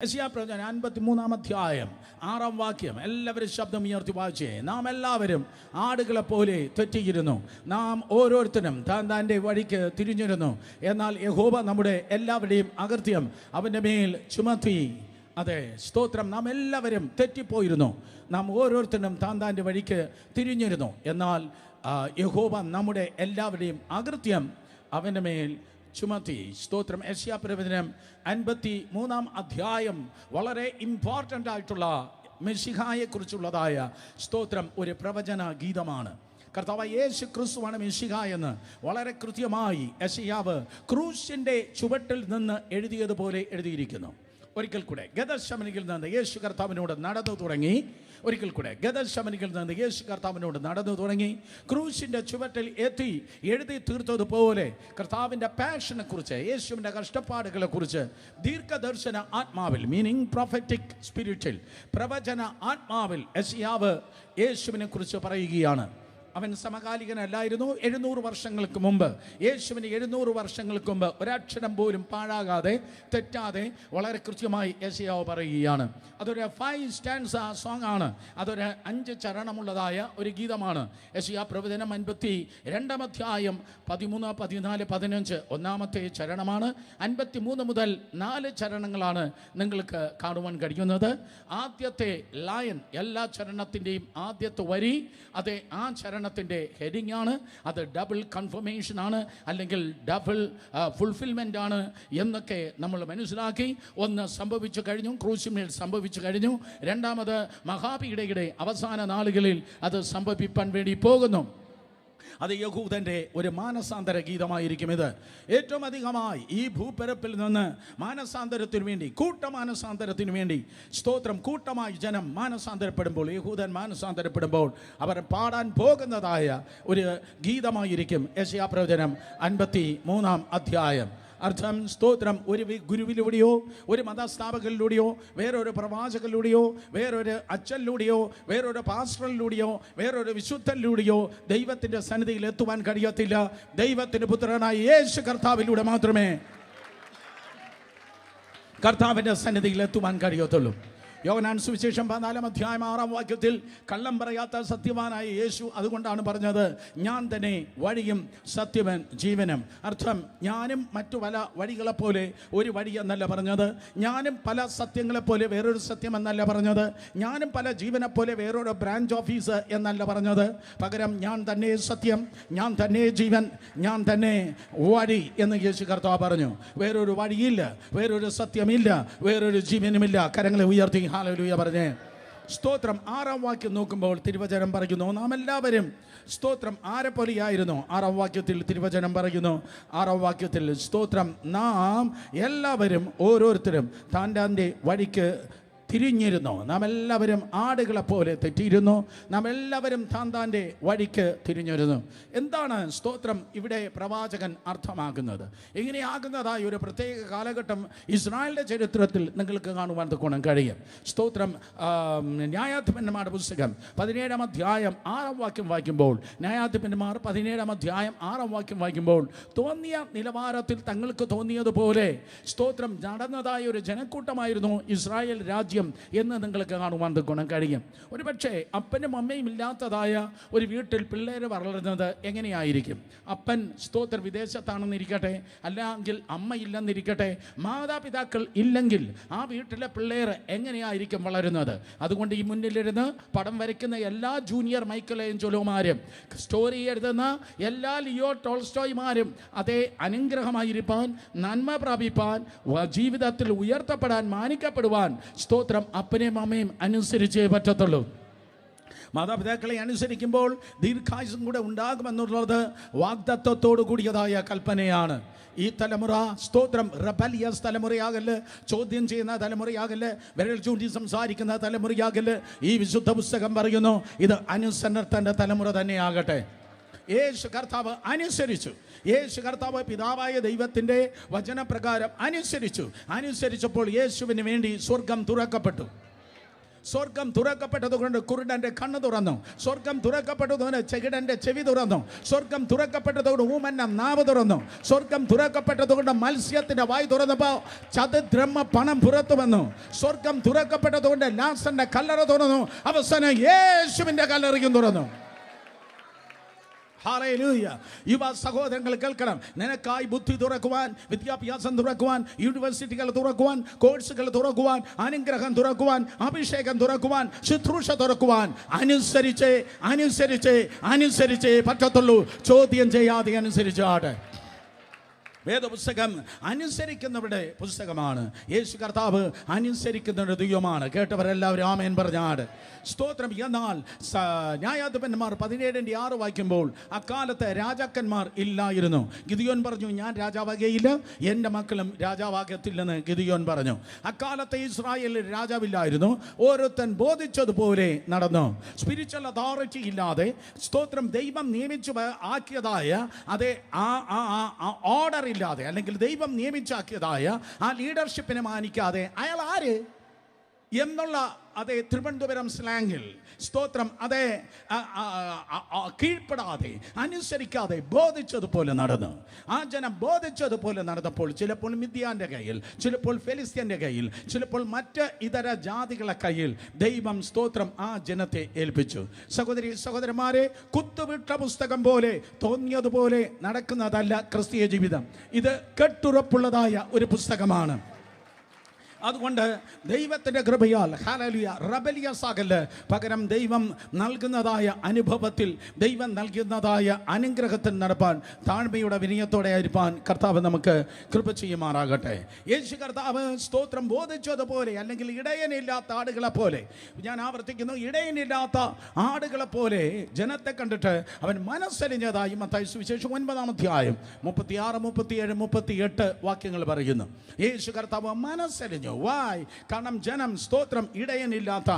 യെശയ്യാപ്രവചനം 53 അധ്യായം 6 വാക്യം എല്ലാവരും ശബ്ദം ഉയർത്തി വായിച്ചേ. നാം എല്ലാവരും ആടുകളെ പോലെ തെറ്റിയിരുന്നു, നാം ഓരോരുത്തരും താൻ്റെ വഴിക്ക് തിരിഞ്ഞിരുന്നു. എന്നാൽ യഹോവ നമ്മുടെ എല്ലാവരുടെയും അകൃത്യം അവൻ്റെ മേൽ ചുമത്തി. അതെ, സ്തോത്രം. നാം എല്ലാവരും തെറ്റിപ്പോയിരുന്നു, നാം ഓരോരുത്തരും താൻ്റെ വഴിക്ക് തിരിഞ്ഞിരുന്നു. എന്നാൽ യഹോവ നമ്മുടെ എല്ലാവരുടെയും അകൃത്യം അവൻ്റെ മേൽ ചുമത്തി. സ്തോത്രം. യെശയ്യാപ്രവചനം 53 അധ്യായം വളരെ ഇമ്പോർട്ടൻ്റ് ആയിട്ടുള്ള മെശിഹായെ കുറിച്ചുള്ളതായ സ്തോത്രം ഒരു പ്രവചന ഗീതമാണ്. കർത്താവായ യേശു ക്രിസ്തുവാണ് മെശിഹ എന്ന് വളരെ കൃത്യമായി യെശയ്യാവ് ക്രൂശിൻ്റെ ചുവട്ടിൽ നിന്ന് എഴുതിയതുപോലെ എഴുതിയിരിക്കുന്നു. ഒരിക്കൽ കൂടെ ഗദശമനിയിൽ നിന്ന് യേശു കർത്താവിനോട് നടന്നു തുടങ്ങി. ഒരിക്കൽ കൂടെ ഗദശമനിയിൽ നിന്ന് യേശു കർത്താവിനോട് നടന്നു തുടങ്ങി ക്രൂശിൻ്റെ ചുവട്ടിൽ എത്തി എഴുതി തീർത്തതുപോലെ കർത്താവിൻ്റെ പാഷനെ കുറിച്ച്, യേശുവിൻ്റെ കഷ്ടപ്പാടുകളെ കുറിച്ച് ദീർഘദർശന ആത്മാവിൽ, മീനിങ് പ്രൊഫറ്റിക് സ്പിരിറ്റിൽ, പ്രവചന ആത്മാവിൽ യെശയ്യാവ് യേശുവിനെ കുറിച്ച് പറയുകയാണ്. അവൻ സമകാലികനല്ലായിരുന്നു. 700 വർഷങ്ങൾക്ക് മുമ്പ്, യേശുവിന് 700 വർഷങ്ങൾക്ക് മുമ്പ് ഒരക്ഷരം പോലും പാഴാകാതെ തെറ്റാതെ വളരെ കൃത്യമായി യെശയ്യാവ് പറയുകയാണ്. അതൊരു 5 സ്റ്റാൻസ സോങ് ആണ്. അതൊരു 5 ചരണമുള്ളതായ ഒരു ഗീതമാണ്. യെശയ്യാപ്രവചനം 52 അധ്യായം 13, 14, 15 ഒന്നാമത്തെ ചരണമാണ്. 53 മുതൽ 4 ചരണങ്ങളാണ് നിങ്ങൾക്ക് കാണുവാൻ കഴിയുന്നത്. ആദ്യത്തെ ലയൻ, എല്ലാ ചരണത്തിൻ്റെയും ആദ്യത്തെ വരി, അത് ആ ചരണത്തിൻ്റെ ഹെഡിങ് ആണ്. അത് ഡബിൾ കൺഫർമേഷൻ ആണ്, അല്ലെങ്കിൽ ഡബിൾ ഫുൾഫിൽമെൻ്റ് ആണ് എന്നൊക്കെ നമ്മൾ മനസ്സിലാക്കി. ഒന്ന് സംഭവിച്ചു കഴിഞ്ഞു, ക്രൂശിന്മേൽ സംഭവിച്ചു കഴിഞ്ഞു. രണ്ടാമത് മഹാപീഡയുടെ അവസാന നാളുകളിൽ അത് സംഭവിപ്പാൻ വേണ്ടി പോകുന്നു. അത് യഹൂദൻ്റെ ഒരു മാനസാന്തര ഗീതമായിരിക്കും. ഇത് ഏറ്റവും അധികമായി ഈ ഭൂപരപ്പിൽ നിന്ന് മാനസാന്തരത്തിനു വേണ്ടി, കൂട്ടമാനസാന്തരത്തിനു വേണ്ടി, സ്തോത്രം, കൂട്ടമായി ജനം മാനസാന്തരപ്പെടുമ്പോൾ, യഹൂദൻ മാനസാന്തരപ്പെടുമ്പോൾ അവർ പാടാൻ പോകുന്നതായ ഒരു ഗീതമായിരിക്കും യെശയ്യാപ്രവചനം 53 അധ്യായം. അർത്ഥം, സ്തോത്രം, ഒരു ഗുരുവിലൂടെയോ ഒരു മതസ്ഥാപകരിലൂടെയോ വേറൊരു പ്രവാചകനിലൂടെയോ വേറൊരു അച്ഛനിലൂടെയോ വേറൊരു പാസ്റ്ററിലൂടെയോ വേറൊരു വിശുദ്ധനിലൂടെയോ ദൈവത്തിൻ്റെ സന്നിധിയിൽ എത്തുവാൻ കഴിയത്തില്ല. ദൈവത്തിൻ്റെ പുത്രനായ യേശു കർത്താവിലൂടെ മാത്രമേ കർത്താവിൻ്റെ സന്നിധിയിൽ എത്തുവാൻ കഴിയത്തുള്ളൂ. യോഹന്നാൻ സുവിശേഷം 14 അധ്യായം 6 വാക്യത്തിൽ കള്ളം പറയാത്ത സത്യവാനായ യേശു അതുകൊണ്ടാണ് പറഞ്ഞത്, ഞാൻ തന്നെ വഴിയും സത്യവൻ ജീവനും. അർത്ഥം, ഞാനും മറ്റു പല വഴികളെപ്പോലെ ഒരു വഴി എന്നല്ല പറഞ്ഞത്, ഞാനും പല സത്യങ്ങളെപ്പോലെ വേറൊരു സത്യം എന്നല്ല പറഞ്ഞത്, ഞാനും പല ജീവനെപ്പോലെ വേറൊരു ബ്രാഞ്ച് ഓഫീസ് എന്നല്ല പറഞ്ഞത്. പകരം ഞാൻ തന്നെ സത്യം, ഞാൻ തന്നെ ജീവൻ, ഞാൻ തന്നെ വഴി എന്ന് യേശു കർത്താവ് പറഞ്ഞു. വേറൊരു വഴിയില്ല, വേറൊരു സത്യമില്ല, വേറൊരു ജീവനുമില്ല. കരങ്ങളെ ഉയർത്തി ഹല്ലേലൂയ പറഞ്ഞേ. സ്തോത്രം. 6 വാക്യം നോക്കുമ്പോൾ തിരുവചനം പറയുന്നു, നാം എല്ലാവരും, സ്തോത്രം, ആരെ പോലെയായിരുന്നു? 6 വാക്യത്തിൽ തിരുവചനം പറയുന്നു, 6 വാക്യത്തിൽ, സ്തോത്രം, നാം എല്ലാവരും ഓരോരുത്തരും താൻ്റെ വഴിക്ക് തിരിഞ്ഞിരുന്നു, നാം എല്ലാവരും ആടുകളെ പോലെ തെറ്റിയിരുന്നു, നാം എല്ലാവരും താൻ്റെ വഴിക്ക് തിരിഞ്ഞിരുന്നു. എന്താണ് സ്തോത്രം ഇവിടെ പ്രവാചകൻ അർത്ഥമാക്കുന്നത്? ഇങ്ങനെയാകുന്നതായ ഒരു പ്രത്യേക കാലഘട്ടം ഇസ്രായേലിൻ്റെ ചരിത്രത്തിൽ നിങ്ങൾക്ക് കാണുവാൻ തക്കോണം കഴിയും. സ്തോത്രം. ന്യായാധിപന്മാരുടെ പുസ്തകം 17 അധ്യായം 6 വാക്യം വായിക്കുമ്പോൾ, ന്യായാധിപന്മാർ 17 അധ്യായം 6 വാക്യം വായിക്കുമ്പോൾ, തോന്നിയ നിലവാരത്തിൽ തങ്ങൾക്ക് തോന്നിയതുപോലെ സ്തോത്രം നടന്നതായ ഒരു ജനക്കൂട്ടമായിരുന്നു ഇസ്രായേൽ രാജ്യം എന്ന് നിങ്ങൾക്ക് കാണുവാൻ ഗുണം കഴിയും. ഒരു പക്ഷേ അപ്പനും അമ്മയും ഇല്ലാത്തതായ ഒരു വീട്ടിൽ പിള്ളേർ വളരുന്നത് എങ്ങനെയായിരിക്കും? അപ്പൻ സ്തോത്ര വിദേശത്താണെന്നിരിക്കട്ടെ, അല്ലെങ്കിൽ അമ്മ ഇല്ലെന്നിരിക്കട്ടെ, മാതാപിതാക്കൾ ഇല്ലെങ്കിൽ ആ വീട്ടിലെ പിള്ളേർ എങ്ങനെയായിരിക്കും വളരുന്നത്? അതുകൊണ്ട് ഈ മുന്നിലിരുന്ന് പടം വരയ്ക്കുന്ന എല്ലാ ജൂനിയർ മൈക്കൽ ഏഞ്ചലോമാരും, സ്റ്റോറി എഴുതുന്ന എല്ലാ ലിയോ ടോൾസ്റ്റോയ്മാരും അതേ അനുഗ്രഹമായിരിക്കാൻ, നന്മ പ്രാപിപ്പാൻ, ജീവിതത്തിൽ ഉയർത്തപ്പെടാൻ, മാനിക്കപ്പെടുവാൻ സ്തോത്രം അപ്പനെയും അമ്മയും അനുസരിച്ചേ പറ്റത്തുള്ളൂ. മാതാപിതാക്കളെ അനുസരിക്കുമ്പോൾ ദീർഘായുസ്സും കൂടെ ഉണ്ടാകുമെന്നുള്ളത് വാഗ്ദത്തത്തോടു കൂടിയതായ കൽപ്പനയാണ്. ഈ തലമുറ, സ്തോത്രം, റെബലിയസ് തലമുറയാകല്, ചോദ്യം ചെയ്യുന്ന തലമുറയാകല്, വിരൽ ചൂണ്ടി സംസാരിക്കുന്ന തലമുറയാകല്. ഈ വിശുദ്ധ പുസ്തകം പറയുന്നു, ഇത് അനുസരണത്തിൻ്റെ തലമുറ തന്നെയാകട്ടെ. യേശു കർത്താവ് അനുസരിച്ചു. യേശു കർത്താവ് പിതാവായ ദൈവത്തിൻ്റെ വചനപ്രകാരം അനുസരിച്ചപ്പോൾ യേശുവിന് വേണ്ടി സ്വർഗം തുറക്കപ്പെട്ടു. സ്വർഗം തുറക്കപ്പെട്ടതുകൊണ്ട് കുരുടന്റെ കണ്ണ് തുറന്നു. സ്വർഗം തുറക്കപ്പെട്ടതുകൊണ്ട് ചെകിടന്റെ ചെവി തുറന്നു. സ്വർഗം തുറക്കപ്പെട്ടതുകൊണ്ട് ഊമന്റെ നാവ് തുറന്നു. സ്വർഗം തുറക്കപ്പെട്ടതുകൊണ്ട് മത്സ്യത്തിന്റെ വായ് തുറന്നപ്പോ ചതുദ്രഹ്മ പണം പുറത്തു വന്നു. സ്വർഗം തുറക്കപ്പെട്ടതുകൊണ്ട് ലാസന്റെ കല്ലറ തുറന്നു. അവസാനം യേശുവിന്റെ കല്ലറയും തുറന്നു. ഹല്ലേലൂയ. യുവ സഹോദരങ്ങൾ കേൾക്കണം. നിനക്കായി ബുദ്ധി തുറക്കുവാൻ, വിദ്യാഭ്യാസം തുറക്കുവാൻ, യൂണിവേഴ്സിറ്റികൾ തുറക്കുവാൻ, കോഴ്സുകൾ തുറക്കുവാൻ, അനുഗ്രഹം തുറക്കുവാൻ, അഭിഷേകം തുറക്കുവാൻ, ശുശ്രൂഷ തുറക്കുവാൻ അനുസരിച്ചേ പറ്റത്തുള്ളൂ. ചോദ്യം ചെയ്യാതെ അനുസരിച്ചാട്ടെ. വേദപുസ്തകം അനുസരിക്കുന്നവരുടെ പുസ്തകമാണ്. യേശു കർത്താവ് അനുസരിക്കുന്നവരുടെ ദൈവമാണ്. കേട്ടവരെല്ലാവരും ആമേൻ പറഞ്ഞാട്. സ്തോത്രം. എന്നാൽ ന്യായാധിപന്മാർ 17:6 വായിക്കുമ്പോൾ അക്കാലത്ത് രാജാക്കന്മാർ ഇല്ലായിരുന്നു. ഗിദിയോൻ പറഞ്ഞു, ഞാൻ രാജാവാകുകയില്ല, എൻ്റെ മക്കളും രാജാവാകത്തില്ലെന്ന് ഗിദിയോൻ പറഞ്ഞു. അക്കാലത്ത് ഇസ്രായേലിൽ രാജാവില്ലായിരുന്നു. ഓരോരുത്തൻ ബോധിച്ചതുപോലെ നടന്നു. സ്പിരിച്വൽ അതോറിറ്റി ഇല്ലാതെ, സ്തോത്രം, ദൈവം നിയമിച്ചു ആക്കിയതായ അതേ ഓർഡർ ഇല്ലാതെ, അല്ലെങ്കിൽ ദൈവം നിയമിച്ചാക്കിയതായ ആ ലീഡർഷിപ്പിനെ മാനിക്കാതെ അയാൾ ആര് എന്നുള്ള അതേ തിരുവനന്തപുരം സ്ലാങ്ങിൽ, സ്തോത്രം, അതേ കീഴ്പ്പെടാതെ അനുസരിക്കാതെ ബോധിച്ചതുപോലെ നടന്നു. ആ ജനം ബോധിച്ചതുപോലെ നടന്നപ്പോൾ ചിലപ്പോൾ മിദ്യാന്റെ കയ്യിൽ, ചിലപ്പോൾ ഫെലിസ്ത്യന്റെ കയ്യിൽ, ചിലപ്പോൾ മറ്റ് ഇതര ജാതികളെ കയ്യിൽ ദൈവം, സ്തോത്രം, ആ ജനത്തെ ഏൽപ്പിച്ചു. സഹോദരി സഹോദരന്മാരെ, കുത്തുവിട്ട പുസ്തകം പോലെ തോന്നിയതുപോലെ നടക്കുന്നതല്ല ക്രിസ്തീയ ജീവിതം. ഇത് കെട്ടുറപ്പുള്ളതായ ഒരു പുസ്തകമാണ്. അതുകൊണ്ട് ദൈവത്തിൻ്റെ കൃപയാൽ ഹല്ലേലൂയ റബലിയസ് ആകല്ല്, പകരം ദൈവം നൽകുന്നതായ അനുഭവത്തിൽ, ദൈവം നൽകുന്നതായ അനുഗ്രഹത്തിൽ നടപ്പാൻ താഴ്മയുടെ വിനയത്തോടെ ആയിരിക്കാൻ കർത്താവ് നമുക്ക് കൃപ ചെയ്യുമാറാകട്ടെ. യേശു കർത്താവ്, സ്തോത്രം, ബോധിച്ചതുപോലെ, അല്ലെങ്കിൽ ഇടയനില്ലാത്ത ആടുകളെ പോലെ, ഞാൻ ആവർത്തിക്കുന്നു, ഇടയനില്ലാത്ത ആടുകളെ പോലെ ജനത്തെ കണ്ടിട്ട് അവൻ മനസ്സലിഞ്ഞതായി മത്തായി സുവിശേഷം 9-ാം അധ്യായം 36, 37, 38 വാക്യങ്ങൾ പറയുന്നു. യേശു കർത്താവ് മനസ്സലിഞ്ഞു. വായ് കാരണം ജനം, സ്തോത്രം, ഇടയനില്ലാത്ത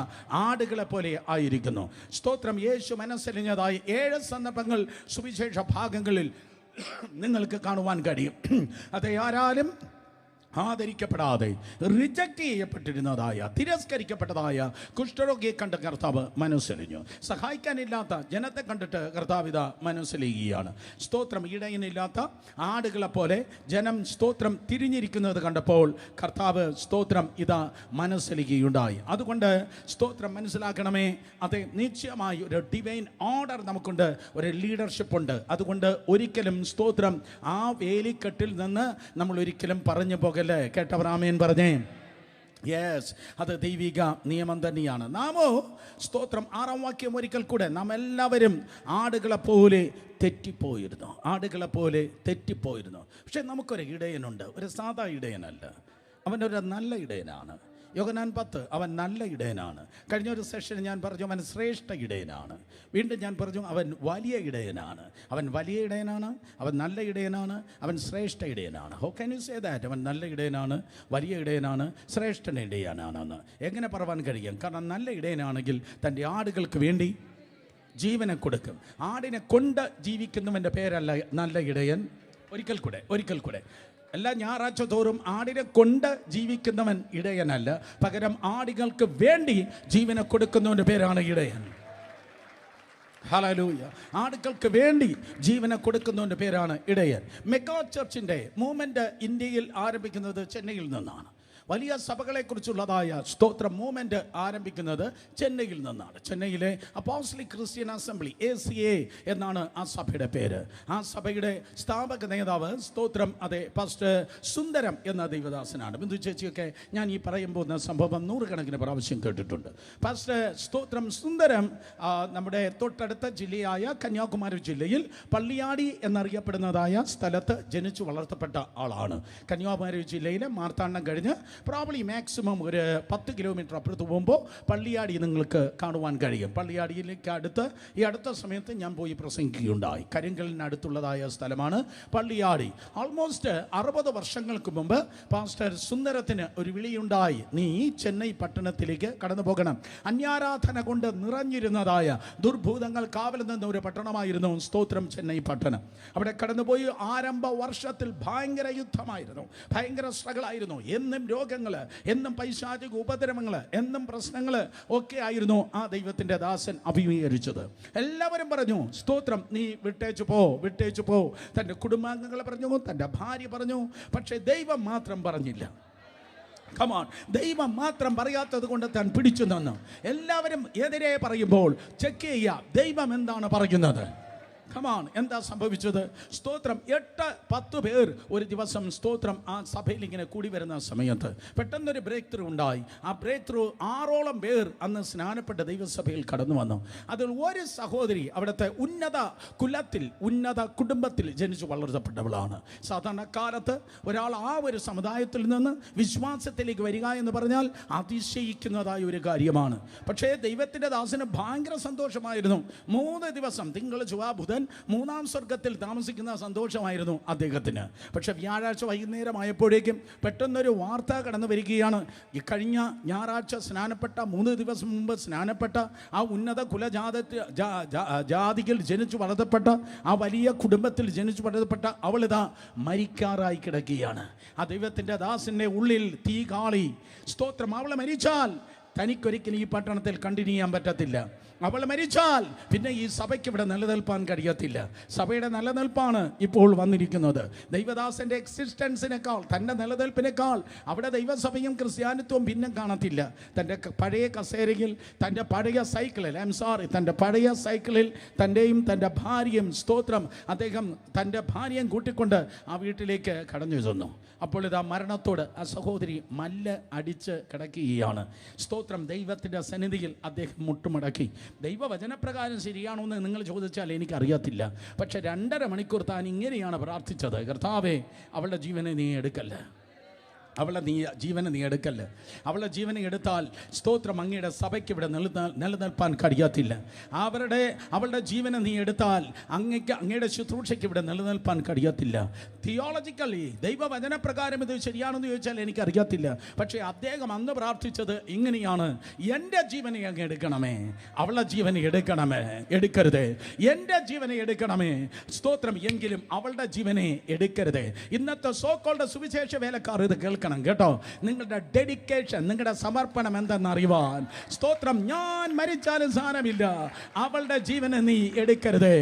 ആടുകളെ പോലെ ആയിരിക്കുന്നു. സ്തോത്രം. യേശു മനസ്സലിഞ്ഞതായി 7 സന്ദർഭങ്ങൾ സുവിശേഷ ഭാഗങ്ങളിൽ നിങ്ങൾക്ക് കാണുവാൻ കഴിയും. അത് ആരാലും ആദരിക്കപ്പെടാതെ, റിജക്റ്റ് ചെയ്യപ്പെട്ടിരുന്നതായ, തിരസ്കരിക്കപ്പെട്ടതായ കുഷ്ഠരോഗിയെ കണ്ട് കർത്താവ് മനസ്സലിഞ്ഞു. സഹായിക്കാനില്ലാത്ത ജനത്തെ കണ്ടിട്ട് കർത്താവ് ഇതാ മനസ്സലിയുകയാണ്. സ്തോത്രം. ഇടയനില്ലാത്ത ആടുകളെ പോലെ ജനം, സ്തോത്രം, തിരിഞ്ഞിരിക്കുന്നത് കണ്ടപ്പോൾ കർത്താവ്, സ്തോത്രം, ഇതാ മനസ്സലിയുണ്ടായി. അതുകൊണ്ട് സ്തോത്രം, മനസ്സിലാക്കണമേ, അതെ, നിശ്ചയമായി ഒരു ഡിവൈൻ ഓർഡർ നമുക്കുണ്ട്, ഒരു ലീഡർഷിപ്പ് ഉണ്ട്. അതുകൊണ്ട് ഒരിക്കലും, സ്തോത്രം, ആ വേലിക്കെട്ടിൽ നിന്ന് നമ്മൾ ഒരിക്കലും പറഞ്ഞു പോകല്ലേ. കേട്ടവർ ആമേൻ പറഞ്ഞേ. യെസ്, അത് ദൈവിക നിയമം തന്നെയാണ്. നാമോ, സ്തോത്രം, 6-ാം വാക്യം ഒരിക്കൽ കൂടെ, നാം എല്ലാവരും ആടുകളെ പോലെ തെറ്റിപ്പോയിരുന്നു. പക്ഷെ നമുക്കൊരു ഇടയനുണ്ട്. ഒരു സാധാ ഇടയനല്ല, അവനൊരു നല്ല ഇടയനാണ്. യോഹന്നാൻ 10, അവൻ നല്ല ഇടയനാണ്. കഴിഞ്ഞ ഒരു സെഷനിൽ ഞാൻ പറഞ്ഞു അവൻ ശ്രേഷ്ഠ ഇടയനാണ്. വീണ്ടും ഞാൻ പറഞ്ഞു അവൻ വലിയ ഇടയനാണ്. അവൻ വലിയ ഇടയനാണ്, അവൻ നല്ല ഇടയനാണ്, അവൻ ശ്രേഷ്ഠ ഇടയനാണ്. How can you say that? അവൻ നല്ല ഇടയനാണ്, വലിയ ഇടയനാണ്, ശ്രേഷ്ഠ ഇടയനാണെന്ന് എങ്ങനെ പറയാൻ കഴിയും? കാരണം നല്ല ഇടയനാണെങ്കിൽ തൻ്റെ ആടുകൾക്ക് വേണ്ടി ജീവനെ കൊടുക്കും. ആടിനെ കൊണ്ട് ജീവിക്കുന്നവൻ്റെ പേരല്ല നല്ല ഇടയൻ. ഒരിക്കൽ കൂടെ എല്ലാ ഞായറാഴ്ച തോറും ആടിനെ കൊണ്ട് ജീവിക്കുന്നവൻ ഇടയനല്ല, പകരം ആടുകൾക്ക് വേണ്ടി ജീവനെ കൊടുക്കുന്നവൻ്റെ പേരാണ് ഇടയൻ. ഹല്ലേലൂയ. ആടുകൾക്ക് വേണ്ടി ജീവനെ കൊടുക്കുന്നവൻ്റെ പേരാണ് ഇടയൻ. മെഗാ ചർച്ചിൻ്റെ മൂവ്മെൻറ്റ് ഇന്ത്യയിൽ ആരംഭിക്കുന്നത് ചെന്നൈയിൽ നിന്നാണ്. വലിയ സഭകളെക്കുറിച്ചുള്ളതായ സ്തോത്രം മൂവ്മെൻറ്റ് ആരംഭിക്കുന്നത് ചെന്നൈയിൽ നിന്നാണ്. ചെന്നൈയിലെ അപ്പോസ്തലിക് ക്രിസ്ത്യൻ അസംബ്ലി, ACA എന്നാണ് ആ സഭയുടെ പേര്. ആ സഭയുടെ സ്ഥാപക നേതാവ്, സ്തോത്രം, അതെ, പാസ്റ്റർ സുന്ദരം എന്ന ദൈവദാസനാണ്. ബിന്ദു ചേച്ചിയൊക്കെ ഞാൻ ഈ പറയുമ്പോൾ സംഭവം 100 കണക്കിന് പ്രാവശ്യം കേട്ടിട്ടുണ്ട്. പാസ്റ്റർ, സ്തോത്രം, സുന്ദരം നമ്മുടെ തൊട്ടടുത്ത ജില്ലയായ കന്യാകുമാരി ജില്ലയിൽ പള്ളിയാടി എന്നറിയപ്പെടുന്നതായ സ്ഥലത്ത് ജനിച്ചു വളർത്തപ്പെട്ട ആളാണ്. കന്യാകുമാരി ജില്ലയിലെ മാർത്താണ്ഡം കഴിഞ്ഞ് പ്രോബ്ലി മാക്സിമം ഒരു 10 കിലോമീറ്റർ അപ്പുറത്ത് പോകുമ്പോൾ പള്ളിയാടി നിങ്ങൾക്ക് കാണുവാൻ കഴിയും. പള്ളിയാടിയിലേക്ക് ഈ അടുത്ത സമയത്ത് ഞാൻ പോയി പ്രസംഗിക്കുകയുണ്ടായി. കരിങ്കലിനടുത്തുള്ളതായ സ്ഥലമാണ് പള്ളിയാടി. ഓൾമോസ്റ്റ് 60 വർഷങ്ങൾക്ക് മുമ്പ് പാസ്റ്റർ സുന്ദരത്തിന് ഒരു വിളിയുണ്ടായി, നീ ചെന്നൈ പട്ടണത്തിലേക്ക് കടന്നു പോകണം. അന്യാരാധന കൊണ്ട് നിറഞ്ഞിരുന്നതായ, ദുർഭൂതങ്ങൾ കാവൽ നിന്ന ഒരു പട്ടണമായിരുന്നു, സ്തോത്രം, ചെന്നൈ പട്ടണം. അവിടെ കടന്നുപോയി ആരംഭ വർഷത്തിൽ ഭയങ്കര യുദ്ധമായിരുന്നു, ഭയങ്കര സ്ട്രഗിളായിരുന്നു. എന്നും രോഗങ്ങൾ, എന്നും പൈശാചിക ഉപദ്രവങ്ങൾ, എന്നും പ്രശ്നങ്ങൾ ഒക്കെ ആയിരുന്നു ആ ദൈവത്തിൻ്റെ ദാസൻ അഭിമുഖീകരിച്ചത്. എല്ലാവരും പറഞ്ഞു, സ്തോത്രം, നീ വിട്ടേച്ചു പോ. തൻ്റെ കുടുംബാംഗങ്ങളെ പറഞ്ഞു, തൻ്റെ ഭാര്യ പറഞ്ഞു. പക്ഷേ ദൈവം മാത്രം പറഞ്ഞില്ല. കമോൺ, ദൈവം മാത്രം പറയാത്തത് കൊണ്ട് താൻ പിടിച്ചു നിന്നു. എല്ലാവരും എതിരെ പറയുമ്പോൾ ചെക്ക് ചെയ്യുക, ദൈവം എന്താണ് പറയുന്നത്. കമോൺ, എന്താ സംഭവിച്ചത്? സ്തോത്രം, 8-10 പേർ ഒരു ദിവസം സ്തോത്രം ആ സഭയിൽ ഇങ്ങനെ കൂടി വരുന്ന സമയത്ത് പെട്ടെന്നൊരു ബ്രേക്ക് ത്രൂ ഉണ്ടായി. ആ ബ്രേക്ക് ത്രൂ 6ഓളം പേർ അന്ന് സ്നാനപ്പെട്ട ദൈവസഭയിൽ കടന്നു വന്നു. അതിൽ ഒരു സഹോദരി അവിടുത്തെ ഉന്നത കുലത്തിൽ, ഉന്നത കുടുംബത്തിൽ ജനിച്ചു വളർത്തപ്പെട്ടവളാണ്. സാധാരണ കാലത്ത് ഒരാൾ ആ ഒരു സമുദായത്തിൽ നിന്ന് വിശ്വാസത്തിലേക്ക് വരിക എന്ന് പറഞ്ഞാൽ അതിശയിക്കുന്നതായ ഒരു കാര്യമാണ്. പക്ഷേ ദൈവത്തിൻ്റെ ദാസന് ഭയങ്കര സന്തോഷമായിരുന്നു. 3 ദിവസം, തിങ്കൾ, ചൊവ്വ, ബുധൻ, 3-ാം സ്വർഗത്തിൽ താമസിക്കുന്ന സന്തോഷമായിരുന്നു അദ്ദേഹത്തിന്. പക്ഷെ വ്യാഴാഴ്ച വൈകുന്നേരമായപ്പോഴേക്കും പെട്ടെന്നൊരു വാർത്ത കടന്നു വരികയാണ്. ഈ കഴിഞ്ഞ ഞായറാഴ്ച സ്നാനപ്പെട്ട, 3 ദിവസം മുമ്പ് സ്നാനപ്പെട്ട ആ ഉന്നത ജാതിയിൽ ജനിച്ചു വളർത്തപ്പെട്ട, ആ വലിയ കുടുംബത്തിൽ ജനിച്ചു വളർത്തപ്പെട്ട അവളിതാ മരിക്കാറായി കിടക്കുകയാണ്. ആ ദൈവത്തിൻ്റെ ദാസന്റെ ഉള്ളിൽ തീ കാളി. സ്തോത്രം, അവളെ മരിച്ചാൽ തനിക്കൊരിക്കലും ഈ പട്ടണത്തിൽ കണ്ടിന്യൂ ചെയ്യാൻ പറ്റത്തില്ല. അവൾ മരിച്ചാൽ പിന്നെ ഈ സഭയ്ക്ക് ഇവിടെ നിലനിൽപ്പാൻ കഴിയത്തില്ല. സഭയുടെ നിലനിൽപ്പാണ് ഇപ്പോൾ വന്നിരിക്കുന്നത്. ദൈവദാസന്റെ എക്സിസ്റ്റൻസിനേക്കാൾ, തൻ്റെ നിലനിൽപ്പിനേക്കാൾ അവിടെ ദൈവസഭയും ക്രിസ്ത്യാനിത്വവും പിന്നെ കാണത്തില്ല. തൻ്റെ പഴയ കസേരയിൽ, തൻ്റെ പഴയ സൈക്കിളിൽ, തൻ്റെ പഴയ സൈക്കിളിൽ തൻ്റെയും തൻ്റെ ഭാര്യയും, സ്തോത്രം, അദ്ദേഹം തൻ്റെ ഭാര്യയും കൂട്ടിക്കൊണ്ട് ആ വീട്ടിലേക്ക് കടന്നു ചെന്നു. അപ്പോൾ ഇതാ മരണത്തോട് ആ സഹോദരി മല്ല് അടിച്ച് കിടക്കുകയാണ്. സ്തോത്രം, ദൈവത്തിൻ്റെ സന്നിധിയിൽ അദ്ദേഹം മുട്ടുമടക്കി. ദൈവവചനപ്രകാരം ശരിയാണോ എന്ന് നിങ്ങൾ ചോദിച്ചാൽ എനിക്കറിയത്തില്ല. പക്ഷെ 2.5 മണിക്കൂർ താൻ ഇങ്ങനെയാണ് പ്രാർത്ഥിച്ചത്: കർത്താവേ, അവളുടെ ജീവനെ നീ എടുക്കല്ല, അവളുടെ ജീവനെ നീ എടുക്കല്ല. അവളുടെ ജീവനെ എടുത്താൽ സ്തോത്രം, അങ്ങയുടെ സഭയ്ക്ക് ഇവിടെ നിലനിൽപ്പാൻ കഴിയത്തില്ല. അവളുടെ ജീവനെ നീ എടുത്താൽ അങ്ങയുടെ ശുശ്രൂഷയ്ക്ക് ഇവിടെ നിലനിൽപ്പാൻ കഴിയത്തില്ല. തിയോളജിക്കലി, ദൈവവചനപ്രകാരം ഇത് ശരിയാണെന്ന് ചോദിച്ചാൽ എനിക്കറിയത്തില്ല. പക്ഷേ അദ്ദേഹം അന്ന് പ്രാർത്ഥിച്ചത് ഇങ്ങനെയാണ്: എൻ്റെ ജീവനെ അങ്ങ് എടുക്കണമേ, അവളുടെ ജീവനെ എടുക്കരുതേ. എൻ്റെ ജീവനെ എടുക്കണമേ, സ്തോത്രം, എങ്കിലും അവളുടെ ജീവനെ എടുക്കരുതേ. ഇന്നത്തെ സോക്കോളുടെ സുവിശേഷ വേലക്കാർ ഇത് കേൾക്കണം കേട്ടോ. നിങ്ങളുടെ ഡെഡിക്കേഷൻ, നിങ്ങളുടെ സമർപ്പണം എന്തെന്നറിയുവാൻ. സ്തോത്രം, ഞാൻ മരിച്ചാലും സാരമില്ല, അവളുടെ ജീവനെ നീ എടുക്കരുതേ.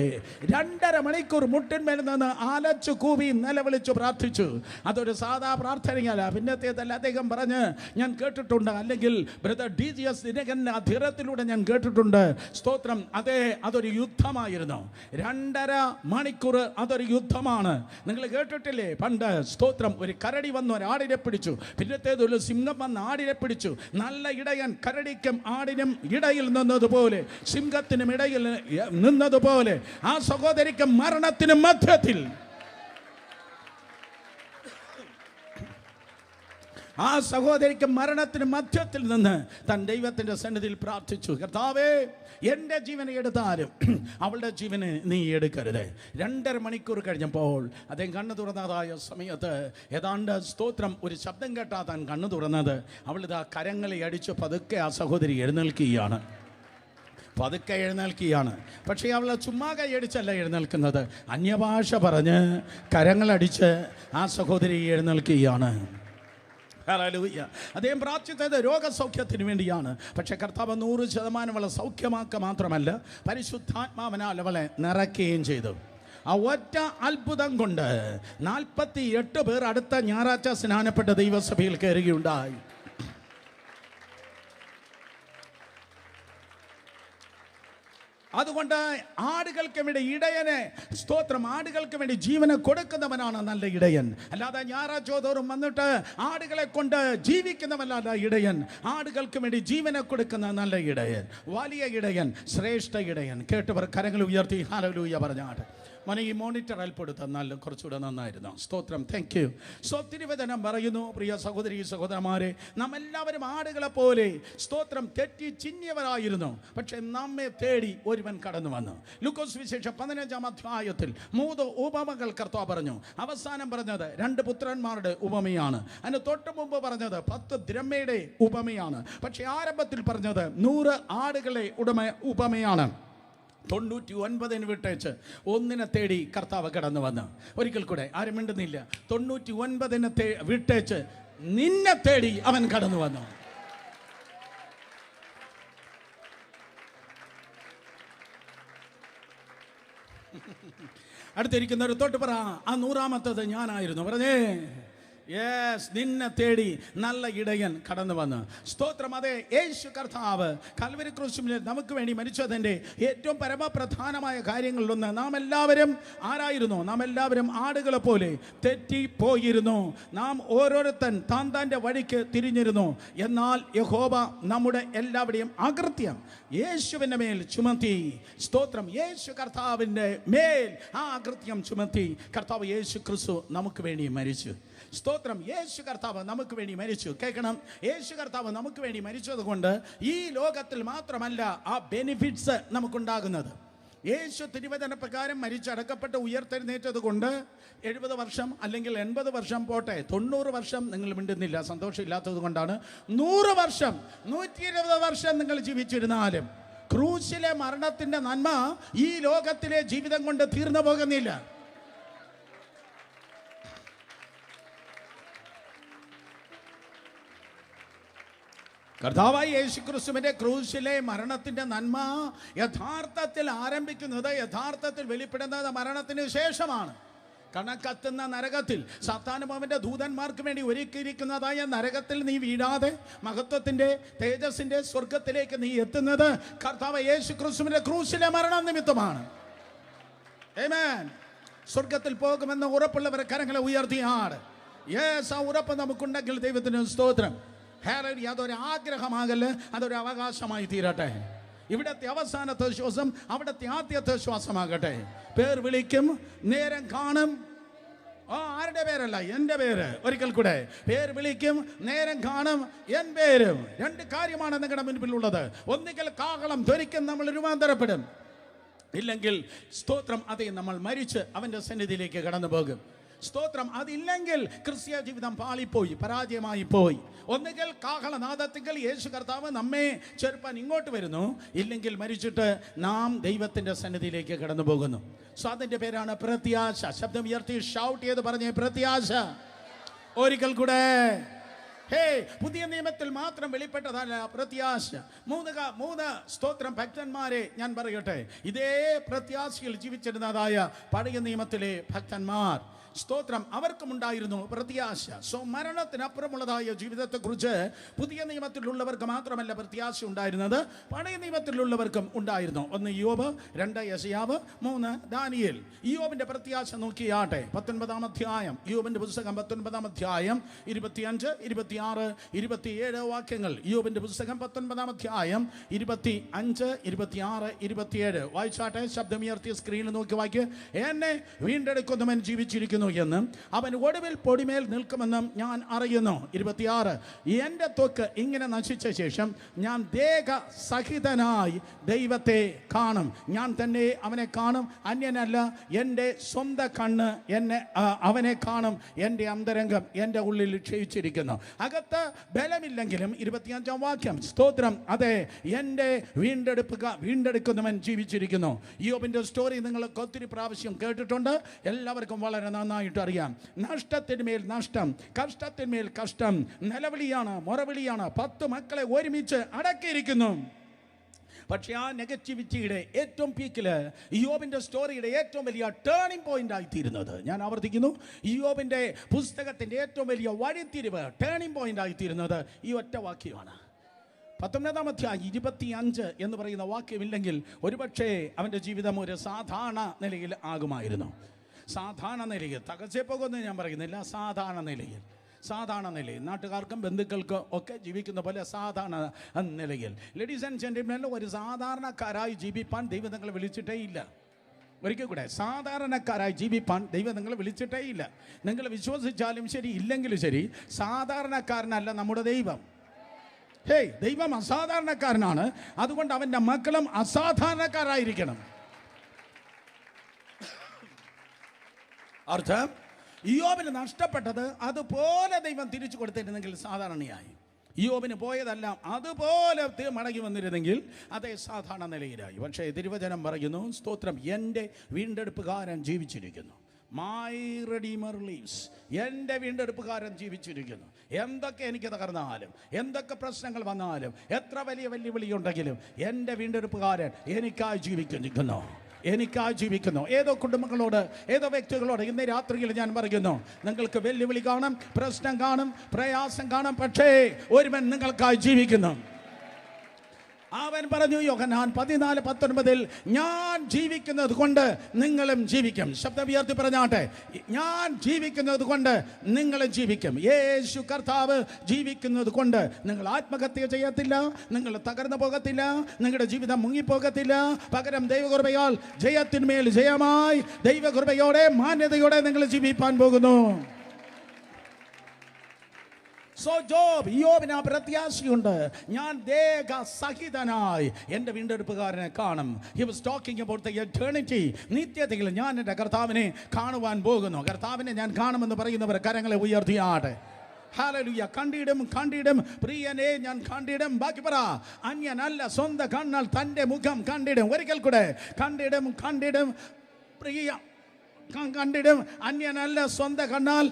2.5 മണിക്കൂർ മുട്ടിന്മേൽ നിന്ന് ആലച്ചു കൂവി നിലവിളിച്ചു പ്രാർത്ഥിച്ചു. അതൊരു സാധാ പ്രാർത്ഥനയല്ല. പിന്നത്തേതല്ല, അദ്ദേഹം പറഞ്ഞ് ഞാൻ കേട്ടിട്ടുണ്ട്, അല്ലെങ്കിൽ ബ്രദർ DGS ദിനകരൻ്റെ അധിരത്തിലൂടെ ഞാൻ കേട്ടിട്ടുണ്ട്. സ്തോത്രം, അതൊരു യുദ്ധമായിരുന്നു. 2.5 മണിക്കൂർ അതൊരു യുദ്ധമാണ്. നിങ്ങൾ കേട്ടിട്ടില്ലേ പണ്ട്? സ്തോത്രം, ഒരു കരടി വന്നു ഒരാടിനെ പിടിച്ചു. പിന്നത്തേത് ഒരു സിംഹം വന്ന് ആടിനെ പിടിച്ചു. നല്ല ഇടയൻ കരടിക്കും ആടിനും ഇടയിൽ നിന്നതുപോലെ, സിംഹത്തിനും ഇടയിൽ നിന്നതുപോലെ ആ സഹോദരിക്ക് മരണത്തിനും മധ്യത്തിൽ, ആ സഹോദരിക്ക് മരണത്തിന് മധ്യത്തിൽ നിന്ന് താൻ ദൈവത്തിൻ്റെ സന്നിധിയിൽ പ്രാർത്ഥിച്ചു: കർത്താവേ, എൻ്റെ ജീവനെ എടുത്താലും അവളുടെ ജീവനെ നീ എടുക്കരുത്. 2.5 മണിക്കൂർ കഴിഞ്ഞപ്പോൾ അദ്ദേഹം കണ്ണു തുറന്നതായ സമയത്ത് ഏതാണ്ട്, സ്തോത്രം, ഒരു ശബ്ദം കേട്ടാ താൻ കണ്ണു തുറന്നത്. അവളിതാ കരങ്ങളെ അടിച്ച് പതുക്കെ ആ സഹോദരി എഴുന്നേൽക്കുകയാണ്. പക്ഷേ അവൾ ചുമ്മാ കൈയടിച്ചല്ല എഴുന്നേൽക്കുന്നത്, അന്യഭാഷ പറഞ്ഞ് കരങ്ങളടിച്ച് ആ സഹോദരി എഴുന്നേൽക്കുകയാണ്. അദ്ദേഹം പ്രാർത്ഥിച്ചത് രോഗസൗഖ്യത്തിന് വേണ്ടിയാണ്. പക്ഷെ കർത്താവ് 100% അവളെ സൗഖ്യമാക്കുക മാത്രമല്ല, പരിശുദ്ധാത്മാവിനാൽ അവളെ നിറയ്ക്കുകയും ചെയ്തു. ആ ഒറ്റ അത്ഭുതം കൊണ്ട് 48 പേർ അടുത്ത ഞായറാഴ്ച സ്നാനപ്പെട്ട ദൈവസഭയിൽ കയറുകയുണ്ടായി. അതുകൊണ്ട് ആടുകൾക്ക് വേണ്ടി ഇടയനെ, സ്തോത്രം, ആടുകൾക്ക് വേണ്ടി ജീവനെ കൊടുക്കുന്നവനാണ് നല്ല ഇടയൻ. അല്ലാതെ ഞായറാഴ്ച തോറും വന്നിട്ട് ആടുകളെ കൊണ്ട് ജീവിക്കുന്നവനല്ല ഇടയൻ. ആടുകൾക്ക് വേണ്ടി ജീവനെ കൊടുക്കുന്ന നല്ല ഇടയൻ, വലിയ ഇടയൻ, ശ്രേഷ്ഠ ഇടയൻ. കേട്ടവർ കരങ്ങൾ ഉയർത്തി ഹല്ലേലൂയ പറഞ്ഞാട്ട്. മോനെ, ഈ മോണിറ്റർ അൽപ്പെടു തന്നാൽ കുറച്ചുകൂടെ നന്നായിരുന്നു. സ്തോത്രം, താങ്ക് യു. തിരുവചനം പറയുന്നു, പ്രിയ സഹോദരി സഹോദരന്മാരെ, നാം എല്ലാവരും ആടുകളെ പോലെ, സ്തോത്രം, തെറ്റി ചിഹ്നിയവരായിരുന്നു. പക്ഷെ നമ്മെ തേടി ഒരുവൻ കടന്നു വന്നു. ലൂക്കോസ് വിശേഷം 15-ാം അധ്യായത്തിൽ 3 ഉപമകൾ കർത്താവ് പറഞ്ഞു. അവസാനം പറഞ്ഞത് 2 പുത്രന്മാരുടെ ഉപമയാണ്. അതിന് തൊട്ട് മുമ്പ് പറഞ്ഞത് 10 ദ്രഹ്മയുടെ ഉപമയാണ്. പക്ഷെ ആരംഭത്തിൽ പറഞ്ഞത് 100 ആടുകളെ ഉപമയാണ്. 99 വിട്ടേച്ച് 1 തേടി കർത്താവ് കടന്നു വന്ന്. ഒരിക്കൽ കൂടെ, ആരും മിണ്ടുന്നില്ല. 99 വിട്ടേച്ച് നിന്നെ തേടി അവൻ കടന്നു വന്നു. അടുത്തിരിക്കുന്നവർ തൊട്ട് പറ, ആ 100ാമത്തത് ഞാനായിരുന്നു. പറഞ്ഞേ, യെസ്, നിന്നെ തേടി നല്ല ഇടയൻ കടന്നു വന്ന്. സ്തോത്രം. അതെ, യേശു കർത്താവ് കൽവരി ക്രൂശിൽ നമുക്ക് വേണ്ടി മരിച്ചതിൻ്റെ ഏറ്റവും പരമപ്രധാനമായ കാര്യങ്ങളിലൊന്ന്, നാം എല്ലാവരും ആരായിരുന്നു? നാം എല്ലാവരും ആടുകളെ പോലെ തെറ്റിപ്പോയിരുന്നു. നാം ഓരോരുത്തൻ താൻ്റെ വഴിക്ക് തിരിഞ്ഞിരുന്നു. എന്നാൽ യഹോവ നമ്മുടെ എല്ലാവരുടെയും അകൃത്യം യേശുവിൻ്റെ മേൽ ചുമത്തി. സ്തോത്രം. യേശു കർത്താവിൻ്റെ മേൽ ആ അകൃത്യം ചുമത്തി കർത്താവ് യേശു ക്രിസ്തു നമുക്ക് വേണ്ടി മരിച്ചു. സ്തോത്രം. യേശു കർത്താവ് നമുക്ക് വേണ്ടി മരിച്ചു. കേൾക്കണം, യേശു കർത്താവ് നമുക്ക് വേണ്ടി മരിച്ചത് കൊണ്ട് ഈ ലോകത്തിൽ മാത്രമല്ല ആ ബെനിഫിറ്റ്സ് നമുക്കുണ്ടാകുന്നത്. യേശു തിരുവചന പ്രകാരം മരിച്ചടക്കപ്പെട്ട് ഉയർത്തെഴുന്നേറ്റത് കൊണ്ട് 70 വർഷം അല്ലെങ്കിൽ 80 വർഷം പോട്ടെ, 90 വർഷം നിങ്ങൾ മിണ്ടുന്നില്ല, സന്തോഷമില്ലാത്തത് കൊണ്ടാണ്. 100 വർഷം 120 വർഷം നിങ്ങൾ ജീവിച്ചിരുന്നാലും ക്രൂശിലെ മരണത്തിൻ്റെ നന്മ ഈ ലോകത്തിലെ ജീവിതം കൊണ്ട് തീർന്നു പോകുന്നില്ല. കർത്താവായ യേശു ക്രിസ്തുവിന്റെ ക്രൂശിലെ മരണത്തിന്റെ നന്മ യഥാർത്ഥത്തിൽ ആരംഭിക്കുന്നത്, യഥാർത്ഥത്തിൽ വെളിപ്പെടുന്നത് മരണത്തിന് ശേഷമാണ്. കണക്കത്തുന്ന നരകത്തിൽ, സാത്താനും അവന്റെ ദൂതന്മാർക്ക് വേണ്ടി ഒരുക്കിയിരിക്കുന്നതായ നരകത്തിൽ നീ വീഴാതെ മഹത്വത്തിന്റെ തേജസ്സിന്റെ സ്വർഗത്തിലേക്ക് നീ എത്തുന്നത് കർത്താവ് യേശു ക്രിസ്തുവിന്റെ ക്രൂശിലെ മരണം നിമിത്തമാണ്. ആമേൻ. സ്വർഗത്തിൽ പോകുമെന്ന് ഉറപ്പുള്ളവരെ കരങ്ങളെ ഉയർത്തിയാണ്. യേസ്, ആ ഉറപ്പ് നമുക്കുണ്ടെങ്കിൽ ദൈവത്തിന് സ്തോത്രം. അതൊരു ആഗ്രഹമാകല്, അതൊരു അവകാശമായി തീരട്ടെ. ഇവിടത്തെ അവസാനത്തെ ശ്വാസം അവിടത്തെ ആദ്യത്തെ ശ്വാസമാകട്ടെ. പേർ വിളിക്കും, നേരം കാണും. ആരുടെ പേരല്ല, എൻ്റെ പേര്. ഒരിക്കൽ കൂടെ, പേർ വിളിക്കും, നേരം കാണും, എൻ പേരും. 2 കാര്യമാണ് നിങ്ങളുടെ മുൻപിലുള്ളത്. ഒന്നുകിൽ കാഹളം ധ്വനിക്കും, നമ്മൾ രൂപാന്തരപ്പെടും. ഇല്ലെങ്കിൽ സ്തോത്രം, അതേ, നമ്മൾ മരിച്ച് അവൻ്റെ സന്നിധിയിലേക്ക് കടന്നു പോകും. സ്തോത്രം. അതില്ലെങ്കിൽ ക്രിസ്തീയ ജീവിതം പാളിപ്പോയി, പരാജയമായി പോയി. ഒന്നുകിൽ കാഹളനാദത്തിങ്കിൽ യേശു കർത്താവ് നമ്മെ ചെറുപ്പാൻ ഇങ്ങോട്ട് വരുന്നു, ഇല്ലെങ്കിൽ മരിച്ചിട്ട് നാം ദൈവത്തിൻ്റെ സന്നിധിയിലേക്ക് കടന്നു പോകുന്നു. സോ അതിൻ്റെ പേരാണ് പ്രത്യാശ. ശബ്ദം ഉയർത്തി ഷൗട്ട് ചെയ്ത് പറഞ്ഞേ, പ്രത്യാശ. ഒരിക്കൽ കൂടെ, പുതിയ നിയമത്തിൽ മാത്രം വെളിപ്പെട്ടതല്ല പ്രത്യാശ. 3 സ്തോത്രം ഭക്തന്മാരെ ഞാൻ പറയട്ടെ. ഇതേ പ്രത്യാശയിൽ ജീവിച്ചിരുന്നതായ പഴയ നിയമത്തിലെ ഭക്തന്മാർ, സ്തോത്രം, അവർക്കും ഉണ്ടായിരുന്നു പ്രത്യാശ. സോ മരണത്തിനപ്പുറമുള്ളതായ ജീവിതത്തെക്കുറിച്ച് പുതിയ നിയമത്തിലുള്ളവർക്ക് മാത്രമല്ല പ്രത്യാശ ഉണ്ടായിരുന്നത്, പഴയ നിയമത്തിലുള്ളവർക്കും ഉണ്ടായിരുന്നു. 1 യോബ്, 2 യെശയ്യാവ്, 3 ദാനിയേൽ. യോബിന്റെ പ്രത്യാശ നോക്കിയാട്ടെ. 19-ാം അധ്യായം, യോബിന്റെ പുസ്തകം 19-ാം അധ്യായം 25, 26, 27 വാക്യങ്ങൾ. യോബിന്റെ പുസ്തകം 19-ാം അധ്യായം 25, 26, 27 വായിച്ചാട്ടെ. ശബ്ദമുയർത്തിയ സ്ക്രീനിൽ നോക്കി വായിക്കുക. എന്നെ വീണ്ടെടുക്കുന്നവൻ ജീവിച്ചിരിക്കുന്നു എന്നും അവൻ ഒടുവിൽ പൊടിമേൽ നിൽക്കുമെന്നും ഞാൻ അറിയുന്നു. 26, എൻ്റെ ത്വക്ക് ഇങ്ങനെ നശിച്ച ശേഷം ഞാൻ ദേഹസഹിതനായി ദൈവത്തെ കാണും. ഞാൻ തന്നെ അവനെ കാണും, അന്യനല്ല. എൻ്റെ സ്വന്തം കണ്ണ് അവനെ കാണും. എൻ്റെ അന്തരംഗം എൻ്റെ ഉള്ളിൽ ക്ഷയിച്ചിരിക്കുന്നു. അകത്ത് ബലമില്ലെങ്കിലും 25-ാം വാക്യം, സ്തോത്രം, അതെ, എൻ്റെ വീണ്ടെടുക്കുന്നവൻ ജീവിച്ചിരിക്കുന്നു. യോബിൻ്റെ സ്റ്റോറി നിങ്ങൾ ഒത്തിരി പ്രാവശ്യം കേട്ടിട്ടുണ്ട്. എല്ലാവർക്കും വളരെ നന്നായിട്ട് അറിയാം. നഷ്ടത്തിന്മേൽ നഷ്ടം, കഷ്ടത്തിന്മേൽ കഷ്ടം, നിലവിളിയാണ്, മുറവിളിയാണ്. 10 മക്കളെ ഒരുമിച്ച് അടക്കിയിരിക്കുന്നു. പക്ഷെ ആ നെഗറ്റിവിറ്റിയുടെ ഏറ്റവും പീക്കില് യോബിന്റെ സ്റ്റോറിയുടെ ഏറ്റവും വലിയ ടേണിംഗ് പോയിന്റ് ആയിത്തീരുന്നത്, ഞാൻ ആവർത്തിക്കുന്നു, യോബിന്റെ പുസ്തകത്തിന്റെ ഏറ്റവും വലിയ വഴിത്തിരിവ്, ടേണിംഗ് പോയിന്റ് ആയിത്തീരുന്നത് ഈ ഒറ്റ വാക്യമാണ്. 19-ാം അധ്യായം 25 എന്ന് പറയുന്ന വാക്യമില്ലെങ്കിൽ ഒരുപക്ഷെ അവൻ്റെ ജീവിതം ഒരു സാധാരണ നിലയിൽ ആകുമായിരുന്നു. സാധാരണ നിലയിൽ, തകർച്ചയെ പോകുമെന്ന് ഞാൻ പറയുന്നില്ല, സാധാരണ നിലയിൽ നാട്ടുകാർക്കും ബന്ധുക്കൾക്കും ഒക്കെ ജീവിക്കുന്ന പോലെ സാധാരണ നിലയിൽ. ലേഡീസ് ആൻഡ് ജെന്റിൽമെൻ, ഒരു സാധാരണക്കാരായി ജീവിപ്പാൻ ദൈവം നിങ്ങളെ വിളിച്ചിട്ടേ ഇല്ല. ഒരിക്കൽ കൂടെ, സാധാരണക്കാരായി ജീവിപ്പാൻ ദൈവം നിങ്ങളെ വിളിച്ചിട്ടേ ഇല്ല. നിങ്ങൾ വിശ്വസിച്ചാലും ശരി, ഇല്ലെങ്കിലും ശരി, സാധാരണക്കാരനല്ല നമ്മുടെ ദൈവം. ദൈവം അസാധാരണക്കാരനാണ്. അതുകൊണ്ട് അവൻ്റെ മക്കളും അസാധാരണക്കാരായിരിക്കണം. അർത്ഥം, യോബിന് നഷ്ടപ്പെട്ടത് അതുപോലെ ദൈവം തിരിച്ചു കൊടുത്തിരുന്നെങ്കിൽ സാധാരണയായി. യോബിന് പോയതെല്ലാം അതുപോലെ മടങ്ങി വന്നിരുന്നെങ്കിൽ അതേ സാധാരണ നിലയിലായി. പക്ഷേ തിരുവചനം പറയുന്നു, സ്തോത്രം, എൻ്റെ വീണ്ടെടുപ്പുകാരൻ ജീവിച്ചിരിക്കുന്നു. My redeemer leaves. എൻ്റെ വീണ്ടെടുപ്പുകാരൻ ജീവിച്ചിരിക്കുന്നു. എന്തൊക്കെ എനിക്ക് തകർന്നാലും, എന്തൊക്കെ പ്രശ്നങ്ങൾ വന്നാലും, എത്ര വലിയ വെല്ലുവിളി ഉണ്ടെങ്കിലും എൻ്റെ വീണ്ടെടുപ്പുകാരൻ എനിക്കായി ജീവിക്കുന്നു, എനിക്കായി ജീവിക്കുന്നു. ഏതോ കുടുംബങ്ങളോട്, ഏതോ വ്യക്തികളോട് ഇന്ന് രാത്രിയിൽ ഞാൻ പറയുന്നു, നിങ്ങൾക്ക് വെല്ലുവിളി കാണും, പ്രശ്നം കാണും, പ്രയാസം കാണും, പക്ഷേ ഒരുവൻ നിങ്ങൾക്കായി ജീവിക്കുന്നു. അവൻ പറഞ്ഞു യോഹന്നാൻ 14:19, ഞാൻ ജീവിക്കുന്നത് കൊണ്ട് നിങ്ങളും ജീവിക്കും. ശബ്ദം ഉയർത്തി പറഞ്ഞാട്ടെ, ഞാൻ ജീവിക്കുന്നത് കൊണ്ട് നിങ്ങളും ജീവിക്കും. യേശു കർത്താവ് ജീവിക്കുന്നത് കൊണ്ട് നിങ്ങൾ ആത്മഹത്യ ചെയ്യത്തില്ല, നിങ്ങൾ തകർന്നു പോകത്തില്ല, നിങ്ങളുടെ ജീവിതം മുങ്ങിപ്പോകത്തില്ല. പകരം ദൈവകൃപയാൽ ജയത്തിന്മേൽ ജയമായി ദൈവകൃപയോടെ മാന്യതയോടെ നിങ്ങൾ ജീവിപ്പാൻ പോകുന്നു. സോ യോബിന് ആ പ്രത്യാശയുണ്ട്, ഞാൻ ദേഹസഹിതനായി എൻ്റെ വീണ്ടെടുപ്പുകാരനെ കാണും. He was talking about the eternity. നിത്യതയിൽ ഞാൻ എൻ്റെ കർത്താവിനെ കാണുവാൻ പോകുന്നു. കർത്താവിനെ ഞാൻ കാണുമെന്ന് പറയുന്നവർ കരങ്ങളെ ഉയർത്തിയാട്ടെ. ഹല്ലേലൂയ. കണ്ടിടും കണ്ടിടും പ്രിയനെ ഞാൻ കണ്ടിടും. ബാക്കി പറ, അന്യനല്ല സ്വന്തം കണ്ണാൽ തൻ്റെ മുഖം കണ്ടിടും. ഒരിക്കൽ കൂടെ, കണ്ടിടും കണ്ടിടും പ്രിയ കണ്ടിടും, അന്യനല്ല സ്വന്തം കണ്ണാൽ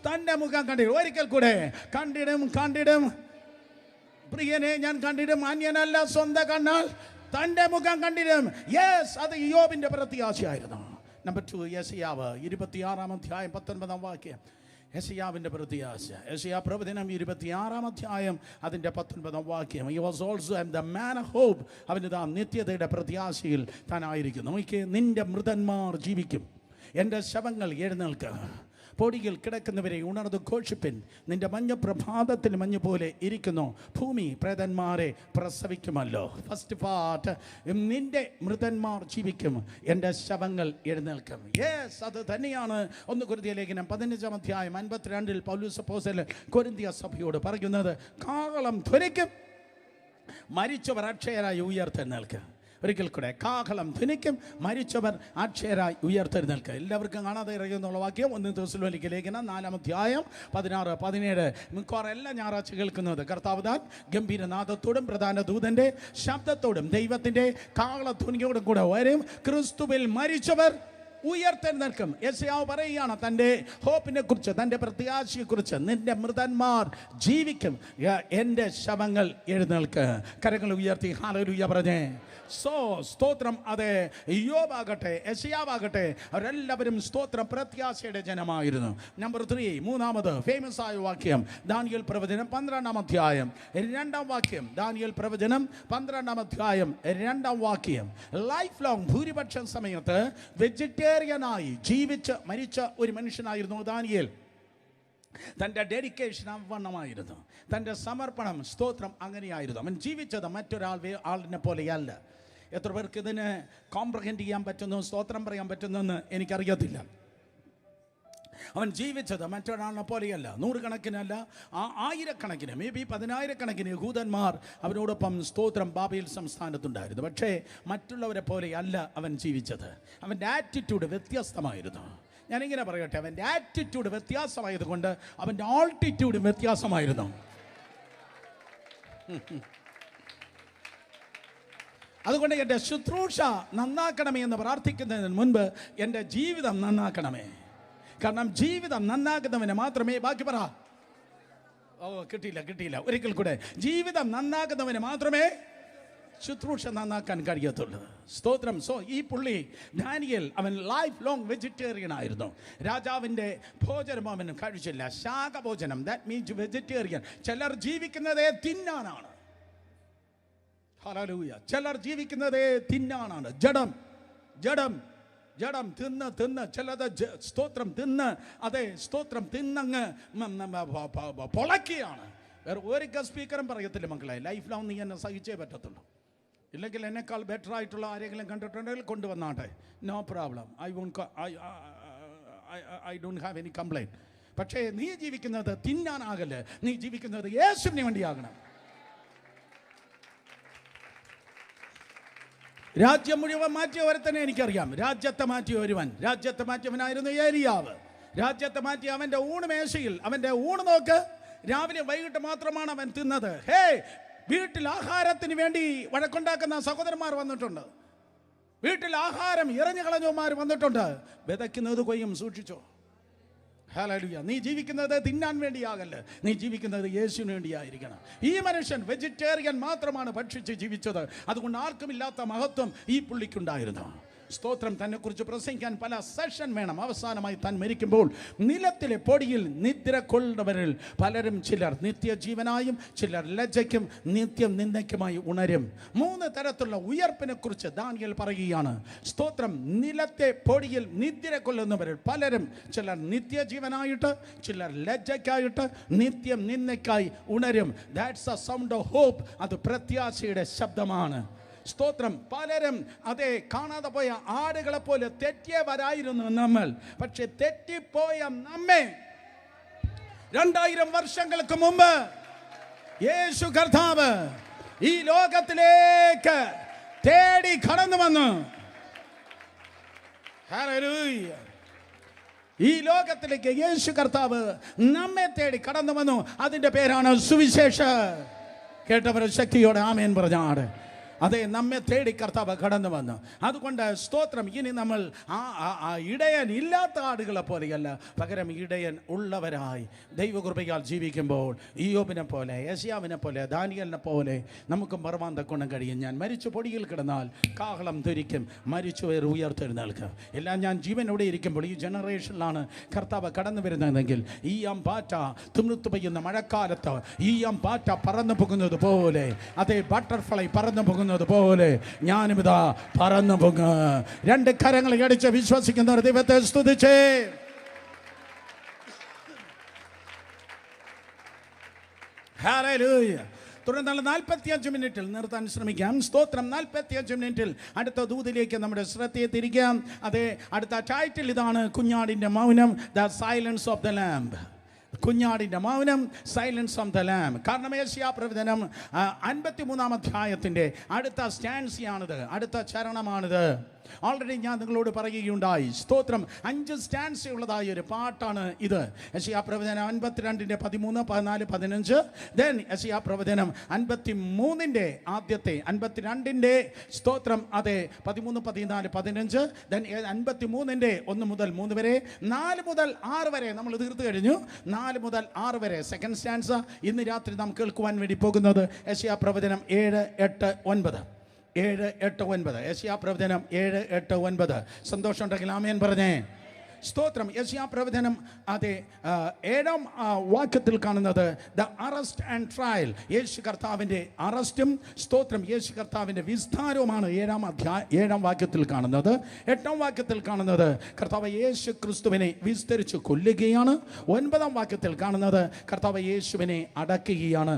തൻ്റെ മുഖം കണ്ടിടും. ഒരിക്കൽ കൂടെ, കണ്ടിടും കണ്ടിടും പ്രിയനെ ഞാൻ കണ്ടിടും, അന്യനല്ല സ്വന്തം കണ്ണാൽ തൻ്റെ മുഖം കണ്ടിടും. യെസ്, അത് യോബിൻ്റെ പ്രത്യാശയായിരുന്നു. നമ്പർ 2, യെശയ്യാവ് 26-19 യെശയ്യാവിൻ്റെ പ്രത്യാശ. യെശയ്യാ പ്രവചനം 26 അതിൻ്റെ 19 He was also the man of hope. അവനിതാ നിത്യതയുടെ പ്രത്യാശയിൽ താനായിരിക്കുന്നു. നോക്കിയേ, നിന്റെ മൃതന്മാർ ജീവിക്കും, എൻ്റെ ശവങ്ങൾ എഴുന്നേൽക്കുക. പൊടിയിൽ കിടക്കുന്നവരെ ഉണർന്നു ഘോഷിപ്പിൻ. നിന്റെ മഞ്ഞ പ്രഭാതത്തിൽ മഞ്ഞ് പോലെ ഇരിക്കുന്നു. ഭൂമി പ്രേതന്മാരെ പ്രസവിക്കുമല്ലോ. ഫസ്റ്റ് പാർട്ട്, നിന്റെ മൃതന്മാർ ജീവിക്കും, എൻ്റെ ശവങ്ങൾ എഴുന്നേൽക്കും. യെസ്, അത് തന്നെയാണ് 1 കൊരിന്ത്യർ ലേഖനം 15:52 പൗലോസ് അപ്പോസ്തലൻ കൊരിന്ത്യ സഭയോട് പറയുന്നത്. കാഹളം ധ്വനിക്കും, മരിച്ചവർ അക്ഷയരായി ഉയർത്തെഴുന്നേൽക്കുക. ഒരിക്കൽ കൂടെ, കാഹളം ധ്വനിക്കും, മരിച്ചവർ അക്ഷയരായി ഉയർത്തെഴുന്നേൽക്കുക. എല്ലാവർക്കും കാണാതെ ഇറങ്ങിയെന്നുള്ള വാക്യം 1 തെസ്സലോനിക്ക ലേഖനം 4:16-17. മിക്കവാറും എല്ലാ ഞായറാഴ്ച കേൾക്കുന്നത് കർത്താവ് താൻ ഗംഭീരനാദത്തോടും പ്രധാന ദൂതൻ്റെ ശബ്ദത്തോടും ദൈവത്തിൻ്റെ കാഹളധ്വനിയോടും കൂടെ വരും. ക്രിസ്തുവിൽ മരിച്ചവർ ഉയർത്തെഴുന്നേൽക്കും. യെശയ്യാവ് പറയുകയാണ് തൻ്റെ ഹോപ്പിനെ കുറിച്ച്, തൻ്റെ പ്രത്യാശയെക്കുറിച്ച്. നിന്റെ മൃതന്മാർ ജീവിക്കും, എൻ്റെ ശവങ്ങൾ എഴുന്നേൽക്കുക. കരങ്ങൾ ഉയർത്തി ഹല്ലേലൂയ പറഞ്ഞേ. സോ സ്തോത്രം. അതെ, യോബാകട്ടെ യെശയ്യാവാകട്ടെ അവരെല്ലാവരും സ്തോത്രം പ്രത്യാശയുടെ ജനമായിരുന്നു. നമ്പർ 3, മൂന്നാമത് ഫേമസ് ആയ വാക്യം ദാനിയേൽ പ്രവചനം 12-2 ദാനിയേൽ പ്രവചനം 12-2 ലൈഫ് ലോങ് ഭൂരിപക്ഷം സമയത്ത് വെജിറ്റേറിയനായി ജീവിച്ച് മരിച്ച ഒരു മനുഷ്യനായിരുന്നു ദാനിയേൽ. തൻ്റെ ഡെഡിക്കേഷൻ അവണ്ണമായിരുന്നു, തൻ്റെ സമർപ്പണം സ്തോത്രം അങ്ങനെയായിരുന്നു. അവൻ ജീവിച്ചത് ആളിനെ പോലെയല്ല. എത്ര പേർക്ക് ഇതിന് കോംപ്രഹെൻഡ് ചെയ്യാൻ പറ്റുന്നു, സ്തോത്രം പറയാൻ പറ്റുന്നെന്ന് എനിക്കറിയത്തില്ല. അവൻ ജീവിച്ചത് മറ്റൊരാളിനെ പോലെയല്ല. 100 കണക്കിനല്ല, ആയിരക്കണക്കിന്, മേ ബി 10,000 യഹൂദന്മാർ അവനോടൊപ്പം സ്തോത്രം ബാബേൽ സംസ്ഥാനത്തുണ്ടായിരുന്നു. പക്ഷേ മറ്റുള്ളവരെ പോലെയല്ല അവൻ ജീവിച്ചത്. അവൻ്റെ ആറ്റിറ്റ്യൂഡ് വ്യത്യസ്തമായിരുന്നു. ഞാനിങ്ങനെ പറയട്ടെ, അവൻ്റെ ആറ്റിറ്റ്യൂഡ് വ്യത്യാസമായതുകൊണ്ട് അവൻ്റെ ആൾട്ടിറ്റ്യൂഡ് വ്യത്യാസമായിരുന്നു. അതുകൊണ്ട് എൻ്റെ ശുശ്രൂഷ നന്നാക്കണമേ എന്ന് പ്രാർത്ഥിക്കുന്നതിന് മുൻപ് എൻ്റെ ജീവിതം നന്നാക്കണമേ. കാരണം ജീവിതം നന്നാക്കുന്നവന് മാത്രമേ, ബാക്കി പറ, കിട്ടിയില്ല ഒരിക്കൽ കൂടെ, ജീവിതം നന്നാക്കുന്നവന് മാത്രമേ ശുശ്രൂഷ നന്നാക്കാൻ കഴിയത്തുള്ളൂ. സ്തോത്രം. സോ ഈ പുള്ളി ദാനിയേൽ അവൻ ലൈഫ് ലോങ് വെജിറ്റേറിയൻ ആയിരുന്നു. രാജാവിൻ്റെ ഭോജനം അവൻ കഴിച്ചില്ല, ശാഖഭോജനം, ദാറ്റ് മീൻസ് വെജിറ്റേറിയൻ. ചിലർ ജീവിക്കുന്നതേ തിന്നാനാണ്. ഹല്ലേലൂയ. ചിലർ ജീവിക്കുന്നതേ തിന്നാനാണ്. ജഡം തിന്ന് ചിലത് സ്തോത്രം തിന്ന്, അതെ സ്തോത്രം തിന്നങ്ങ് പൊളക്കുകയാണ്. വേറെ ഒരിക്കൽ സ്പീക്കറും പറയത്തില്ല, മക്കളെ ലൈഫ് ലോങ് നീ എന്നെ സഹിച്ചേ പറ്റത്തുള്ളൂ, ഇല്ലെങ്കിൽ എന്നെക്കാൾ ബെറ്റർ ആയിട്ടുള്ള ആരെങ്കിലും കണ്ടിട്ടുണ്ടെങ്കിൽ കൊണ്ടുവന്നാട്ടെ, no problem, I don't have any complaint. പക്ഷേ നീ ജീവിക്കുന്നത് തിന്നാനാകല്, നീ ജീവിക്കുന്നത് യേശുവിന് വേണ്ടിയാകണം. രാജ്യം മുഴുവൻ മാറ്റിയ ഒരുത്തനെ എനിക്കറിയാം. രാജ്യത്തെ മാറ്റിയവനായിരുന്നു ഏലിയാവ്. രാജ്യത്തെ മാറ്റി അവൻ്റെ ഊണ് മേശയിൽ, അവൻ്റെ ഊണ് നോക്ക്, രാവിലെ വൈകിട്ട് മാത്രമാണ് അവൻ തിന്നത്. വീട്ടിൽ ആഹാരത്തിന് വേണ്ടി വഴക്കുണ്ടാക്കുന്ന സഹോദരന്മാർ വന്നിട്ടുണ്ട്. വീട്ടിൽ ആഹാരം എറിഞ്ഞു കളഞ്ഞവന്മാർ വന്നിട്ടുണ്ട്. വിതയ്ക്കുന്നത് കൊയ്യും, സൂക്ഷിച്ചോ. ഹല്ലേലൂയ. നീ ജീവിക്കുന്നത് തിന്നാൻ വേണ്ടിയാകല്ല, നീ ജീവിക്കുന്നത് യേശുവിന് വേണ്ടിയായിരിക്കണം. ഈ മനുഷ്യൻ വെജിറ്റേറിയൻ മാത്രമാണ് ഭക്ഷിച്ച് ജീവിച്ചത്. അതുകൊണ്ട് ആർക്കുമില്ലാത്ത മഹത്വം ഈ പുള്ളിക്കുണ്ടായിരുന്നു. സ്തോത്രം. തന്നെക്കുറിച്ച് പ്രസംഗിക്കാൻ പല സെഷൻ വേണം. അവസാനമായി താൻ മരിക്കുമ്പോൾ നിലത്തിലെ പൊടിയിൽ നിദ്ര കൊള്ളുന്നവരിൽ പലരും, ചിലർ നിത്യജീവനായും ചിലർ ലജ്ജയ്ക്കും നിത്യം നിന്ദയ്ക്കുമായി ഉണരും. 3 തരത്തിലുള്ള ഉയർപ്പിനെ കുറിച്ച് ദാനിയേൽ പറയുകയാണ്. സ്തോത്രം. നിലത്തെ പൊടിയിൽ നിദ്ര കൊള്ളുന്നവരിൽ പലരും, ചിലർ നിത്യജീവനായിട്ട് ചിലർ ലജ്ജയ്ക്കായിട്ട് നിത്യം നിന്ദയ്ക്കായി ഉണരും. That's a sound of hope. അത് പ്രത്യാശയുടെ ശബ്ദമാണ്. സ്തോത്രം. പലരും അതേ കാണാതെ പോയ ആടുകളെ പോലെ തെറ്റിയവരായിരുന്നു നമ്മൾ. പക്ഷെ തെറ്റിപ്പോയ നമ്മെ 2000 വർഷങ്ങൾക്ക് മുമ്പ് യേശു കർത്താവ് ഈ ലോകത്തിലേക്ക് തേടി കടന്നു വന്നു. ഹല്ലേലൂയ. ഈ ലോകത്തിലേക്ക് യേശു കർത്താവ് നമ്മെ തേടി കടന്നു വന്നു. അതിന്റെ പേരാണ് സുവിശേഷം. കേട്ടവർ ശക്തിയോടെ ആമേൻ പറഞ്ഞാട്. അതെ, നമ്മെ തേടി കർത്താവ് കടന്നു വന്നു. അതുകൊണ്ട് സ്തോത്രം. ഇനി നമ്മൾ ഇടയൻ ഇല്ലാത്ത ആടുകളെ പോലെയല്ല, പകരം ഇടയൻ ഉള്ളവരായി ദൈവകൃപയാൽ ജീവിക്കുമ്പോൾ ഇയ്യോബിനെ പോലെ, യെശയ്യാവിനെ പോലെ, ദാനിയേലിനെ പോലെ നമുക്ക് മറവാൻ തക്കൊണ്ട് കഴിയും. ഞാൻ മരിച്ചു പൊടിയിൽ കിടന്നാൽ കാഹളം ധരിക്കും, മരിച്ചുവർ ഉയർത്തെഴുന്നേൽക്കും. എല്ലാം ഞാൻ ജീവനോടെ ഇരിക്കുമ്പോൾ ഈ ജനറേഷനിലാണ് കർത്താവ് കടന്നു വരുന്നതെങ്കിൽ ഈ പാറ്റ തിമിർത്തു പെയ്യുന്ന മഴക്കാലത്ത് ഈ പാറ്റ പറന്നു പോകുന്നത് പോലെ, അതേ ബട്ടർഫ്ലൈ പറന്നു പോകുന്നത് പോലെ ഞാനും ഇതാ പറന്നു പോകും. 2 കരങ്ങൾ അടിച്ച് വിശ്വസിക്കുന്നവർ ദൈവത്തെ സ്തുതിച്ചേ. ഹല്ലേലൂയ. തുടർന്നുള്ള 45 മിനിറ്റിൽ നിർത്താൻ ശ്രമിക്കാം. സ്തോത്രം. 45 മിനിറ്റിൽ അടുത്ത ദൂതിലേക്ക് നമ്മുടെ ശ്രദ്ധയെ തിരിക്കാം. അതെ, അടുത്ത ടൈറ്റിൽ ഇതാണ്, കുഞ്ഞാടിൻ്റെ മൗനം, the silence of the lamb. കുഞ്ഞാടിൻ്റെ മൗനം, സൈലൻസ് ഓഫ് ദ ലാംബ്. കാരണം യെശയ്യാ പ്രവചനം 53-ാം അധ്യായത്തിൻ്റെ അടുത്ത സ്റ്റാൻസിയാണിത്, അടുത്ത ചരണമാണിത്. ഓൾറെഡി ഞാൻ നിങ്ങളോട് പറയുകയുണ്ടായി. സ്തോത്രം. 5 സ്റ്റാൻസ് ഉള്ളതായ ഒരു പാട്ടാണ് ഇത്. യെശയ്യാ പ്രവചനം 52-ന്റെ 13, 14, 15. ദെൻ യെശയ്യാ പ്രവചനം 53-ന്റെ ആദ്യത്തെ 52-ന്റെ സ്തോത്രം അതെ 13, 14, 15. ദെൻ 53-ന്റെ 1 മുതൽ 3 വരെ, 4 മുതൽ 6 വരെ നമ്മൾ തീർത്തു കഴിഞ്ഞു. 4 മുതൽ 6 വരെ സെക്കൻഡ് സ്റ്റാൻസ. ഇന്ന് രാത്രി നാം കേൾക്കുവാൻ വേണ്ടി പോകുന്നത് യെശയ്യാ പ്രവചനം 7, 8, 9. 7, 8, 9. യെശയ്യാ പ്രവചനം 7, 8, 9. സന്തോഷം ഉണ്ടെങ്കിൽ ആമേൻ പറഞ്ഞേ. സ്തോത്രം. യെശയ്യാ പ്രവചനം അതെ 7-ാം വാക്യത്തിൽ കാണുന്നത് ദ അറസ്റ്റ് ആൻഡ് ട്രയൽ. യേശു കർത്താവിൻ്റെ അറസ്റ്റും സ്തോത്രം യേശു കർത്താവിൻ്റെ വിസ്താരവുമാണ് 7-ാം വാക്യത്തിൽ കാണുന്നത്. 8-ാം വാക്യത്തിൽ കാണുന്നത് കർത്താവ് യേശു ക്രിസ്തുവിനെ വിസ്തരിച്ച് കൊല്ലുകയാണ്. 9-ാം വാക്യത്തിൽ കാണുന്നത് കർത്താവ് യേശുവിനെ അടക്കുകയാണ്.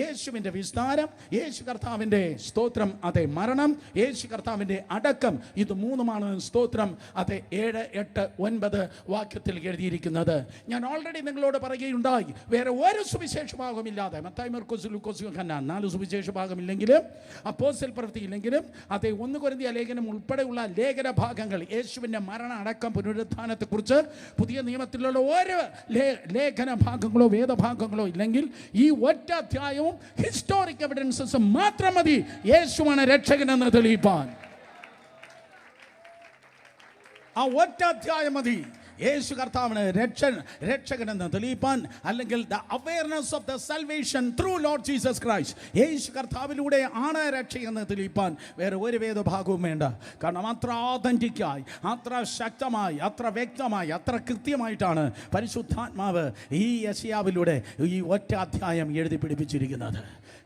യേശുവിൻ്റെ വിസ്താരം, യേശു കർത്താവിൻ്റെ സ്തോത്രം അതെ മരണം, യേശു കർത്താവിൻ്റെ അടക്കം, ഇത് 3-മാണ് സ്തോത്രം അതെ 7, 8, 9 വാക്യത്തിൽ എഴുതിയിരിക്കുന്നത്. ഞാൻ ഓൾറെഡി നിങ്ങളോട് പറയുകയുണ്ടായി, വേറെ ഒരു സുവിശേഷ ഭാഗമില്ലാതെ മത്തായി, മർക്കോസ്, ലൂക്കോസ്, യോഹന്നാൻ 4 സുവിശേഷ ഭാഗമില്ലെങ്കിലും അപ്പോസ്തല പ്രവൃത്തി ഇല്ലെങ്കിലും അതേ 1 കൊരിന്ത്യർ ലേഖനം ഉൾപ്പെടെയുള്ള ലേഖന ഭാഗങ്ങൾ യേശുവിൻ്റെ മരണ അടക്കം പുനരുത്ഥാനത്തെക്കുറിച്ച് പുതിയ നിയമത്തിലുള്ള ഒരു ലേഖന ഭാഗങ്ങളോ വേദഭാഗങ്ങളോ ഇല്ലെങ്കിൽ ഈ ഒറ്റ അധ്യായവും ഹിസ്റ്റോറിക് എവിഡൻസസ് മാത്രം മതി യേശുവാണ് രക്ഷകനെന്ന് തെളിയിപ്പാൻ. ആ ഒറ്റ അധ്യായം മതി യേശു കർത്താവിന് രക്ഷകനെന്ന് തെളിയിപ്പാൻ. അല്ലെങ്കിൽ the awareness of the salvation through lord Jesus Christ, യേശു കർത്താവിലൂടെ ആണ് രക്ഷയെന്ന് തെളിയിപ്പാൻ വേറെ ഒരു വേദഭാഗവും വേണ്ട. കാരണം അത്ര ആതന്റിക്കായി, അത്ര ശക്തമായി, അത്ര വ്യക്തമായി, അത്ര കൃത്യമായിട്ടാണ് പരിശുദ്ധാത്മാവ് ഈ യെശയ്യാവിലൂടെ ഈ ഒറ്റ അധ്യായം എഴുതി പിടിപ്പിച്ചിരിക്കുന്നത്.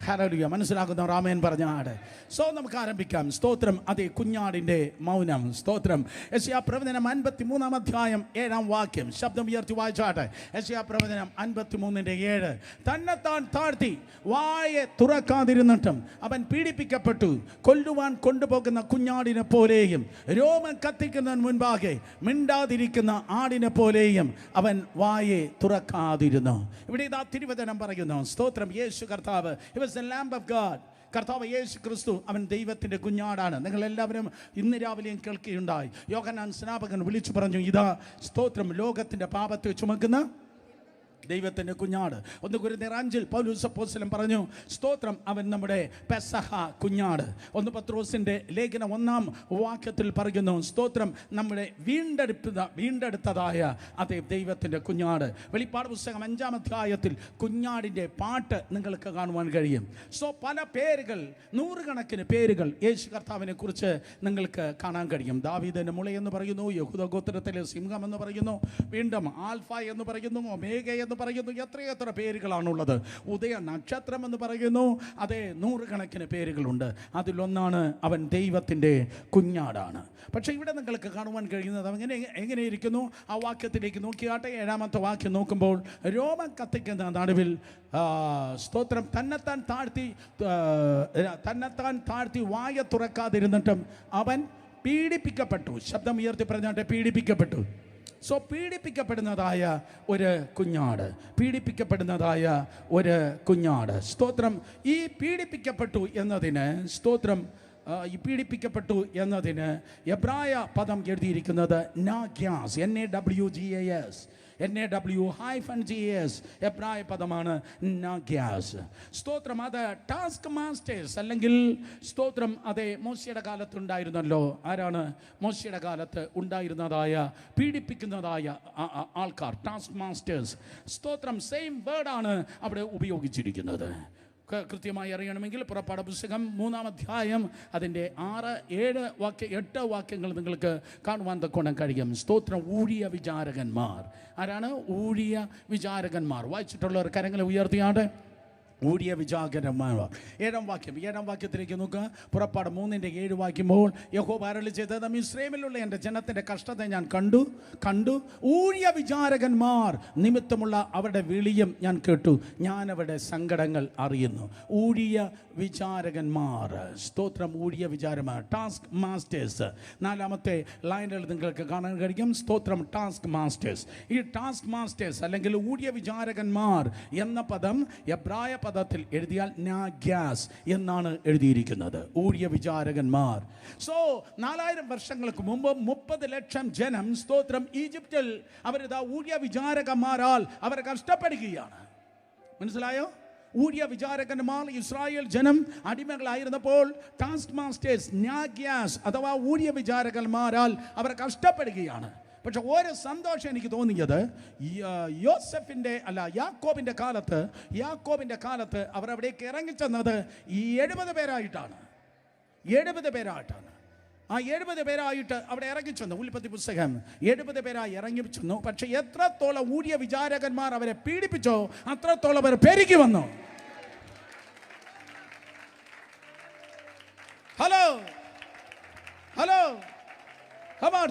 ഹല്ലേലൂയ. മനസ്സിലാക്കുന്നവർ ആമേൻ പറഞ്ഞാട്. സോ നമുക്ക് ആരംഭിക്കാം. സ്തോത്രം അതേ കുഞ്ഞാടിൻ്റെ മൗനം. സ്തോത്രം. യെശയ്യാ പ്രവചനം 53-ാം അധ്യായം 7-ാം വാക്യം ശബ്ദം ഉയർത്തി വായിച്ചാട്ടെ. യെശയ്യാ പ്രവചനം 53-7. തന്നെത്താൻ താഴ്ത്തി വായെ തുറക്കാതിരുന്നിട്ടും അവൻ പീഡിപ്പിക്കപ്പെട്ടു, കൊല്ലുവാൻ കൊണ്ടുപോകുന്ന കുഞ്ഞാടിനെ പോലെയും രോമം കത്തിക്കുന്നതിന് മുൻപാകെ മിണ്ടാതിരിക്കുന്ന ആടിനെ പോലെയും അവൻ വായെ തുറക്കാതിരുന്നു. ഇവിടെ ഇതാ തിരുവചനം പറയുന്നു. സ്തോത്രം. യേശു കർത്താവ് the Lamb of God. കർത്താവ് യേശു ക്രിസ്തു അവൻ ദൈവത്തിൻ്റെ കുഞ്ഞാടാണ്. നിങ്ങളെല്ലാവരും ഇന്ന് രാവിലെയും കേൾക്കുകയുണ്ടായി. യോഹന്നാൻ സ്നാപകൻ വിളിച്ചു പറഞ്ഞു, ഇതാ സ്തോത്രം ലോകത്തിൻ്റെ പാപത്തെ ചുമക്കുന്ന ദൈവത്തിൻ്റെ കുഞ്ഞാട്. 1 കൊരിന്ത്യർ 5 പൗലോസ് അപ്പോസ്തലൻ പറഞ്ഞു, സ്തോത്രം, അവൻ നമ്മുടെ പെസഹ കുഞ്ഞാട്. 1 പത്രോസിൻ്റെ ലേഖനം 1-ാം വാക്യത്തിൽ പറയുന്നു, സ്തോത്രം, നമ്മുടെ വീണ്ടെടുത്തതായ അതേ ദൈവത്തിൻ്റെ കുഞ്ഞാട്. വെളിപ്പാട് പുസ്തകം 5-ാം അധ്യായത്തിൽ കുഞ്ഞാടിൻ്റെ പാട്ട് നിങ്ങൾക്ക് കാണുവാൻ കഴിയും. സോ പല പേരുകൾ, നൂറുകണക്കിന് പേരുകൾ യേശു കർത്താവിനെ കുറിച്ച് നിങ്ങൾക്ക് കാണാൻ കഴിയും. ദാവീദിൻ്റെ മുളയെന്ന് പറയുന്നു, യഹൂദ ഗോത്രത്തിലെ സിംഹം എന്ന് പറയുന്നു, വീണ്ടും ആൽഫ എന്ന് പറയുന്നു, ഒമേഗ എന്ന് പറയുന്നു, എത്രയെത്ര പേരുകളാണുള്ളത്. ഉദയ നക്ഷത്രം എന്ന് പറയുന്നു, അതേ നൂറുകണക്കിന് പേരുകളുണ്ട്. അതിലൊന്നാണ് അവൻ ദൈവത്തിൻ്റെ കുഞ്ഞാടാണ്. പക്ഷേ ഇവിടെ നിങ്ങൾക്ക് കാണുവാൻ കഴിയുന്നത് എങ്ങനെ ഇരിക്കുന്നു? ആ വാക്യത്തിലേക്ക് നോക്കിയാട്ടെ. 7-ാമത്തെ വാക്യം നോക്കുമ്പോൾ, രോമം കത്തിക്കുന്ന നടുവിൽ സ്തോത്രം തന്നെത്താൻ താഴ്ത്തി വായ തുറക്കാതിരുന്നിട്ടും അവൻ പീഡിപ്പിക്കപ്പെട്ടു. ശബ്ദം ഉയർത്തി പറഞ്ഞാട്ടെ, പീഡിപ്പിക്കപ്പെട്ടു. സോ പീഡിപ്പിക്കപ്പെടുന്നതായ ഒരു കുഞ്ഞാട്, പീഡിപ്പിക്കപ്പെടുന്നതായ ഒരു കുഞ്ഞാട്. സ്തോത്രം, ഈ പീഡിപ്പിക്കപ്പെട്ടു എന്നതിന്, സ്തോത്രം, ഈ പീഡിപ്പിക്കപ്പെട്ടു എന്നതിന് എബ്രായ പദം എഴുതിയിരിക്കുന്നത് നാഗ്യാസ്, NAWGAS, NAWGAS എബ്രായ പദമാണ് നാഗ്യാസ്. സ്തോത്രം, അത് ടാസ്ക് മാസ്റ്റേഴ്സ് അല്ലെങ്കിൽ സ്തോത്രം, അതെ മോശയുടെ കാലത്തുണ്ടായിരുന്നല്ലോ. ആരാണ് മോശയുടെ കാലത്ത് ഉണ്ടായിരുന്നതായ പീഡിപ്പിക്കുന്നതായ ആൾക്കാർ? Task masters. സ്തോത്രം, സെയിം വേർഡാണ് അവിടെ ഉപയോഗിച്ചിരിക്കുന്നത്. കൃത്യമായി അറിയണമെങ്കിൽ പുറപ്പാട് പുസ്തകം 3-ാം അധ്യായം അതിൻ്റെ 6, 7, 8 വാക്യങ്ങൾ നിങ്ങൾക്ക് കാണുവാൻ തക്കോണം കഴിയും. സ്തോത്രം, ഊഴിയ വിചാരകന്മാർ. ആരാണ് ഊഴിയ വിചാരകന്മാർ? വായിച്ചിട്ടുള്ളവർ കരങ്ങളെ ഉയർത്തിയാണ്ട്. ഊഴിയ വിചാരകന്മാർ. 7-ാം വാക്യത്തിലേക്ക് നോക്കുക. പുറപ്പാട് 3-ന്റെ 7 വായിക്കുമ്പോൾ, യഹോവ അരുളി ചെയ്തത്, മിസ്രയീമിലുള്ള എൻ്റെ ജനത്തിൻ്റെ കഷ്ടത ഞാൻ കണ്ടു. ഊഴിയ വിചാരകന്മാർ നിമിത്തമുള്ള അവരുടെ വിളിയും ഞാൻ കേട്ടു. ഞാൻ അവരുടെ സങ്കടങ്ങൾ അറിയുന്നു. ഊഴിയ വിചാരകന്മാർ. സ്തോത്രം, ഊഴിയ വിചാരന്മാർ, ടാസ്ക് മാസ്റ്റേഴ്സ്. 4-ാമത്തെ ലൈനിൽ നിങ്ങൾക്ക് കാണാൻ കഴിയും, സ്തോത്രം, ടാസ്ക് മാസ്റ്റേഴ്സ്. ഈ ടാസ്ക് മാസ്റ്റേഴ്സ് അല്ലെങ്കിൽ ഊഴിയ വിചാരകന്മാർ എന്ന പദം എബ്രായ പദത്തിൽ എഴുതിയാൽ നാഗ്യാസ് എന്നാണ് എഴുതിയിരിക്കുന്നത്. ഊഴിയ വിചാരകന്മാർ. സോ 4000 വർഷങ്ങൾക്ക് മുമ്പ് 30 ലക്ഷം ജനം, സ്തോത്രം, ഈജിപ്തിൽ അവരിതാ ഊഴിയ വിചാരകന്മാരാൽ അവർ കഷ്ടപ്പെടുകയാണ്. മനസ്സിലായോ? ഊഴിയ വിചാരകന്മാർ, ഇസ്രായേൽ ജനം അടിമകളായിരുന്നപ്പോൾ ടാസ്ക് മാസ്റ്റേഴ്സ്, നാഗ്യാസ് അഥവാ ഊഴിയ വിചാരകന്മാരാൽ അവർ കഷ്ടപ്പെടുകയാണ്. പക്ഷെ ഒരു സന്തോഷം എനിക്ക് തോന്നിയത്, യാക്കോബിൻ്റെ കാലത്ത് അവർ അവിടേക്ക് ഇറങ്ങിച്ചെന്നത് ഈ 70 പേരായിട്ടാണ്. 70 പേരായിട്ടാണ്. ആ 70 പേരായിട്ട് അവിടെ ഇറങ്ങിച്ചെന്നു. ഉൽപ്പത്തി പുസ്തകം 70 പേരായി ഇറങ്ങിച്ചെന്നു. പക്ഷെ എത്രത്തോളം ഊഴിയ വിചാരകന്മാർ അവരെ പീഡിപ്പിച്ചോ അത്രത്തോളം അവർ പെരുകി വന്നു. ഹലോ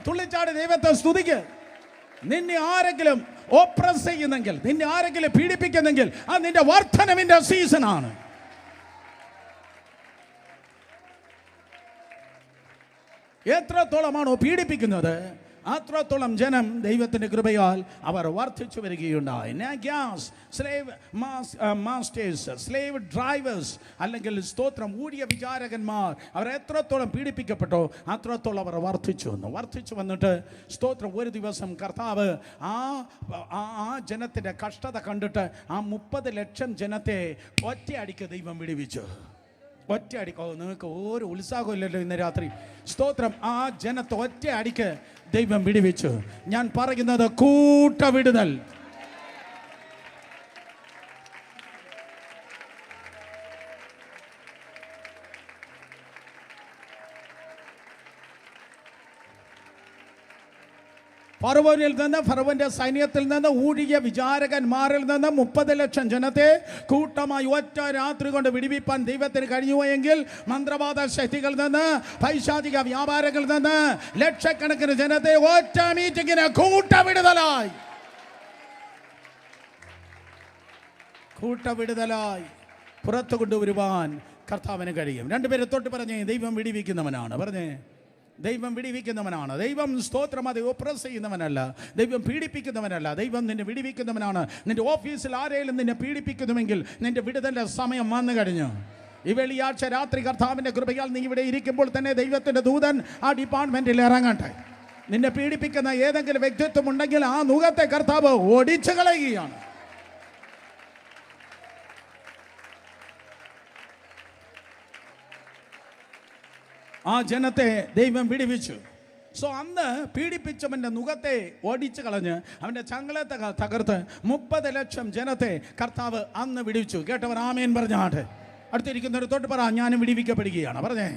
തുള്ളിച്ചാടി ദൈവത്തെ സ്തുതിക്ക്. നിന്നെ ആരെങ്കിലും ഓപ്രസ് ചെയ്യുന്നെങ്കിൽ, നിന്നെ ആരെങ്കിലും പീഡിപ്പിക്കുന്നെങ്കിൽ അത് നിന്റെ വർധനവിന്റെ സീസണാണ്. എത്രത്തോളമാണോ പീഡിപ്പിക്കുന്നത് അത്രത്തോളം ജനം ദൈവത്തിൻ്റെ കൃപയാൽ അവർ വർദ്ധിച്ചു വരികയുണ്ടായി. നാഗ്യാസ്, സ്ലേവ് മാസ്റ്റേഴ്സ്, സ്ലേവ് ഡ്രൈവേഴ്സ് അല്ലെങ്കിൽ സ്തോത്രം ഊഴിയ വിചാരകന്മാർ അവർ എത്രത്തോളം പീഡിപ്പിക്കപ്പെട്ടോ അത്രത്തോളം അവർ വർദ്ധിച്ചു വന്നിട്ട് സ്തോത്രം ഒരു ദിവസം കർത്താവ് ആ ജനത്തിൻ്റെ കഷ്ടത കണ്ടിട്ട് ആ 30 ലക്ഷം ജനത്തെ ഒറ്റയടിക്ക് ദൈവം വിടുവിച്ചു. ഒറ്റയടിക്കോ, നിങ്ങൾക്ക് ഒരു ഉത്സാഹമില്ലല്ലോ ഇന്ന് രാത്രി. സ്തോത്രം, ആ ജനത്തെ ഒറ്റയടിക്ക് ദൈവം വിടുവിച്ചു. ഞാൻ പറയുന്നത് കൂട്ടവിടുതൽ. ഫറവോനിൽ നിന്ന്, ഫറവോന്റെ സൈന്യത്തിൽ നിന്ന്, ഊഴിയ വിചാരകന്മാരിൽ നിന്ന് 30 ലക്ഷം ജനത്തെ കൂട്ടമായി ഒറ്റ രാത്രി കൊണ്ട് വിടുവിപ്പാൻ ദൈവത്തിന് കഴിഞ്ഞുവെങ്കിൽ മന്ത്രവാദ ശക്തികളിൽ നിന്ന്, പൈശാചിക വ്യാപാരങ്ങളിൽ നിന്ന് ലക്ഷക്കണക്കിന് ജനത്തെ ഒറ്റ മീറ്റിങ്ങിന് കൂട്ടവിടുതലായി പുറത്തു കൊണ്ടുവരുവാൻ കർത്താവിന് കഴിയും. 2 പേരെ തൊട്ട് പറഞ്ഞേ, ദൈവം വിടുവിക്കുന്നവനാണ്. പറഞ്ഞേ, ദൈവം വിടുവിക്കുന്നവനാണ്. ദൈവം സ്തോത്രം അത് ഓപ്രസ് ചെയ്യുന്നവനല്ല, ദൈവം പീഡിപ്പിക്കുന്നവനല്ല, ദൈവം നിന്നെ വിടുവിക്കുന്നവനാണ്. നിന്റെ ഓഫീസിൽ ആരെങ്കിലും നിന്നെ പീഡിപ്പിക്കുന്നുവെങ്കിൽ നിന്റെ വിടുതലിന്റെ സമയം വന്നു കഴിഞ്ഞു. ഈ വെള്ളിയാഴ്ച രാത്രി കർത്താവിൻ്റെ കൃപയാൽ നീ ഇവിടെ ഇരിക്കുമ്പോൾ തന്നെ ദൈവത്തിൻ്റെ ദൂതൻ ആ ഡിപ്പാർട്ട്മെന്റിൽ ഇറങ്ങട്ടെ. നിന്നെ പീഡിപ്പിക്കുന്ന ഏതെങ്കിലും വ്യക്തിത്വം ഉണ്ടെങ്കിൽ ആ മുഖത്തെ കർത്താവ് ഓടിച്ചു കളയുകയാണ്. ആ ജനത്തെ ദൈവം വിടുവിച്ചു. സോ അന്ന് പീഡിപ്പിച്ചവൻ്റെ മുഖത്തെ ഓടിച്ചു കളഞ്ഞ് അവൻ്റെ ചങ്ങളത്തെ തകർത്ത് 30 ലക്ഷം ജനത്തെ കർത്താവ് അന്ന് വിടുവിച്ചു. കേട്ടവർ ആമേൻ പറഞ്ഞാട്ടെ. അടുത്തിരിക്കുന്നവർ തൊട്ട് പറ, ഞാനും വിടുവിക്കപ്പെടുകയാണ്. പറഞ്ഞേ,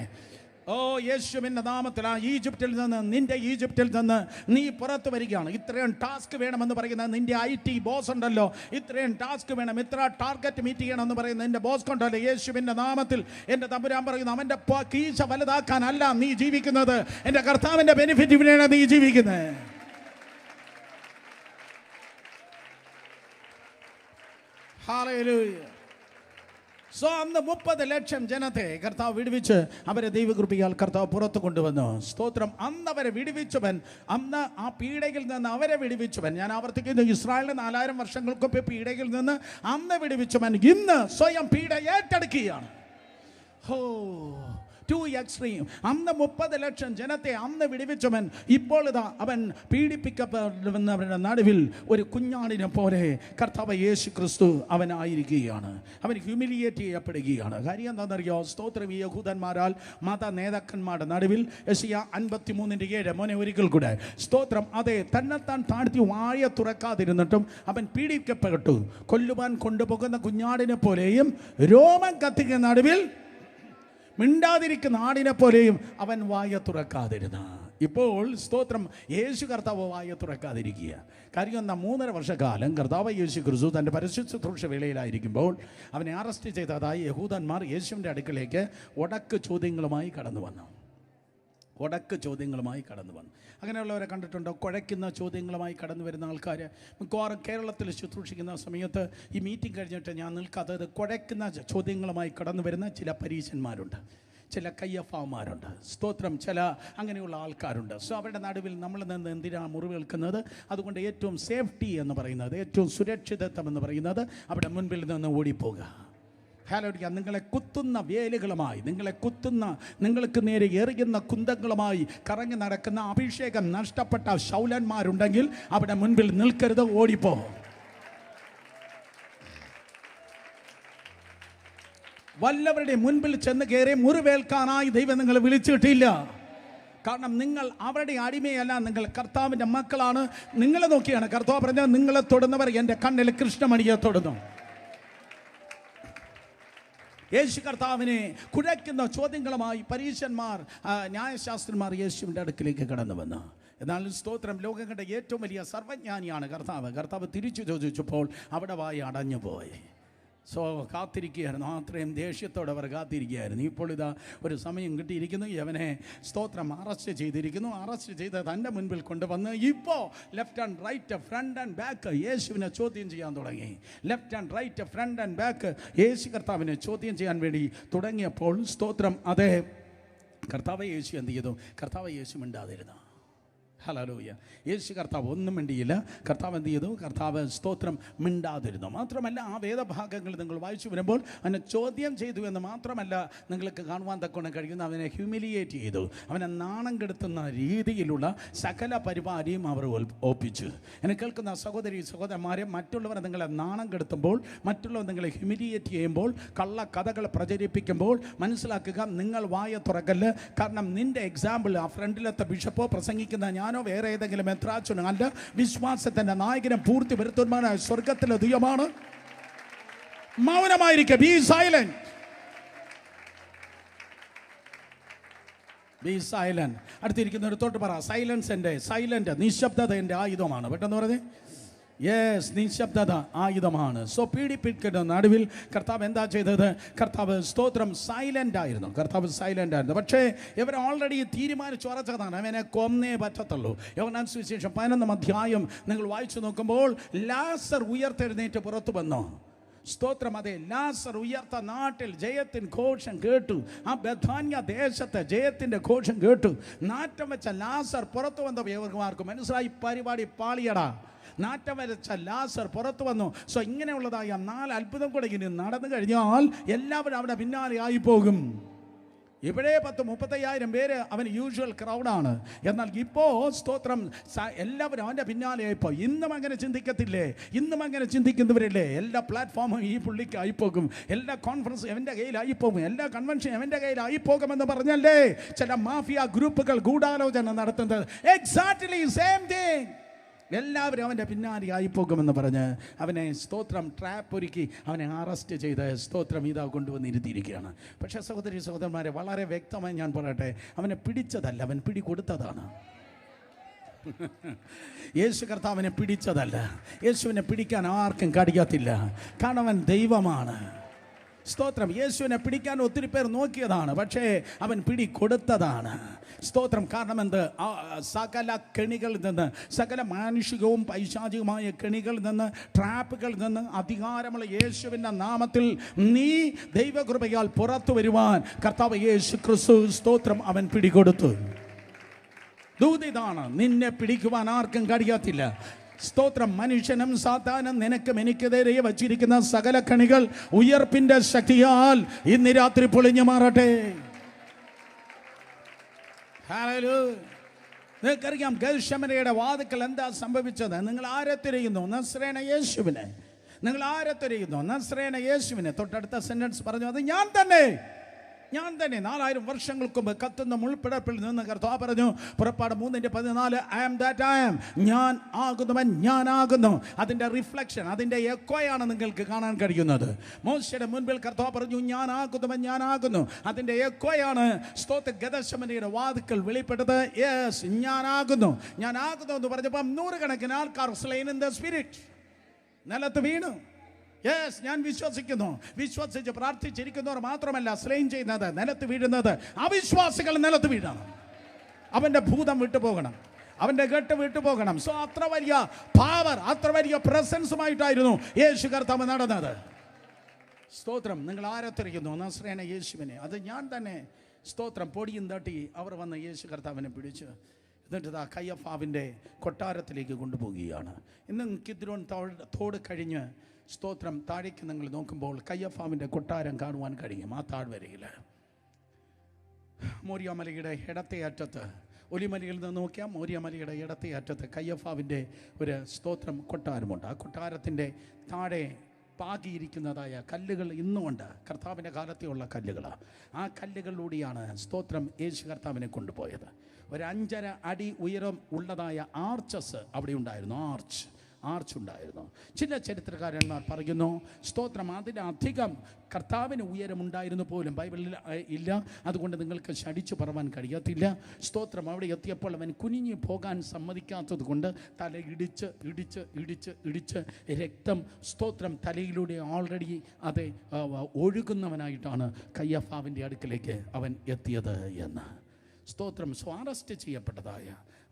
ഓ യേശുവിൻ്റെ നാമത്തിൽ ആ ഈജിപ്തിൽ നിന്ന്, നിന്റെ ഈജിപ്തിൽ നിന്ന് നീ പുറത്തു വരികയാണ്. ഇത്രയും ടാസ്ക് വേണമെന്ന് പറയുന്ന നിന്റെ IT ബോസ് ഉണ്ടല്ലോ, ഇത്രയും ടാസ്ക് വേണം, ഇത്ര ടാർഗറ്റ് മീറ്റ് ചെയ്യണമെന്ന് പറയുന്ന എൻ്റെ ബോസ് കൊണ്ടല്ലോ, യേശുവിൻ്റെ നാമത്തിൽ എൻ്റെ തമ്പുരാൻ പറയുന്നു, അവൻ്റെ കീശ വലുതാക്കാനല്ല നീ ജീവിക്കുന്നത്, എൻ്റെ കർത്താവിൻ്റെ ബെനിഫിറ്റിനാണ് നീ ജീവിക്കുന്നത്. ഹല്ലേലൂയ. സോ അന്ന് 30 ലക്ഷം ജനത്തെ കർത്താവ് വിടുവിച്ച് അവരെ ദൈവകൃപയാൽ കർത്താവ് പുറത്തു കൊണ്ടുവന്നു. സ്തോത്രം. അന്ന് അവരെ വിടുവിച്ചവൻ, അന്ന് ആ പീഡയിൽ നിന്ന് അവരെ വിടുവിച്ചവൻ, ഞാൻ ആവർത്തിക്കുന്നു, ഇസ്രായേലിന് 4000 വർഷങ്ങൾക്കൊപ്പം പീഡയിൽ നിന്ന് അന്ന് വിടുവിച്ചവൻ ഇന്ന് സ്വയം പീഡ ഏറ്റെടുക്കുകയാണ്. ഹോ, ടു എക്സ്ട്രീം. അന്ന് 30 ലക്ഷം ജനത്തെ അന്ന് വിടുവിച്ചവൻ ഇപ്പോൾ ഇതാ അവൻ പീഡിപ്പിക്കപ്പെടുന്നവരുടെ നടുവിൽ ഒരു കുഞ്ഞാടിനെ പോലെ കർത്താവ് യേശു ക്രിസ്തു അവനായിരിക്കുകയാണ്. അവൻ ഹ്യൂമിലിയേറ്റ് ചെയ്യപ്പെടുകയാണ്. കാര്യം എന്താണെന്നറിയോ? സ്തോത്രം. ഈ യഹൂദന്മാരാൽ മത നേതാക്കന്മാരുടെ നടുവിൽ യെശയ്യാ 53:7 മോനെ ഒരിക്കൽ കൂടെ സ്തോത്രം. അതെ, തന്നെത്താൻ താഴ്ത്തി വായ തുറക്കാതിരുന്നിട്ടും അവൻ പീഡിപ്പിക്കപ്പെട്ടു. കൊല്ലുവാൻ കൊണ്ടുപോകുന്ന കുഞ്ഞാടിനെ പോലെയും രോമം കത്തിക്കുന്ന നടുവിൽ മിണ്ടാതിരിക്കുന്ന ആടിനെ പോലെയും അവൻ വായ തുറക്കാതിരുന്ന. ഇപ്പോൾ സ്തോത്രം, യേശു കർത്താവ് വായ തുറക്കാതിരിക്കുക. കാര്യം എന്താ? 3.5 വർഷക്കാലം കർത്താവ് യേശു ക്രിസ്തു തൻ്റെ പരസ്യ ശുശ്രൂഷ വേളയിലായിരിക്കുമ്പോൾ അവനെ അറസ്റ്റ് ചെയ്തതായി യഹൂദന്മാർ യേശുവിൻ്റെ അടുക്കലേക്ക് ഉടക്ക് ചോദ്യങ്ങളുമായി കടന്നു വന്നു. അങ്ങനെയുള്ളവരെ കണ്ടിട്ടുണ്ടോ? കുഴയ്ക്കുന്ന ചോദ്യങ്ങളുമായി കടന്നു വരുന്ന ആൾക്കാർ മിക്കവാറും കേരളത്തിൽ ശുശ്രൂഷിക്കുന്ന സമയത്ത് ഈ മീറ്റിംഗ് കഴിഞ്ഞിട്ട് ഞാൻ നിൽക്കാത്തത് കുഴയ്ക്കുന്ന ചോദ്യങ്ങളുമായി കടന്നു വരുന്ന ചില പരീശന്മാരുണ്ട്, ചില കയ്യഫാമാരുണ്ട്. സ്തോത്രം. ചില അങ്ങനെയുള്ള ആൾക്കാരുണ്ട്. സോ അവരുടെ നടുവിൽ നമ്മൾ നിന്ന് എന്തിനാണ് മുറിവേൽക്കുന്നത്? അതുകൊണ്ട് ഏറ്റവും സേഫ്റ്റി എന്ന് പറയുന്നത്, ഏറ്റവും സുരക്ഷിതത്വം എന്ന് പറയുന്നത് അവിടെ മുൻപിൽ നിന്ന് ഓടിപ്പോകുക. ഹല്ലേലൂയ. നിങ്ങളെ കുത്തുന്ന വേലുകളുമായി, നിങ്ങൾക്ക് നേരെ എറിയുന്ന കുന്തങ്ങളുമായി കറങ്ങി നടക്കുന്ന അഭിഷേകം നഷ്ടപ്പെട്ട ശൗലന്മാരുണ്ടെങ്കിൽ അവിടെ മുൻപിൽ നിൽക്കരുത്, ഓടിപ്പോ. വല്ലവരുടെ മുൻപിൽ ചെന്ന് കയറി മുറിവേൽക്കാനായി ദൈവം നിങ്ങളെ വിളിച്ചിട്ടില്ല. കാരണം നിങ്ങൾ അവരുടെ അടിമയല്ല, നിങ്ങൾ കർത്താവിൻ്റെ മക്കളാണ്. നിങ്ങളെ നോക്കിയാണ് കർത്താവ് പറഞ്ഞത്, നിങ്ങളെ തൊടുന്നവർ എൻ്റെ കണ്ണിൽ കൃഷ്ണമണിയെ തൊടുന്നു. യേശു കർത്താവിനെ കുഴയ്ക്കുന്ന ചോദ്യങ്ങളുമായി പരീശന്മാർ, ന്യായശാസ്ത്രന്മാർ യേശുവിൻ്റെ അടുക്കിലേക്ക് കടന്നു വന്നു. എന്നാൽ സ്തോത്രം, ലോകം കണ്ട ഏറ്റവും വലിയ സർവജ്ഞാനിയാണ് കർത്താവ് തിരിച്ചു ചോദിച്ചപ്പോൾ അവിടെ വായി അടഞ്ഞുപോയി. സോ കാത്തിരിക്കുകയായിരുന്നു, അത്രയും ദേഷ്യത്തോടെ അവർ കാത്തിരിക്കുകയായിരുന്നു. ഇപ്പോൾ ഇതാ ഒരു സമയം കിട്ടിയിരിക്കുന്നു, അവനെ സ്തോത്രം അറസ്റ്റ് ചെയ്തിരിക്കുന്നു. അറസ്റ്റ് ചെയ്ത് തൻ്റെ മുൻപിൽ കൊണ്ടുവന്ന് ഇപ്പോൾ left and right, front and back യേശുവിനെ ചോദ്യം ചെയ്യാൻ തുടങ്ങി. Left and right, front and back യേശു കർത്താവിനെ ചോദ്യം ചെയ്യാൻ വേണ്ടി തുടങ്ങിയപ്പോൾ സ്തോത്രം, അതേ കർത്താവ് യേശു എന്ത് ചെയ്തു? കർത്താവ് യേശു മിണ്ടാതിരുന്നു. ഹല്ലേലൂയ. യേശു കർത്താവ് ഒന്നും മിണ്ടിയില്ല. കർത്താവ് എന്ത് ചെയ്തു? കർത്താവ് സ്തോത്രം മിണ്ടാതിരുന്നു. മാത്രമല്ല ആ വേദഭാഗങ്ങൾ നിങ്ങൾ വായിച്ചു വരുമ്പോൾ അവനെ ചോദ്യം ചെയ്തു എന്ന് മാത്രമല്ല നിങ്ങൾക്ക് കാണുവാൻ തക്കോണം കഴിയുന്ന, അവനെ ഹ്യൂമിലിയേറ്റ് ചെയ്തു. അവനെ നാണം കെടുത്തുന്ന രീതിയിലുള്ള സകല പരിപാടിയും അവർ ഒപ്പിച്ചു. എന്നെ കേൾക്കുന്ന സഹോദരന്മാരെ, മറ്റുള്ളവരെ നിങ്ങളെ നാണം കെടുത്തുമ്പോൾ, മറ്റുള്ളവർ നിങ്ങളെ ഹ്യൂമിലിയേറ്റ് ചെയ്യുമ്പോൾ, കള്ള കഥകൾ പ്രചരിപ്പിക്കുമ്പോൾ മനസ്സിലാക്കുക, നിങ്ങൾ വായ തുറക്കല്ല്. കാരണം നിന്റെ എക്സാമ്പിൾ ആ ഫ്രണ്ടിലത്തെ ബിഷപ്പോ പ്രസംഗിക്കുന്ന ഞാനോ വേറെ ഏതെങ്കിലും മെത്രാച്ചനോ അല്ല. വിശ്വാസത്തിന്റെ നായകനും പൂർത്തി വരുത്തുവാനായ സ്വർഗത്തിലെ ദൈവമാണ്. മൗനമായിരിക്കുക. Be silent. Be silent. അടുത്തിരിക്കുന്നവർ തൊട്ട് പറ, സൈലന്റ് നിശബ്ദത എൻ്റെ ആയുധമാണ്. പെട്ടെന്ന് പറഞ്ഞേ. യെസ്, നിശബ്ദത ആയുധമാണ്. സോ പീഡിപ്പിക്കുന്ന നടുവിൽ കർത്താവ് എന്താ ചെയ്തത്? കർത്താവ് സ്തോത്രം സൈലന്റ് ആയിരുന്നു. പക്ഷേ ഇവർ ഓൾറെഡി തീരുമാനിച്ചു ഉറച്ചതാണ്, അവനെ കൊന്നേ പറ്റത്തുള്ളൂ. യോഹന്നാൻ സുവിശേഷം 11 അധ്യായം നിങ്ങൾ വായിച്ചു നോക്കുമ്പോൾ ലാസർ ഉയർത്തെഴുന്നേറ്റ് പുറത്തു വന്നു. സ്തോത്രം. അതെ, ലാസർ ഉയർത്ത നാട്ടിൽ ജയത്തിൻ ഘോഷം കേട്ടു. ആ ബഥാന്യ ദേശത്തെ ജയത്തിൻ്റെ ഘോഷം കേട്ടു. നാറ്റം വെച്ച ലാസർ പുറത്തു വന്ന യവർമാർക്ക് മനസ്സിലായി, പരിപാടി പാളിയടാ. നാറ്റം വരച്ച ലാസർ പുറത്തു വന്നു. സോ ഇങ്ങനെയുള്ളതായ 4 അത്ഭുതം കൂടെ ഇനി നടന്നു കഴിഞ്ഞാൽ എല്ലാവരും അവിടെ പിന്നാലെ ആയി പോകും. ഇവിടെ 35,000 പേര് അവന് യൂഷ്വൽ ക്രൗഡാണ്. എന്നാൽ ഇപ്പോൾ സ്തോത്രം എല്ലാവരും അവൻ്റെ പിന്നാലെ ആയിപ്പോ. ഇന്നും അങ്ങനെ ചിന്തിക്കത്തില്ലേ? ഇന്നും അങ്ങനെ ചിന്തിക്കുന്നവരില്ലേ? എല്ലാ പ്ലാറ്റ്ഫോമും ഈ പുള്ളിക്ക് ആയിപ്പോകും, എല്ലാ കോൺഫറൻസും അവൻ്റെ കയ്യിലായിപ്പോകും, എല്ലാ കൺവെൻഷനും അവൻ്റെ കയ്യിലായിപ്പോകുമെന്ന് പറഞ്ഞല്ലേ ചില മാഫിയ ഗ്രൂപ്പുകൾ ഗൂഢാലോചന നടത്തുന്നത്. Exactly same thing. എല്ലാവരും അവൻ്റെ പിന്നാലെ ആയിപ്പോകുമെന്ന് പറഞ്ഞ് അവനെ സ്തോത്രം ട്രാപ്പ് ഒരുക്കി അവനെ അറസ്റ്റ് ചെയ്ത് സ്തോത്രം ഇതാ കൊണ്ടുവന്നിരുത്തിയിരിക്കുകയാണ്. പക്ഷേ സഹോദരി സഹോദരന്മാരെ, വളരെ വ്യക്തമായി ഞാൻ പറയട്ടെ, അവനെ പിടിച്ചതല്ല, അവൻ പിടികൊടുത്തതാണ്. യേശു കർത്താവിനെ പിടിച്ചതല്ല. യേശുവിനെ പിടിക്കാൻ ആർക്കും കഴിയത്തില്ല, കാരണം അവൻ ദൈവമാണ്. സ്തോത്രം. യേശുവിനെ പിടിക്കാൻ ഒത്തിരി പേർ നോക്കിയതാണ്, പക്ഷേ അവൻ പിടികൊടുത്തതാണ്. സ്തോത്രം. കാരണം എന്ത്? സകല കെണികളിൽ നിന്ന്, സകല മാനുഷികവും പൈശാചികമായ കെണികളിൽ നിന്ന്, ട്രാപ്പുകളിൽ നിന്ന് അധികാരമുള്ള യേശുവിൻ്റെ നാമത്തിൽ നീ ദൈവകൃപയാൽ പുറത്തു വരുവാൻ കർത്താവ് യേശു ക്രിസ്തു സ്തോത്രം അവൻ പിടികൊടുത്തു. ദൂതിതാണ്, നിന്നെ പിടിക്കുവാൻ ആർക്കും കഴിയത്തില്ല. സ്തോത്രം. മനുഷ്യനും സാത്താനും നിനക്കും എനിക്കെതിരെ വച്ചിരിക്കുന്ന സകല കണികൾ ഉയർപ്പിന്റെ ശക്തിയാൽ ഇന്ന് രാത്രി പൊളിഞ്ഞു മാറട്ടെ. നിങ്ങൾക്കറിയാം ഗത്ശമനയുടെ വാതിക്കൽ എന്താ സംഭവിച്ചത്? നിങ്ങൾ ആരെ തിരയുന്നു? നസ്രേന യേശുവിനെ. നിങ്ങൾ ആരെ തിരയുന്നു? നസ്രേന യേശുവിനെ. തൊട്ടടുത്ത സെന്റൻസ് പറഞ്ഞു, അത് ഞാൻ തന്നെ, ഞാൻ തന്നെ. 4000 വർഷങ്ങൾക്ക് മുമ്പ് കത്തുന്ന മുൾപ്പിടപ്പിൽ നിന്ന് കർത്താവ് പറഞ്ഞു, പുറപ്പാട് 3:14, I am that I am. ഞാൻ ആകുന്നവൻ ഞാനാകുന്നു. അതിൻ്റെ റിഫ്ലക്ഷൻ, അതിൻ്റെ എക്കോയാണ് നിങ്ങൾക്ക് കാണാൻ കഴിയുന്നത്. മോശയുടെ മുൻപിൽ കർത്താവ് പറഞ്ഞു, ഞാൻ ആകുന്നവൻ ഞാനാകുന്നു. അതിൻ്റെ എക്കോയാണ് സ്തോത്ര ഗദശമനയുടെ വാതിക്കൽ വെളിപ്പെട്ടത്. യെസ്, ഞാനാകുന്നു, ഞാനാകുന്നു എന്ന് പറഞ്ഞപ്പോൾ 100 കണക്കിന് ആൾക്കാർ സ്ലെയിൻ ഇൻ ദ സ്പിരിറ്റ് നിലത്ത് വീണു. യെസ്, ഞാൻ വിശ്വസിക്കുന്നു. വിശ്വസിച്ച് പ്രാർത്ഥിച്ചിരിക്കുന്നവർ മാത്രമല്ല സ്ലെയിൻ ചെയ്യുന്നത്, നിലത്ത് വീഴുന്നത് അവിശ്വാസികൾ നിലത്ത് വീഴണം. അവൻ്റെ ഭൂതം വിട്ടുപോകണം, അവൻ്റെ കെട്ട് വിട്ടുപോകണം. സോ അത്ര വലിയ പവർ, അത്ര വലിയ പ്രസൻസുമായിട്ടായിരുന്നു യേശു കർത്താവ് നടന്നത്. സ്തോത്രം. നിങ്ങൾ ആരെ തിരയുന്നു? നസ്രേന യേശുവിനെ. അത് ഞാൻ തന്നെ. സ്തോത്രം. പൊടിയും തട്ടി അവർ വന്ന് യേശു കർത്താവിനെ പിടിച്ച് എന്നിട്ട് കയ്യഫാവിൻ്റെ കൊട്ടാരത്തിലേക്ക് കൊണ്ടുപോവുകയാണ്. ഇന്ന് കിദ്രോൻ തോട് കഴിഞ്ഞ് സ്തോത്രം താഴേക്ക് നിങ്ങൾ നോക്കുമ്പോൾ കയ്യഫാവിൻ്റെ കൊട്ടാരം കാണുവാൻ കഴിയും. ആ താഴ്വരയിൽ മോര്യാമലയുടെ ഇടത്തെ അറ്റത്ത്, ഒലിമലയിൽ നിന്ന് നോക്കിയാൽ മോര്യാമലയുടെ ഇടത്തെ അറ്റത്ത് കയ്യഫാവിൻ്റെ ഒരു സ്തോത്രം കൊട്ടാരമുണ്ട്. ആ കൊട്ടാരത്തിൻ്റെ താഴെ പാകിയിരിക്കുന്നതായ കല്ലുകൾ ഇന്നുമുണ്ട്. കർത്താവിൻ്റെ കാലത്തെയുള്ള കല്ലുകളാണ്. ആ കല്ലുകളിലൂടെയാണ് സ്തോത്രം യേശു കർത്താവിനെ കൊണ്ടുപോയത്. ഒരു 5.5 അടി ഉയരം ഉള്ളതായ ആർച്ചസ് അവിടെ ഉണ്ടായിരുന്നു. ആർച്ച് ഉണ്ടായിരുന്നു. ചില ചരിത്രകാരന്മാർ പറയുന്നു സ്തോത്രം അതിലധികം കർത്താവിന് ഉയരമുണ്ടായിരുന്നു പോലും ബൈബിളിൽ ഇല്ല. അതുകൊണ്ട് നിങ്ങൾക്ക് ശടിച്ചു പറവാൻ കഴിയത്തില്ല. സ്തോത്രം. അവിടെ എത്തിയപ്പോൾ അവൻ കുനിഞ്ഞു പോകാൻ സമ്മതിക്കാത്തത് കൊണ്ട് തല ഇടിച്ച് രക്തം സ്തോത്രം തലയിലൂടെ ഓൾറെഡി അത് ഒഴുകുന്നവനായിട്ടാണ് കയ്യഫാവിൻ്റെ അടുക്കലേക്ക് അവൻ എത്തിയത് എന്ന്. സ്തോത്രം. അറസ്റ്റ് ചെയ്യപ്പെട്ടതായ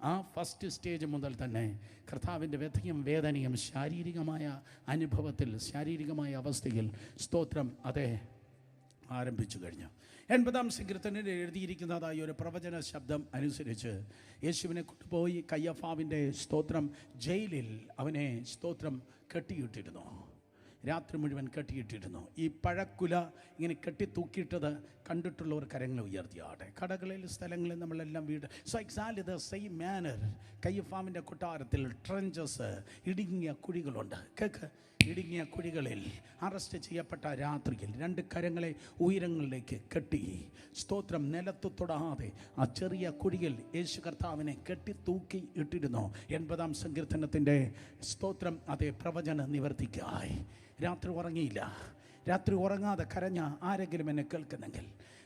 ആ ഫസ്റ്റ് സ്റ്റേജ് മുതൽ തന്നെ കർത്താവിൻ്റെ വ്യഥയും വേദനയും ശാരീരികമായ അനുഭവത്തിൽ, ശാരീരികമായ അവസ്ഥയിൽ സ്തോത്രം അതേ ആരംഭിച്ചു കഴിഞ്ഞു. 80-ാം സങ്കീർത്തനത്തിൽ എഴുതിയിരിക്കുന്നതായ ഒരു പ്രവചന ശബ്ദം അനുസരിച്ച് യേശുവിനെ കൊണ്ടുപോയി കയ്യഫാവിൻ്റെ സ്തോത്രം ജയിലിൽ അവനെ സ്തോത്രം കെട്ടിയിട്ടിരുന്നു. രാത്രി മുഴുവൻ കെട്ടിയിട്ടിരുന്നു. ഈ പഴക്കുല ഇങ്ങനെ കെട്ടിത്തൂക്കിയിട്ടത് കണ്ടിട്ടുള്ളവർ കരങ്ങൾ ഉയർത്തിയാട്ടെ. കടകളിൽ, സ്ഥലങ്ങളിൽ നമ്മളെല്ലാം വീട്. So exactly the same manner കയ്യഫാവിൻ്റെ കൊട്ടാരത്തിൽ ട്രെഞ്ചസ്, ഇടുങ്ങിയ കുഴികളുണ്ട്. കേക്ക്. ഇടുങ്ങിയ കുഴികളിൽ അറസ്റ്റ് ചെയ്യപ്പെട്ട രാത്രിയിൽ 2 കരങ്ങളെ ഉയരങ്ങളിലേക്ക് കെട്ടി സ്തോത്രം നിലത്ത് തൊടാതെ ആ ചെറിയ കുഴിയിൽ യേശു കർത്താവിനെ കെട്ടിത്തൂക്കി ഇട്ടിരുന്നു. 80-ാം സങ്കീർത്തനത്തിൻ്റെ സ്തോത്രം അതേ പ്രവചന നിവർത്തിക്കായി. രാത്രി ഉറങ്ങിയില്ല. രാത്രി ഉറങ്ങാതെ കരഞ്ഞ ആരെങ്കിലും എന്നെ കേൾക്കുന്നെങ്കിൽ,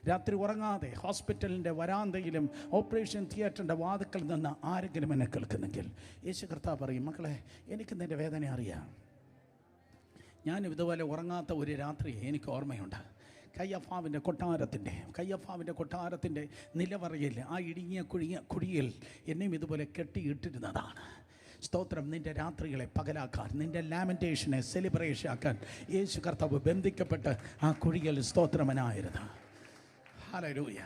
രാത്രി ഉറങ്ങാതെ ഹോസ്പിറ്റലിൻ്റെ വരാന്തയിലും ഓപ്പറേഷൻ തിയേറ്ററിൻ്റെ വാതിക്കൽ നിന്ന് ആരെങ്കിലും എന്നെ കേൾക്കുന്നെങ്കിൽ യേശു കർത്താവ് പറയും, മക്കളെ എനിക്ക് നിൻ്റെ വേദന അറിയാം. ഞാനും ഇതുപോലെ ഉറങ്ങാത്ത ഒരു രാത്രി എനിക്ക് ഓർമ്മയുണ്ട്. കയ്യഫാവിൻ്റെ കൊട്ടാരത്തിൻ്റെ നിലവറയിൽ ആ ഇടുങ്ങിയ കുഴിയിൽ എന്നെയും ഇതുപോലെ കെട്ടിയിട്ടിരുന്നതാണ്. സ്തോത്രം. നിൻ്റെ രാത്രികളെ പകലാക്കാൻ, നിൻ്റെ ലാമെൻറ്റേഷനെ സെലിബ്രേഷൻ ആക്കാൻ യേശു കർത്താവ് ബന്ധിക്കപ്പെട്ട് ആ കുഴിയിൽ സ്തോത്രമനായിരുന്നു. ഹല്ലേലൂയ.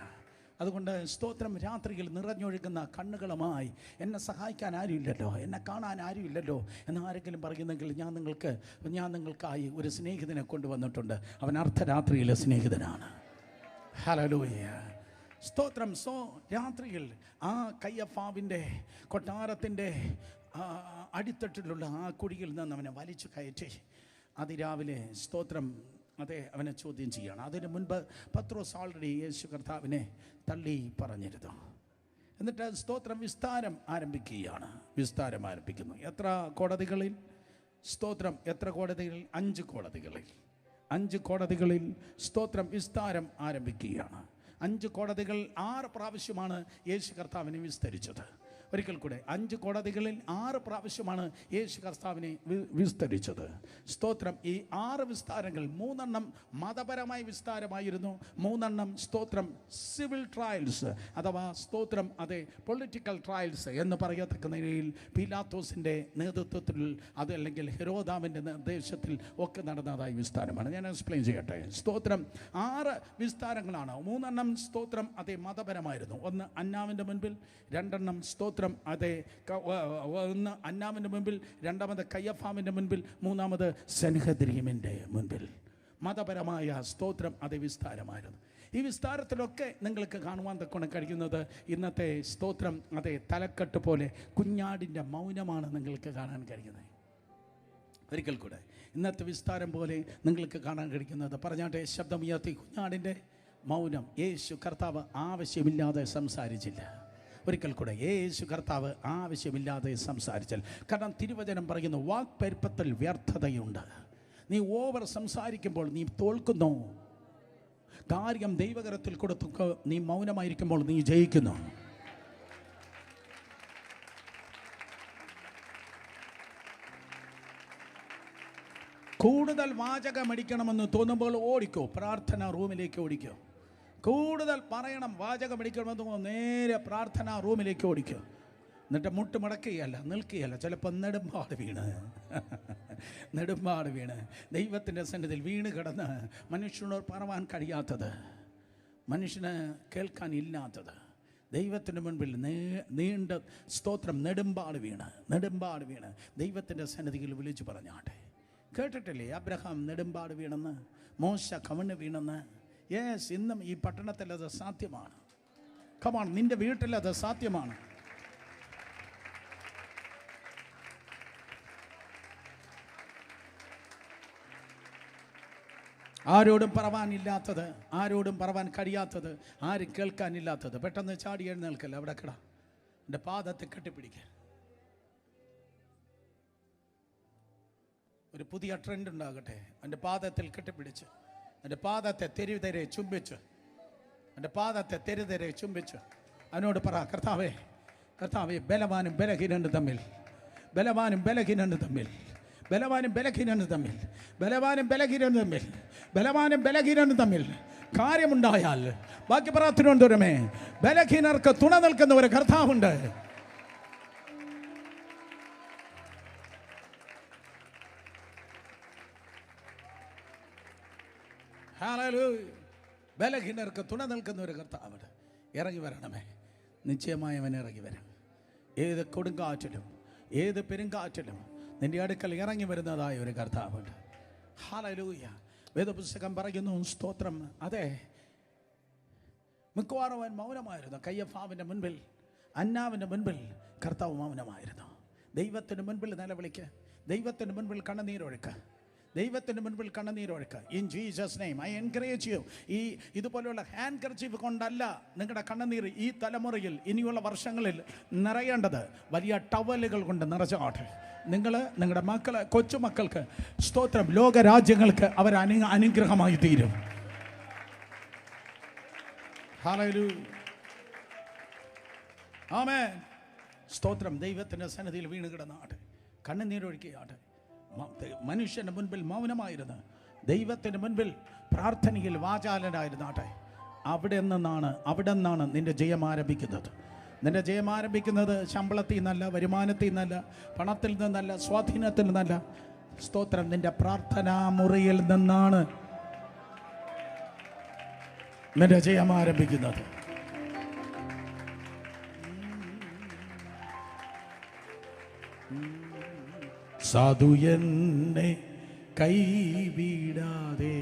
അതുകൊണ്ട് സ്തോത്രം രാത്രിയിൽ നിറഞ്ഞൊഴുകുന്ന കണ്ണുകളുമായി എന്നെ സഹായിക്കാൻ ആരുമില്ലല്ലോ, എന്നെ കാണാൻ ആരുമില്ലല്ലോ എന്ന് ആരെങ്കിലും പറയുന്നെങ്കിൽ ഞാൻ നിങ്ങൾക്കായി ഒരു സ്നേഹിതനെ കൊണ്ടുവന്നിട്ടുണ്ട്. അവൻ അർദ്ധരാത്രിയിലെ സ്നേഹിതനാണ്. ഹല്ലേലൂയ. സ്തോത്രം. രാത്രിയിൽ ആ കയ്യഫാവിൻ്റെ കൊട്ടാരത്തിൻ്റെ അടിത്തട്ടിലുള്ള ആ കുഴിയിൽ നിന്ന് അവനെ വലിച്ചു കയറ്റി അതിരാവിലെ സ്തോത്രം അതെ അവനെ ചോദ്യം ചെയ്യണം. അതിന് മുൻപ് പത്രോസ് ഓൾറെഡി യേശു കർത്താവിനെ തള്ളി പറഞ്ഞിരുന്നു. എന്നിട്ട് സ്തോത്രം വിസ്താരം ആരംഭിക്കുകയാണ്. വിസ്താരം ആരംഭിക്കുന്നു. എത്ര കോടതികളിൽ? സ്തോത്രം. എത്ര കോടതികളിൽ? 5 കോടതികളിൽ. 5 കോടതികളിൽ സ്തോത്രം വിസ്താരം ആരംഭിക്കുകയാണ്. 5 കോടതികൾ 6 പ്രാവശ്യമാണ് യേശു കർത്താവിനെ വിസ്തരിച്ചത്. ഒരിക്കൽ കൂടെ 5 കോടതികളിൽ 6 പ്രാവശ്യമാണ് യേശു കർത്താവിനെ വിസ്തരിച്ചത്. സ്തോത്രം. ഈ 6 വിസ്താരങ്ങൾ 3 മതപരമായ വിസ്താരമായിരുന്നു, 3 സ്തോത്രം സിവിൽ ട്രയൽസ് അഥവാ സ്തോത്രം അതെ പൊളിറ്റിക്കൽ ട്രയൽസ് എന്ന് പറയത്തക്ക നിലയിൽ പീലാത്തോസിൻ്റെ നേതൃത്വത്തിൽ അതല്ലെങ്കിൽ ഹെരോദാവിൻ്റെ നിർദ്ദേശത്തിൽ ഒക്കെ നടന്നതായ വിസ്താരമാണ്. ഞാൻ എക്സ്പ്ലെയിൻ ചെയ്യട്ടെ. സ്തോത്രം 6 വിസ്താരങ്ങളാണ്. 3 സ്തോത്രം അതെ മതപരമായിരുന്നു. 1 അന്നാവിൻ്റെ മുൻപിൽ, 2 സ്തോത്രം അതെ 1 അന്നാവിൻ്റെ മുൻപിൽ, 2 കയ്യഫാവിൻ്റെ മുൻപിൽ, 3 സെൻഹദ്രീമിൻ്റെ മുൻപിൽ. മതപരമായ സ്തോത്രം അതെ വിസ്താരമായിരുന്നു. ഈ വിസ്താരത്തിലൊക്കെ നിങ്ങൾക്ക് കാണുവാൻ തക്കൊണ്ട് കഴിയുന്നത് ഇന്നത്തെ സ്തോത്രം അതെ തലക്കെട്ട് പോലെ കുഞ്ഞാടിൻ്റെ മൗനമാണ് നിങ്ങൾക്ക് കാണാൻ കഴിയുന്നത്. ഒരിക്കൽ കൂടെ ഇന്നത്തെ വിസ്താരം പോലെ നിങ്ങൾക്ക് കാണാൻ കഴിയുന്നത് പറഞ്ഞാട്ടെ ശബ്ദമുയർത്തി കുഞ്ഞാടിൻ്റെ മൗനം. യേശു കർത്താവ് ആവശ്യമില്ലാതെ സംസാരിച്ചില്ല. ഒരിക്കൽ കൂടെ യേശു കർത്താവ് ആവശ്യമില്ലാതെ സംസാരിച്ചാൽ. കാരണം തിരുവചനം പറയുന്നു വാക്പെരുപ്പത്തിൽ വ്യർത്ഥതയുണ്ട്. നീ ഓവർ സംസാരിക്കുമ്പോൾ നീ തോൽക്കുന്നു. കാര്യം ദൈവകരത്തിൽ കൊടുത്തു നീ മൗനമായിരിക്കുമ്പോൾ നീ ജയിക്കുന്നു. കൂടുതൽ വാചകമടിക്കണമെന്ന് തോന്നുമ്പോൾ ഓടിക്കോ, പ്രാർത്ഥന റൂമിലേക്ക് ഓടിക്കോ. കൂടുതൽ പറയണം, വാചകമടിക്കണമെന്ന് തോന്നുമ്പോൾ നേരെ പ്രാർത്ഥന റൂമിലേക്ക് ഓടിക്കോ. എന്നിട്ട് മുട്ട് മടക്കുകയല്ല, നിൽക്കുകയല്ല, ചിലപ്പോൾ നെടുമ്പാട് വീണ് ദൈവത്തിൻ്റെ സന്നിധിയിൽ വീണ് കിടന്ന് മനുഷ്യനോട് പറവാൻ കഴിയാത്തത്, മനുഷ്യന് കേൾക്കാൻ ഇല്ലാത്തത് ദൈവത്തിൻ്റെ മുൻപിൽ നീണ്ട സ്തോത്രം നെടുമ്പാട് വീണ് ദൈവത്തിൻ്റെ സന്നിധിയിൽ വിളിച്ചു പറഞ്ഞാട്ടെ. കേട്ടിട്ടില്ലേ അബ്രഹാം നെടുമ്പാട് വീണെന്ന്, മോശ കവണ് വീണെന്ന്? യെസ്, ഇന്നും ഈ പട്ടണത്തിൽ അത് സാധ്യമാണ്. കമാൺ, നിന്റെ വീട്ടിൽ അത് സാധ്യമാണ്. ആരോടും പറവാനില്ലാത്തത്, ആരോടും പറവാൻ കഴിയാത്തത്, ആരും കേൾക്കാനില്ലാത്തത് പെട്ടെന്ന് ചാടി എഴുന്നേൽക്കല്ല. അവിടെ കിട, എൻ്റെ പാദത്തെ കെട്ടിപ്പിടിക്കുക. ഒരു പുതിയ ട്രെൻഡ് ഉണ്ടാകട്ടെ. എൻ്റെ പാദത്തിൽ കെട്ടിപ്പിടിച്ച്, എൻ്റെ പാദത്തെ തെരുതെരെ ചുംബിച്ച്, എൻ്റെ പാദത്തെ തെരുതെരെ ചുംബിച്ച് അതിനോട് പറ, കർത്താവേ, കർത്താവേ, ബലവാനും ബലഹീനനും തമ്മിൽ, ബലവാനും ബലഹീനനും തമ്മിൽ, ബലവാനും ബലഹീനനും തമ്മിൽ, ബലവാനും ബലഹീനനും തമ്മിൽ, ബലവാനും ബലഹീനനും തമ്മിൽ കാര്യമുണ്ടായാൽ ബാക്കി പ്രാർത്ഥനയോടെ ബലഹീനർക്ക് തുണ നിൽക്കുന്ന ഒരു കർത്താവുണ്ട്. ബലഹീനർക്ക് തുണ നിൽക്കുന്ന ഒരു കർത്താവുണ്ട്. ഇറങ്ങി വരണമേ. നിശ്ചയമായി അവൻ ഇറങ്ങി വരും. ഏത് കൊടുങ്കാറ്റിലും ഏത് പെരുങ്കാറ്റിലും നിന്റെ അടുക്കൽ ഇറങ്ങി വരുന്നതായ ഒരു കർത്താവുണ്ട്. ഹല്ലേലൂയ. വേദപുസ്തകം പറയുന്നു സ്തോത്രം അതെ മിക്കവാറും അവൻ മൗനമായിരുന്നു. കയ്യഫാവിൻ്റെ മുൻപിൽ, അന്നാവിൻ്റെ മുൻപിൽ കർത്താവ് മൗനമായിരുന്നു. ദൈവത്തിന് മുൻപിൽ നിലവിളിക്ക്, ദൈവത്തിന് മുൻപിൽ കണ്ണുനീരൊഴുക്ക്, ദൈവത്തിന് മുൻപിൽ കണ്ണുനീരൊഴുക്ക്. In Jesus name I encourage you. ഇതുപോലെയുള്ള ഹാൻഡ് കർച്ചീഫ് കൊണ്ടല്ല നിങ്ങളുടെ കണ്ണുനീർ ഈ തലമുറയിൽ ഇനിയുള്ള വർഷങ്ങളിൽ നിറയേണ്ടത്. വലിയ ടവലുകൾ കൊണ്ട് നിറച്ചാട്ടെ. നിങ്ങൾ നിങ്ങളുടെ മക്കളെ, കൊച്ചുമക്കൾക്ക് സ്തോത്രം ലോകരാജ്യങ്ങൾക്ക് അവർ അനുഗ്രഹമായി തീരും. ഹല്ലേലൂയ. ആമേൻ. സ്തോത്രം. ദൈവത്തിൻ്റെ സന്നിധിയിൽ വീണ് കിടന്നാട്ടെ, കണ്ണുനീരൊഴുക്കിയാട്ടെ. മനുഷ്യൻ്റെ മുൻപിൽ മൗനമായിരുന്നു, ദൈവത്തിൻ്റെ മുൻപിൽ പ്രാർത്ഥനയിൽ വാചാലനായിരുന്നാട്ടെ. അവിടെ നിന്നാണ് നിന്റെ ജയം ആരംഭിക്കുന്നത്. നിന്റെ ജയം ആരംഭിക്കുന്നത് ശമ്പളത്തിൽ നിന്നല്ല, വരുമാനത്തിൽ നിന്നല്ല, പണത്തിൽ നിന്നല്ല, സ്വാധീനത്തിൽ നിന്നല്ല. സ്തോത്രം. നിന്റെ പ്രാർത്ഥനാ മുറിയിൽ നിന്നാണ് നിന്റെ ജയം ആരംഭിക്കുന്നത്. സാധു എന്നെ കൈവിടാതെ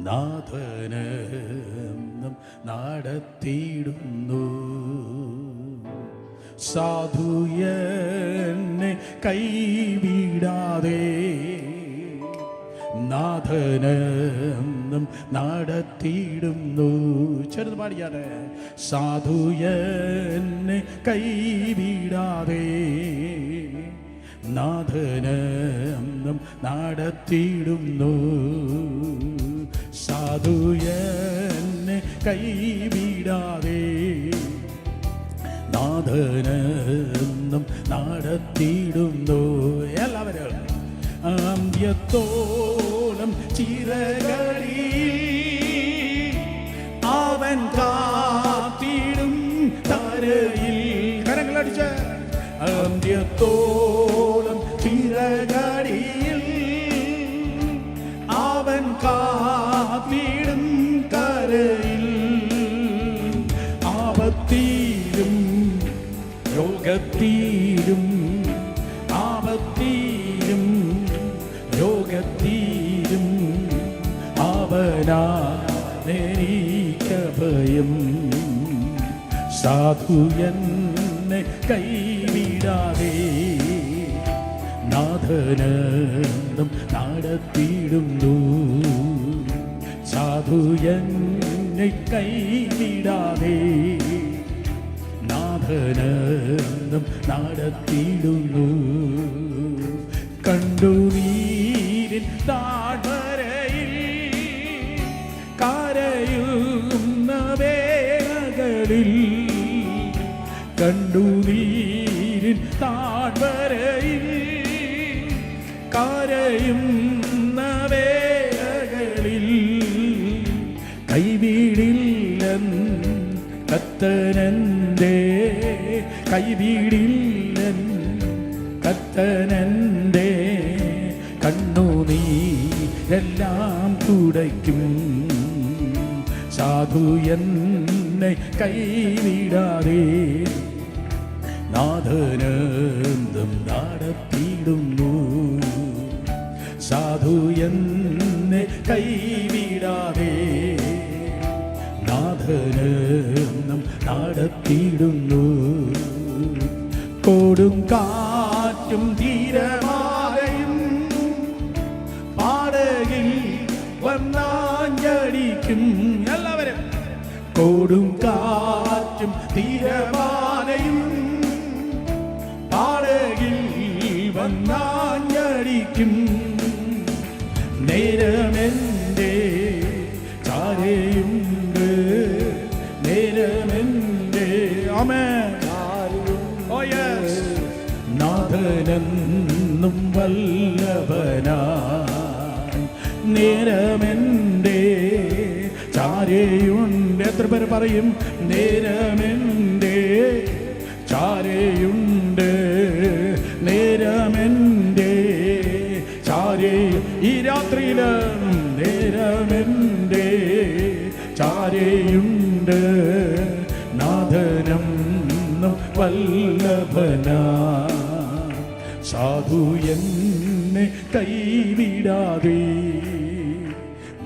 നാഥനം നടത്തിയിടുന്നു. സാധുയനെ കൈവിടാതെ നാഥനം നടത്തിയിടുന്നു. ചെറുത് പാടിയാതെ. സാധുയനെ കൈവിടാതെ നാഥനം നടത്തിയിടുന്നു. സാധുയനെ കൈവിടാതെ നാഥനം നടത്തിയിടുന്നു. എല്ലാവരും അന്ത്യത്തോളം ചിറകളിൽ അവൻ കാത്തിടും തരയിൽ. കരങ്ങളടിച്ച്. അന്ത്യത്തോളം ചിറകളിൽ അവൻ കാത്തിടും കരയിൽ. ആപത്തിലും രോഗത്തിലും ആപത്തിലും രോഗത്തിലും അവനായിരിക്കഭയം. സാധുയനെ കൈവിടാതെ നാഥനം നടത്തിയിടുന്നു. സാധുയനെ കൈവിടാതെ നാഥനം നടത്തിയിടുന്നു. കണ്ടുനീരിൻ താഴ്വരയിൽ കരയുന്ന വേളകളിൽ, കണ്ടുനീരിൻ താഴ്വരയിൽ കരയുന്ന വേളകളിൽ കൈവിടില്ലൻ കർത്തനന്റെ, കൈവിടില്ലൻ കർത്തനന്റെ. കണ്ണുനീരെല്ലാം തുടയ്ക്കും. സാധുയനെ കൈവിടാതെ നാഥനം നടത്തിയിടുന്നു. സാധുയനെ കൈവിടാതെ നാഥനം നടത്തിയിടുന്നു. കൊടും കാറ്റും തിരമാലയും പാടകിൽ വന്നാഞ്ഞടിക്കും. എല്ലാവരും. കൊടും കാറ്റും തിരമാലയും പാടകിൽ വന്നാഞ്ഞടിക്കും. നേരമെന്റെ ചാരയുണ്ട്, നേരമെന്റെ ആമേൻ. Oh yes. നാഥനെന്നും വല്ലഭനായി നേരമെന്റെ ചാരയുണ്ട്. എത്ര പേര് പറയും നേരമെന്റെ ചാരയുണ്ട്, നേരമെന്റെ ചാരേ. ഈ രാത്രിയില് നേരമെന്റെ ചാരയുണ്ട്. നാഥനം വല്ലഭനാ. സാധുയനെ കൈവിടാതെ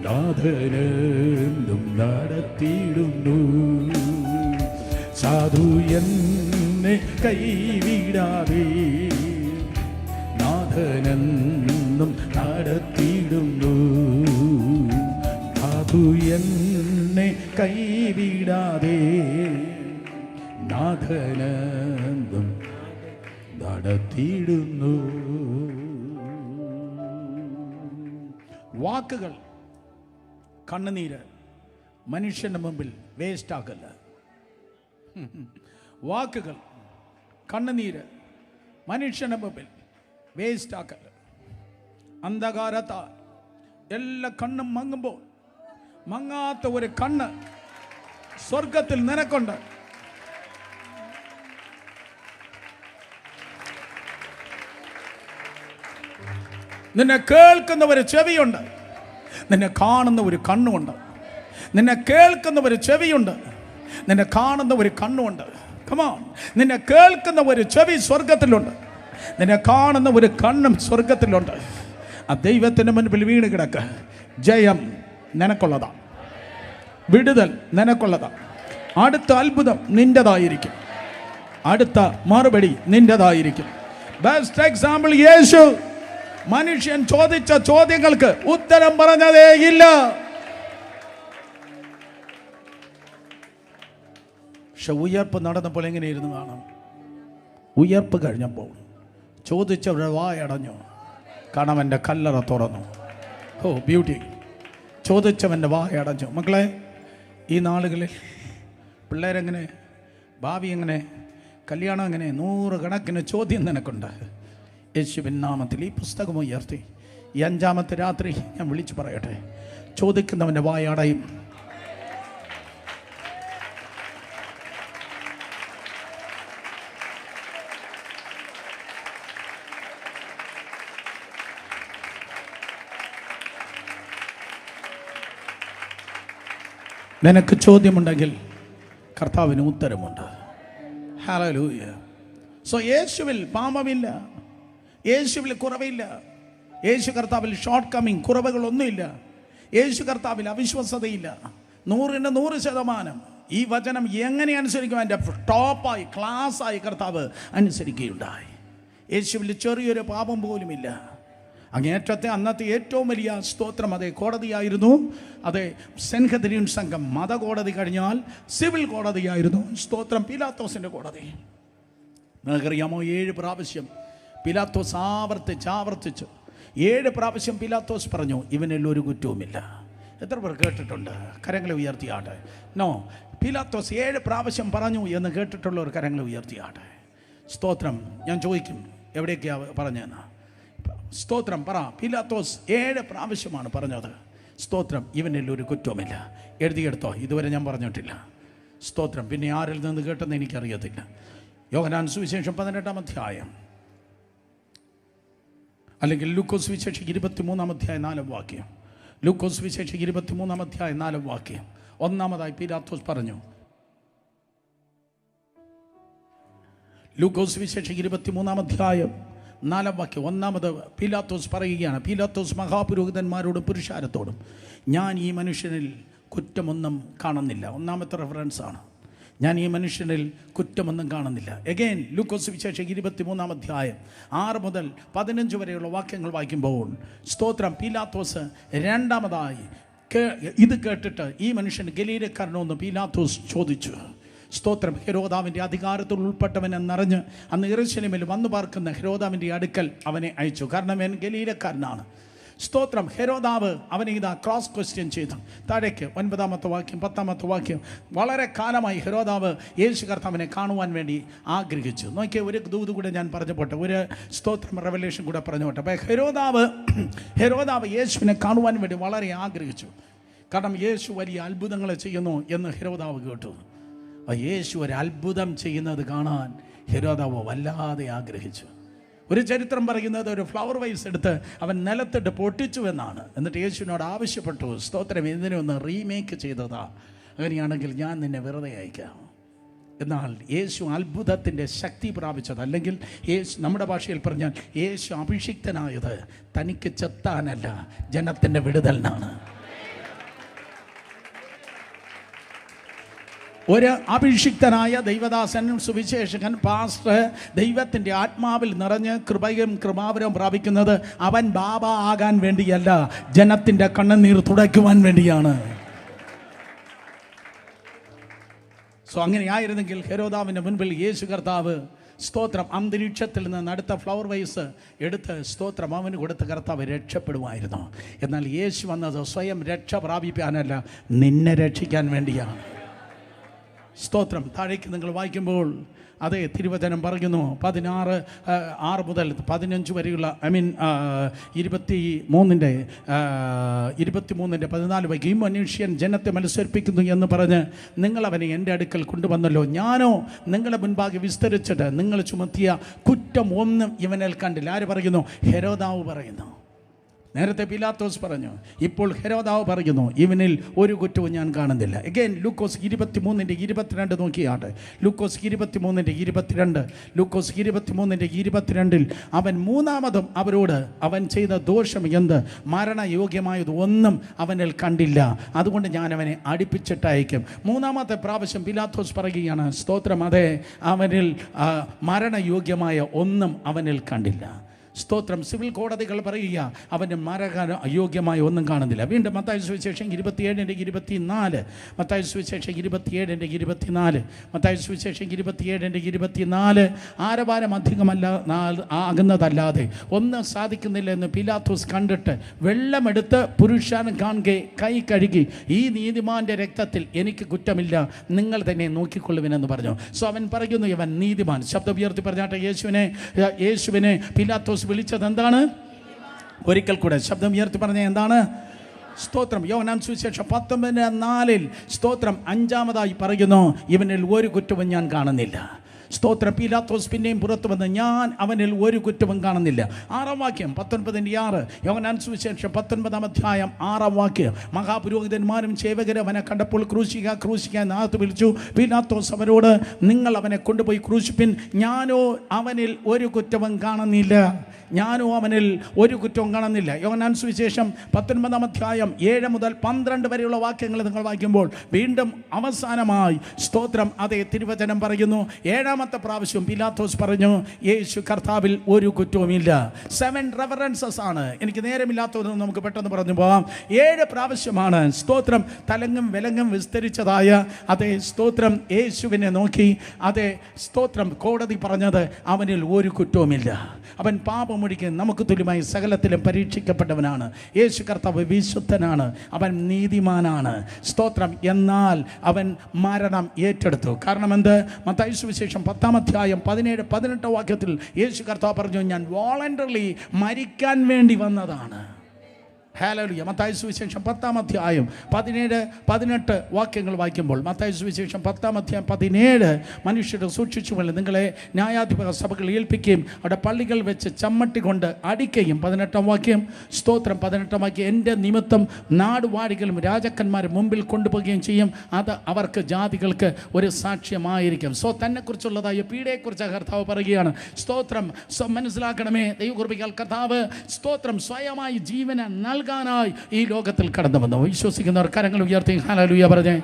നാഥനം നടത്തിയിടുന്നു. സാധുയനെ കൈവിടാതെ നാഥനം നടത്തിയിടുന്നു. സാധുയനെ കൈവിടാതെ നാഥനം നടത്തിയിടുന്നു. വാക്കുകൾ, കണ്ണുനീര് മനുഷ്യന്റെ മുമ്പിൽ വേസ്റ്റ് ആക്കല്ല. വാക്കുകൾ, കണ്ണുനീര് മനുഷ്യന്റെ മുമ്പിൽ വേസ്റ്റ് ആക്കല്ല. അന്ധകാരത്താൽ എല്ലാ കണ്ണും മങ്ങുമ്പോൾ മങ്ങാത്ത ഒരു കണ്ണ് സ്വർഗത്തിൽ നിനക്കുണ്ട്. നിന്നെ കേൾക്കുന്ന ഒരു ചെവിയുണ്ട്, നിന്നെ കാണുന്ന ഒരു കണ്ണുണ്ട്. നിന്നെ കേൾക്കുന്ന ഒരു ചെവിയുണ്ട്, നിന്നെ കാണുന്ന ഒരു കണ്ണുണ്ട്. കമോൺ. നിന്നെ കേൾക്കുന്ന ഒരു ചെവി സ്വർഗത്തിലുണ്ട്, നിന്നെ കാണുന്ന ഒരു കണ്ണും സ്വർഗത്തിലുണ്ട്. ആ ദൈവത്തിൻ്റെ മുൻപിൽ വീണ് കിടക്ക്. ജയം നിനക്കുള്ളതാണ്. വിടുതൽ നിനക്കുള്ളതാണ്. അടുത്ത അത്ഭുതം നിൻ്റെതായിരിക്കും. അടുത്ത മറുപടി നിൻ്റെതായിരിക്കും. ബെസ്റ്റ് എക്സാമ്പിൾ യേശു. മനുഷ്യൻ ചോദിച്ച ചോദ്യങ്ങൾക്ക് ഉത്തരം പറഞ്ഞതേ ഇല്ല. പക്ഷെ ഉയർപ്പ് നടന്നപ്പോൾ എങ്ങനെയിരുന്നു കാണാം? ഉയർപ്പ് കഴിഞ്ഞപ്പോൾ ചോദിച്ചവരുടെ വായടഞ്ഞു, കണവൻ്റെ കല്ലറ തുറന്നു. ഓ ബ്യൂട്ടി! ചോദിച്ചവൻ്റെ വായടഞ്ഞു. മക്കളെ, ഈ നാളുകളിൽ പിള്ളേരെങ്ങനെ, ഭാവി എങ്ങനെ, കല്യാണം എങ്ങനെ, 100 കണക്കിന് ചോദ്യം നിനക്കുണ്ട്. യേശുവിൻ നാമത്തിൽ ഈ പുസ്തകം ഉയർത്തി ഈ 5-ാമത്തെ രാത്രി ഞാൻ വിളിച്ചു പറയട്ടെ, ചോദിക്കുന്നവൻ്റെ വായടയും. നിനക്ക് ചോദ്യമുണ്ടെങ്കിൽ കർത്താവിന് ഉത്തരമുണ്ട്. ഹല്ലേലൂയ. സോ യേശുവിൽ പാപമില്ല, യേശുവിൽ കുറവില്ല, യേശു കർത്താവിൽ ഷോർട്ട് കമ്മിങ്, കുറവുകളൊന്നുമില്ല. യേശു കർത്താവിൽ അവിശ്വസതയില്ല. 100% ഈ വചനം എങ്ങനെ അനുസരിക്കും? അതിൻ്റെ ടോപ്പായി, ക്ലാസ്സായി കർത്താവ് അനുസരിക്കുകയുണ്ടായി. യേശുവിൽ ചെറിയൊരു പാപം പോലുമില്ല. അങ്ങേറ്റത്തെ അന്നത്തെ ഏറ്റവും വലിയ സ്തോത്രം അതേ കോടതിയായിരുന്നു. അതെ, സെൻഹദ്രീൻ സംഘം മതകോടതി കഴിഞ്ഞാൽ സിവിൽ കോടതിയായിരുന്നു. സ്തോത്രം പീലാത്തോസിൻ്റെ കോടതി. നിങ്ങൾക്കറിയാമോ, 7 പ്രാവശ്യം പീലാത്തോസ് ആവർത്തിച്ച് 7 പ്രാവശ്യം പീലാത്തോസ് പറഞ്ഞു, ഇവനിൽ ഒരു കുറ്റവുമില്ല. എത്ര പേർ കേട്ടിട്ടുണ്ട്? കരങ്ങളെ ഉയർത്തിയാട്ടെ. നോ, പീലാത്തോസ് 7 പ്രാവശ്യം പറഞ്ഞു എന്ന് കേട്ടിട്ടുള്ളവർ കരങ്ങളെ ഉയർത്തിയാട്ടെ. സ്തോത്രം. ഞാൻ ചോദിക്കും, എവിടെയൊക്കെയാണ് പറഞ്ഞതെന്ന്? സ്തോത്രം പറ. പീലാത്തോസ് 7 പ്രാവശ്യമാണ് പറഞ്ഞത്. സ്തോത്രം. ഇവനിൽ ഒരു കുറ്റവുമില്ല. എഴുതിയെടുത്തോ? ഇതുവരെ ഞാൻ പറഞ്ഞിട്ടില്ല. സ്തോത്രം. പിന്നെ ആരിൽ നിന്ന് കേട്ടെന്ന് എനിക്കറിയത്തില്ല. യോഹന്നാൻ സുവിശേഷം 18-ാം അധ്യായം, അല്ലെങ്കിൽ ലൂക്കോസ് സുവിശേഷം 23-ാം അധ്യായം 4-ാം വാക്യം. ലൂക്കോസ് സുവിശേഷം 23-ാം അധ്യായം 4-ാം വാക്യം. ഒന്നാമതായി പീലാത്തോസ് പറഞ്ഞു. ലൂക്കോസ് സുവിശേഷം 23-ാം അധ്യായം 4-ാം വാക്യം. ഒന്നാമത് പീലാത്തോസ് പറയുകയാണ്. പീലാത്തോസ് മഹാപുരോഹിതന്മാരോടും പുരുഷാരത്തോടും, ഞാൻ ഈ മനുഷ്യനിൽ കുറ്റമൊന്നും കാണുന്നില്ല. ഒന്നാമത്തെ റെഫറൻസാണ്. ഞാൻ ഈ മനുഷ്യനിൽ കുറ്റമൊന്നും കാണുന്നില്ല. എഗെയിൻ ലൂക്കോസ് സുവിശേഷം 23-ാം അധ്യായം 6 മുതൽ 15 വരെയുള്ള വാക്യങ്ങൾ വായിക്കുമ്പോൾ, സ്തോത്രം, പീലാത്തോസ് രണ്ടാമതായി ഇത് കേട്ടിട്ട്, ഈ മനുഷ്യൻ ഗലീലക്കാരനോ എന്ന് പീലാത്തോസ് ചോദിച്ചു. സ്തോത്രം. ഹെരോദാവിൻ്റെ അധികാരത്തിൽ ഉൾപ്പെട്ടവൻ എന്നറിഞ്ഞ് അന്ന് യെരൂശലേമിൽ വന്നു പാർക്കുന്ന ഹെരോദാവിൻ്റെ അടുക്കൽ അവനെ അയച്ചു. കാരണം അവൻ ഗലീലക്കാരനാണ്. സ്തോത്രം. ഹെരോദാവ് അവനെ ഇതാ ക്രോസ് ക്വസ്റ്റ്യൻ ചെയ്തു. താഴേക്ക് 9-ാമത്തെ വാക്യം, 10-ാമത്തെ വാക്യം. വളരെ കാലമായി ഹെരോദാവ് യേശു കർത്താവിനെ കാണുവാൻ വേണ്ടി ആഗ്രഹിച്ചു. നോക്കിയ ഒരു ദൂത് കൂടെ ഞാൻ പറഞ്ഞു പോട്ടെ, ഒരു സ്തോത്രം റെവലേഷൻ കൂടെ പറഞ്ഞു പോട്ടെ. അപ്പോൾ ഹെരോദാവ് യേശുവിനെ കാണുവാൻ വേണ്ടി വളരെ ആഗ്രഹിച്ചു. കാരണം യേശു വലിയ അത്ഭുതങ്ങൾ ചെയ്യുന്നു എന്ന് ഹെരോദാവ് കേട്ടു. യേശു ഒരു അത്ഭുതം ചെയ്യുന്നത് കാണാൻ ഹെരോദാവ് വല്ലാതെ ആഗ്രഹിച്ചു. ഒരു ചരിത്രം പറയുന്നത്, ഒരു ഫ്ലവർ വൈസ് എടുത്ത് അവൻ നിലത്തിട്ട് പൊട്ടിച്ചു എന്നാണ്. എന്നിട്ട് യേശുവിനോട് ആവശ്യപ്പെട്ടു, സ്തോത്രം, ഇതിനെ ഒന്ന് റീമേക്ക് ചെയ്തതാ, അങ്ങനെയാണെങ്കിൽ ഞാൻ നിന്നെ വെറുതെ അയക്കാം. എന്നാൽ യേശു അത്ഭുതത്തിൻ്റെ ശക്തി പ്രാപിച്ചത്, അല്ലെങ്കിൽ യേശു, നമ്മുടെ ഭാഷയിൽ പറഞ്ഞാൽ യേശു അഭിഷിക്തനായത് തനിക്ക് ചെത്താനല്ല, ജനത്തിൻ്റെ വിടുതലിനാണ്. ഒരു അഭിഷിക്തനായ ദൈവദാസൻ, സുവിശേഷകൻ, പാസ്റ്റർ ദൈവത്തിൻ്റെ ആത്മാവിൽ നിറഞ്ഞ് കൃപയും കൃപാവരവും പ്രാപിക്കുന്നത് അവൻ ബാബ ആകാൻ വേണ്ടിയല്ല, ജനത്തിൻ്റെ കണ്ണുനീർ തുടയ്ക്കുവാൻ വേണ്ടിയാണ്. സോ അങ്ങനെയായിരുന്നെങ്കിൽ ഹെരോദാവിൻ്റെ മുൻപിൽ യേശു കർത്താവ്, സ്തോത്രം, അന്തരീക്ഷത്തിൽ നിന്ന് അടുത്ത ഫ്ലവർ വൈസ് എടുത്ത് സ്തോത്രം അവന് കൊടുത്ത് കർത്താവ് രക്ഷപ്പെടുമായിരുന്നു. എന്നാൽ യേശു വന്നത് സ്വയം രക്ഷ പ്രാപിക്കാനല്ല, നിന്നെ രക്ഷിക്കാൻ വേണ്ടിയാണ്. സ്തോത്രം. താഴേക്ക് നിങ്ങൾ വായിക്കുമ്പോൾ അതേ തിരുവചനം പറയുന്നു, 16:6 മുതൽ 15 വരെയുള്ള 23-ന്റെ 14 വൈകി, ഈ മനുഷ്യൻ ജനത്തെ മത്സരിപ്പിക്കുന്നു എന്ന് പറഞ്ഞ് നിങ്ങൾ അവനെ എൻ്റെ അടുക്കൽ കൊണ്ടുവന്നല്ലോ. ഞാനോ നിങ്ങളെ മുൻപാകെ വിസ്തരിച്ചിട്ട് നിങ്ങൾ ചുമത്തിയ കുറ്റം ഒന്നും ഇവനിൽ കണ്ടില്ല. ആര് പറയുന്നു? ഹെരോദാവ് പറയുന്നു. നേരത്തെ പിലാത്തോസ് പറഞ്ഞു, ഇപ്പോൾ ഹെരോദാവ് പറയുന്നു ഇവനിൽ ഒരു കുറ്റവും ഞാൻ കാണുന്നില്ല. എഗെയിൻ ലൂക്കോസ് 23:22 നോക്കിയാട്ടെ. ലൂക്കോസ് 23:22 അവൻ മൂന്നാമതും അവരോട് അവൻ ചെയ്ത ദോഷം എന്ത്? മരണയോഗ്യമായത് ഒന്നും അവനിൽ കണ്ടില്ല, അതുകൊണ്ട് ഞാൻ അവനെ അടുപ്പിച്ചിട്ടയക്കും. മൂന്നാമത്തെ പ്രാവശ്യം പിലാത്തോസ് പറയുകയാണ്, സ്തോത്രം, അതെ, അവനിൽ മരണയോഗ്യമായ ഒന്നും അവനിൽ കണ്ടില്ല. സ്തോത്രം. സിവിൽ കോടതികൾ പറയുക അവൻ്റെ മരണ അയോഗ്യമായ ഒന്നും കാണുന്നില്ല. വീണ്ടും മത്തായി സുവിശേഷം 27:24, മത്തായി സുവിശേഷം 27:24 ആരവാരം അധികമല്ല ആകുന്നതല്ലാതെ ഒന്നും സാധിക്കുന്നില്ല എന്ന് പിലാത്തോസ് കണ്ടിട്ട് വെള്ളമെടുത്ത് പുരുഷൻ കാണെ കൈ കഴുകി, ഈ നീതിമാന്റെ രക്തത്തിൽ എനിക്ക് കുറ്റമില്ല, നിങ്ങൾ തന്നെ നോക്കിക്കൊള്ളുവിനെന്ന് പറഞ്ഞു. സോ അവൻ പറയുന്നു ഇവൻ നീതിമാൻ. ശബ്ദം ഉയർത്തി പറഞ്ഞാട്ടെ, യേശുവിനെ പിലാത്തോസ് വിളിച്ചത് എന്താണ്? ഒരിക്കൽ കൂടെ ശബ്ദം ഉയർത്തി പറഞ്ഞ എന്താണ്? സ്തോത്രം. യോഹന്നാൻ സുവിശേഷം 19:4 സ്തോത്രം 5-ാമതായി പറയുന്നു, ഇവനിൽ ഒരു കുറ്റവും ഞാൻ കാണുന്നില്ല. സ്തോത്രം. പീലാത്തോസ് പിന്നെയും പുറത്തു വന്ന് ഞാൻ അവനിൽ ഒരു കുറ്റവും കാണുന്നില്ല. 6-ാം വാക്യം 19:6 യോഹന്നാൻ സുവിശേഷം 19-ാം 6-ാം വാക്യം. മഹാപുരോഹിതന്മാരും സേവകരും അവനെ കണ്ടപ്പോൾ ക്രൂശിക്കുക നാത്ത് വിളിച്ചു. പീലാത്തോസ് അവരോട്, നിങ്ങൾ അവനെ കൊണ്ടുപോയി ക്രൂശിപ്പിൻ, ഞാനോ അവനിൽ ഒരു കുറ്റവും കാണുന്നില്ല. യോഹന്നാൻ സുവിശേഷം 19-ാം 7 മുതൽ 12 വരെയുള്ള വാക്യങ്ങൾ നിങ്ങൾ വായിക്കുമ്പോൾ വീണ്ടും അവസാനമായി സ്തോത്രം അതേ തിരുവചനം പറയുന്നു. 7-ാമത്തെ പ്രാവശ്യം പിലാത്തോസ് പറഞ്ഞു, യേശു കർത്താവിൽ ഒരു കുറ്റവുമില്ല. 7 റെഫറൻസസ് ആണ്. എനിക്ക് നേരമില്ലാത്തതൊന്നും നമുക്ക് പെട്ടെന്ന് പറഞ്ഞു പോകാം. 7 പ്രാവശ്യമാണ് സ്തോത്രം തലങ്ങും വിലങ്ങും വിസ്തരിച്ചതായ അതേ സ്തോത്രം യേശുവിനെ നോക്കി അതേ സ്തോത്രം കോടതി പറഞ്ഞത് അവനിൽ ഒരു കുറ്റവുമില്ല, അവൻ പാപമൊഴിക്ക് നമുക്ക് തുല്യമായി സകലത്തിലും പരീക്ഷിക്കപ്പെട്ടവനാണ്. യേശു കർത്താവ് വിശുദ്ധനാണ്, അവൻ നീതിമാനാണ്. സ്തോത്രം. എന്നാൽ അവൻ മരണം ഏറ്റെടുത്തു. കാരണം എന്ത്? മത്തായി സുവിശേഷം 10-ാം 17-18 വാക്യത്തിൽ യേശു കർത്താവ് പറഞ്ഞു, ഞാൻ വോളണ്ടറിലി മരിക്കാൻ വേണ്ടി വന്നതാണ്. ഹല്ലേലൂയ. മത്തായി സുവിശേഷം 10-ാം 17-18 വാക്യങ്ങൾ വായിക്കുമ്പോൾ മത്തായി സുവിശേഷം 10-ാം 17 മനുഷ്യരെ സൂക്ഷിച്ചുകൊണ്ട് നിങ്ങളെ ന്യായാധിപ സഭകൾ ഏൽപ്പിക്കുകയും അവിടെ പള്ളികൾ വെച്ച് ചമ്മട്ടി കൊണ്ട് അടിക്കുകയും. 18-ാം വാക്യം സ്തോത്രം. 18-ാം വാക്യം, എൻ്റെ നിമിത്തം നാടുവാഴികളും രാജാക്കന്മാരും മുമ്പിൽ കൊണ്ടുപോവുകയും ചെയ്യും, അത് അവർക്ക് ജാതികൾക്ക് ഒരു സാക്ഷ്യമായിരിക്കും. സോ തന്നെക്കുറിച്ചുള്ളതായ പീഡയെക്കുറിച്ച് കർത്താവ് പറയുകയാണ്. സ്തോത്രം. മനസ്സിലാക്കണമേ, ദൈവകൃപയാൽ കർത്താവ് സ്തോത്രം സ്വയമായി ജീവനെ നൽകാനായി ഈ ലോകത്തിൽ കടന്നു വന്നു. വിശ്വസിക്കുന്നവർ കരങ്ങൾ ഉയർത്തി ഹല്ലേലൂയ പറഞ്ഞേ.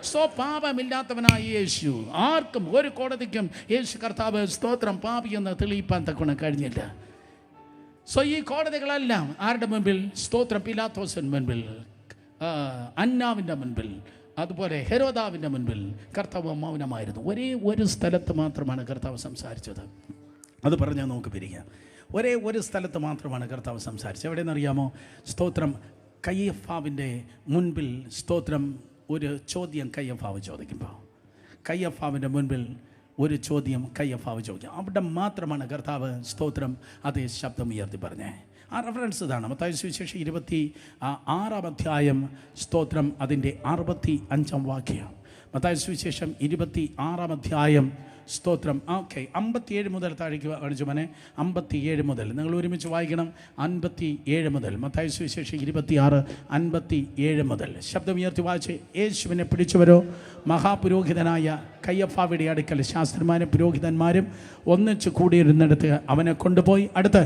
സോ പാപമില്ലാത്തവനായ യേശു ആർക്കും ഒരു കോടതിക്കും യേശു കർത്താവ് സ്തോത്രം പാപിയെന്ന് തെളിയിപ്പാൻ തക്കവണ്ണം കഴിഞ്ഞില്ല. സോ ഈ കോടതികളെല്ലാം ആരുടെ മുൻപിൽ? സ്തോത്രം പിലാത്തോസിന് മുൻപിൽ, അന്നാവിൻ്റെ മുൻപിൽ, അതുപോലെ ഹെരോദാവിൻ്റെ മുൻപിൽ കർത്താവ് മൗനമായിരുന്നു. ഒരേ ഒരു സ്ഥലത്ത് മാത്രമാണ് കർത്താവ് സംസാരിച്ചത്. അത് പറഞ്ഞാൽ നമുക്ക് പിരിക്കാം. ഒരേ ഒരു സ്ഥലത്ത് മാത്രമാണ് കർത്താവ് സംസാരിച്ചത്. എവിടെയെന്നറിയാമോ? സ്തോത്രം കയ്യഫാവിൻ്റെ മുൻപിൽ സ്തോത്രം ഒരു ചോദ്യം കയ്യഫാവ് ചോദിക്കുമ്പോൾ, കയ്യഫാവിൻ്റെ മുൻപിൽ ഒരു ചോദ്യം കയ്യഫാവ് ചോദിക്കും. അവിടെ മാത്രമാണ് കർത്താവ് സ്തോത്രം അതേ ശബ്ദം ഉയർത്തി പറഞ്ഞേ. ആ റെഫറൻസ് ഇതാണ്. മത്തായി സുവിശേഷം 26-ാം അധ്യായം സ്തോത്രം അതിൻ്റെ 65-ാം വാക്യം. മത്തായി സുവിശേഷം 26-ാം അധ്യായം സ്തോത്രം. ഓക്കെ, 57 മുതൽ താഴേക്ക് കാണിച്ചു മോനെ. 57 മുതൽ നിങ്ങൾ ഒരുമിച്ച് വായിക്കണം. 57 മുതൽ മത്തായി സുവിശേഷം 26:57 മുതൽ ശബ്ദം ഉയർത്തി വായിച്ച്. യേശുവിനെ പിടിച്ചവരോ മഹാപുരോഹിതനായ കയ്യഫാവിയുടെ അടുക്കൽ ശാസ്ത്രിമാരും പുരോഹിതന്മാരും ഒന്നിച്ച് കൂടിയിരുന്നിടത്ത് അവനെ കൊണ്ടുപോയി. അടുത്ത്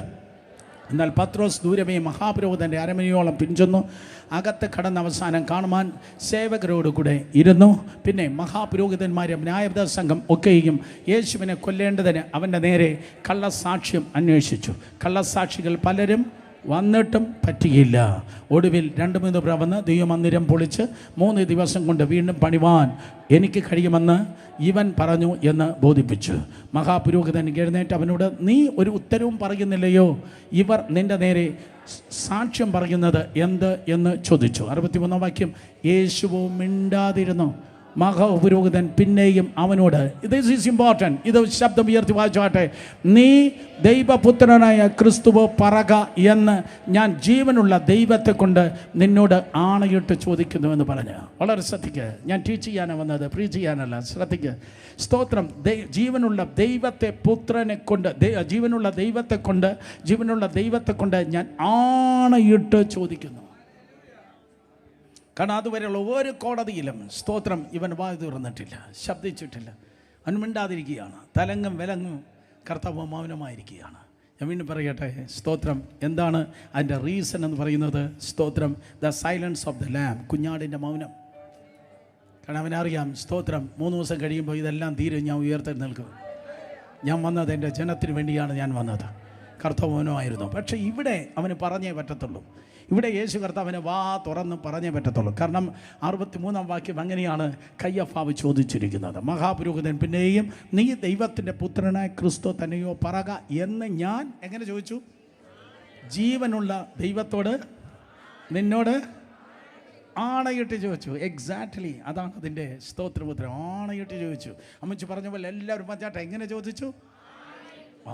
എന്നാൽ പത്രോസ് ദൂരമേ മഹാപുരോഹിതൻ്റെ അരമനയോളം പിൻചെന്നു. അകത്ത് കടന്ന അവസാനം കാണുവാൻ സേവകരോടുകൂടെ ഇരുന്നു. പിന്നെ മഹാപുരോഹിതന്മാരും ന്യായവിധ സംഘം ഒക്കെയും യേശുവിനെ കൊല്ലേണ്ടതിന് അവൻ്റെ നേരെ കള്ളസാക്ഷ്യം അന്വേഷിച്ചു. കള്ളസാക്ഷികൾ പലരും വന്നിട്ടും പറ്റിയില്ല. ഒടുവിൽ 2-3 പേർ വന്ന് ദൈവമന്ദിരം പൊളിച്ച് 3 ദിവസം കൊണ്ട് വീണ്ടും പണിവാൻ എനിക്ക് കഴിയുമെന്ന് ഇവൻ പറഞ്ഞു എന്ന് ബോധിപ്പിച്ചു. മഹാപുരോഹിതൻ എഴുന്നേറ്റ് അവനോട്, നീ ഒരു ഉത്തരവും പറയുന്നില്ലയോ? ഇവർ നിൻ്റെ നേരെ സാക്ഷ്യം പറയുന്നത് എന്ത് എന്ന് ചോദിച്ചു. 63-ാം വാക്യം, യേശുവോ മിണ്ടാതിരുന്നു. മഹാപുരോഹിതൻ പിന്നെയും അവനോട്, ദിസ് ഈസ് ഇമ്പോർട്ടൻറ്റ്, ഇത് ശബ്ദം ഉയർത്തി വായിച്ചാട്ടെ, നീ ദൈവപുത്രനായ ക്രിസ്തുവോ പറക എന്ന് ഞാൻ ജീവനുള്ള ദൈവത്തെ കൊണ്ട് നിന്നോട് ആണയിട്ട് ചോദിക്കുന്നു എന്ന് പറഞ്ഞ്. വളരെ ശ്രദ്ധിക്കുക, ഞാൻ ടീച്ച് ചെയ്യാനാണ് വന്നത്, പ്രീച്ച് ചെയ്യാനല്ല. ശ്രദ്ധിക്കുക, സ്തോത്രം. ജീവനുള്ള ദൈവത്തെ പുത്രനെ കൊണ്ട്, ജീവനുള്ള ദൈവത്തെ കൊണ്ട് ഞാൻ ആണയിട്ട് ചോദിക്കുന്നു. കാരണം അതുവരെയുള്ള ഒരു കോടതിയിലും സ്തോത്രം ഇവൻ വായു തുറന്നിട്ടില്ല, ശബ്ദിച്ചിട്ടില്ല, അവൻ മിണ്ടാതിരിക്കുകയാണ്, തലങ്ങും വിലങ്ങും കർത്താവ് മൗനമായിരിക്കുകയാണ്. ഞാൻ വീണ്ടും പറയട്ടെ, സ്തോത്രം. എന്താണ് അതിൻ്റെ റീസൺ എന്ന് പറയുന്നത്? സ്തോത്രം, ദ സൈലൻസ് ഓഫ് ദ ലാം, കുഞ്ഞാടിൻ്റെ മൗനം. കാരണം അവനറിയാം, സ്തോത്രം, 3 ദിവസം കഴിയുമ്പോൾ ഇതെല്ലാം തീരും, ഞാൻ ഉയർത്തെഴുന്നേൽക്കും. ഞാൻ വന്നത് എൻ്റെ ജനത്തിന് വേണ്ടിയാണ് ഞാൻ വന്നത്. കർത്താവ് മൗനമായിരുന്നു. പക്ഷേ ഇവിടെ അവന് പറഞ്ഞേ പറ്റത്തുള്ളൂ. ഇവിടെ യേശു കർത്താവിനെ വാ തുറന്ന് പറഞ്ഞേ പറ്റത്തുള്ളൂ. കാരണം 63-ാം വാക്യം അങ്ങനെയാണ് കയ്യഫാവ് ചോദിച്ചിരിക്കുന്നത്. മഹാപുരോഹിതൻ പിന്നെയും നീ ദൈവത്തിൻ്റെ പുത്രനായ ക്രിസ്തു തന്നെയോ പറക എന്ന് ഞാൻ എങ്ങനെ ചോദിച്ചു? ജീവനുള്ള ദൈവത്തോട് നിന്നോട് ആണയിട്ട് ചോദിച്ചു. എക്സാക്ട്ലി അതാണ് അതിൻ്റെ സ്തോത്രപുത്രം. ആണയിട്ട് ചോദിച്ചു. അമ്മച്ചി പറഞ്ഞ പോലെ എല്ലാവരും പറ്റാട്ടെ, എങ്ങനെ ചോദിച്ചു?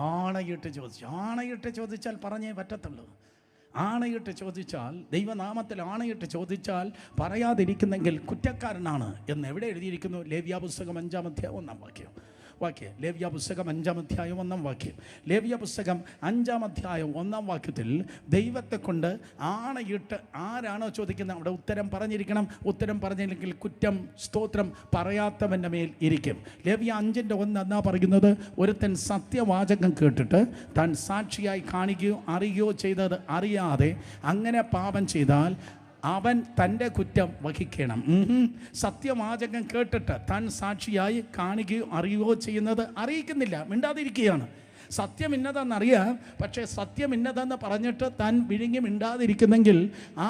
ആണയിട്ട് ചോദിച്ചു. ആണയിട്ട് ചോദിച്ചാൽ പറഞ്ഞേ പറ്റത്തുള്ളൂ. ആണയിട്ട് ചോദിച്ചാൽ, ദൈവനാമത്തിൽ ആണയിട്ട് ചോദിച്ചാൽ പറയാതിരിക്കുന്നെങ്കിൽ കുറ്റക്കാരനാണ് എന്ന് എവിടെ എഴുതിയിരിക്കുന്നു? ലേവ്യാപുസ്തകം 5-ാം അധ്യായം 1-ാം വാക്യം. ലേവ്യാപുസ്തകം 5-ാം അധ്യായം 1-ാം വാക്യം. ലേവ്യാപുസ്തകം 5-ാം അധ്യായം 1-ാം വാക്യത്തിൽ ദൈവത്തെ കൊണ്ട് ആണയിട്ട് ആരാണോ ചോദിക്കുന്നത് അവിടെ ഉത്തരം പറഞ്ഞിരിക്കണം. ഉത്തരം പറഞ്ഞില്ലെങ്കിൽ കുറ്റം, സ്തോത്രം, പറയാത്തവൻ്റെ മേൽ ഇരിക്കും. ലേവ്യ 5:1 എന്നാ പറയുന്നത്? ഒരുത്തൻ സത്യവാചകം കേട്ടിട്ട് താൻ സാക്ഷിയായി കാണുകയോ അറിയുകയോ ചെയ്തത് അറിയാതെ അങ്ങനെ പാപം ചെയ്താൽ അവൻ തൻ്റെ കുറ്റം വഹിക്കണം. സത്യവാചകം കേട്ടിട്ട് താൻ സാക്ഷിയായി കാണുകയോ അറിയുകയോ ചെയ്യുന്നത് അറിയിക്കുന്നില്ല, മിണ്ടാതിരിക്കുകയാണ്. സത്യം ഇന്നതെന്നറിയാം, പക്ഷേ സത്യം ഇന്നതെന്ന് പറഞ്ഞിട്ട് താൻ വിഴുങ്ങി മിണ്ടാതിരിക്കുന്നെങ്കിൽ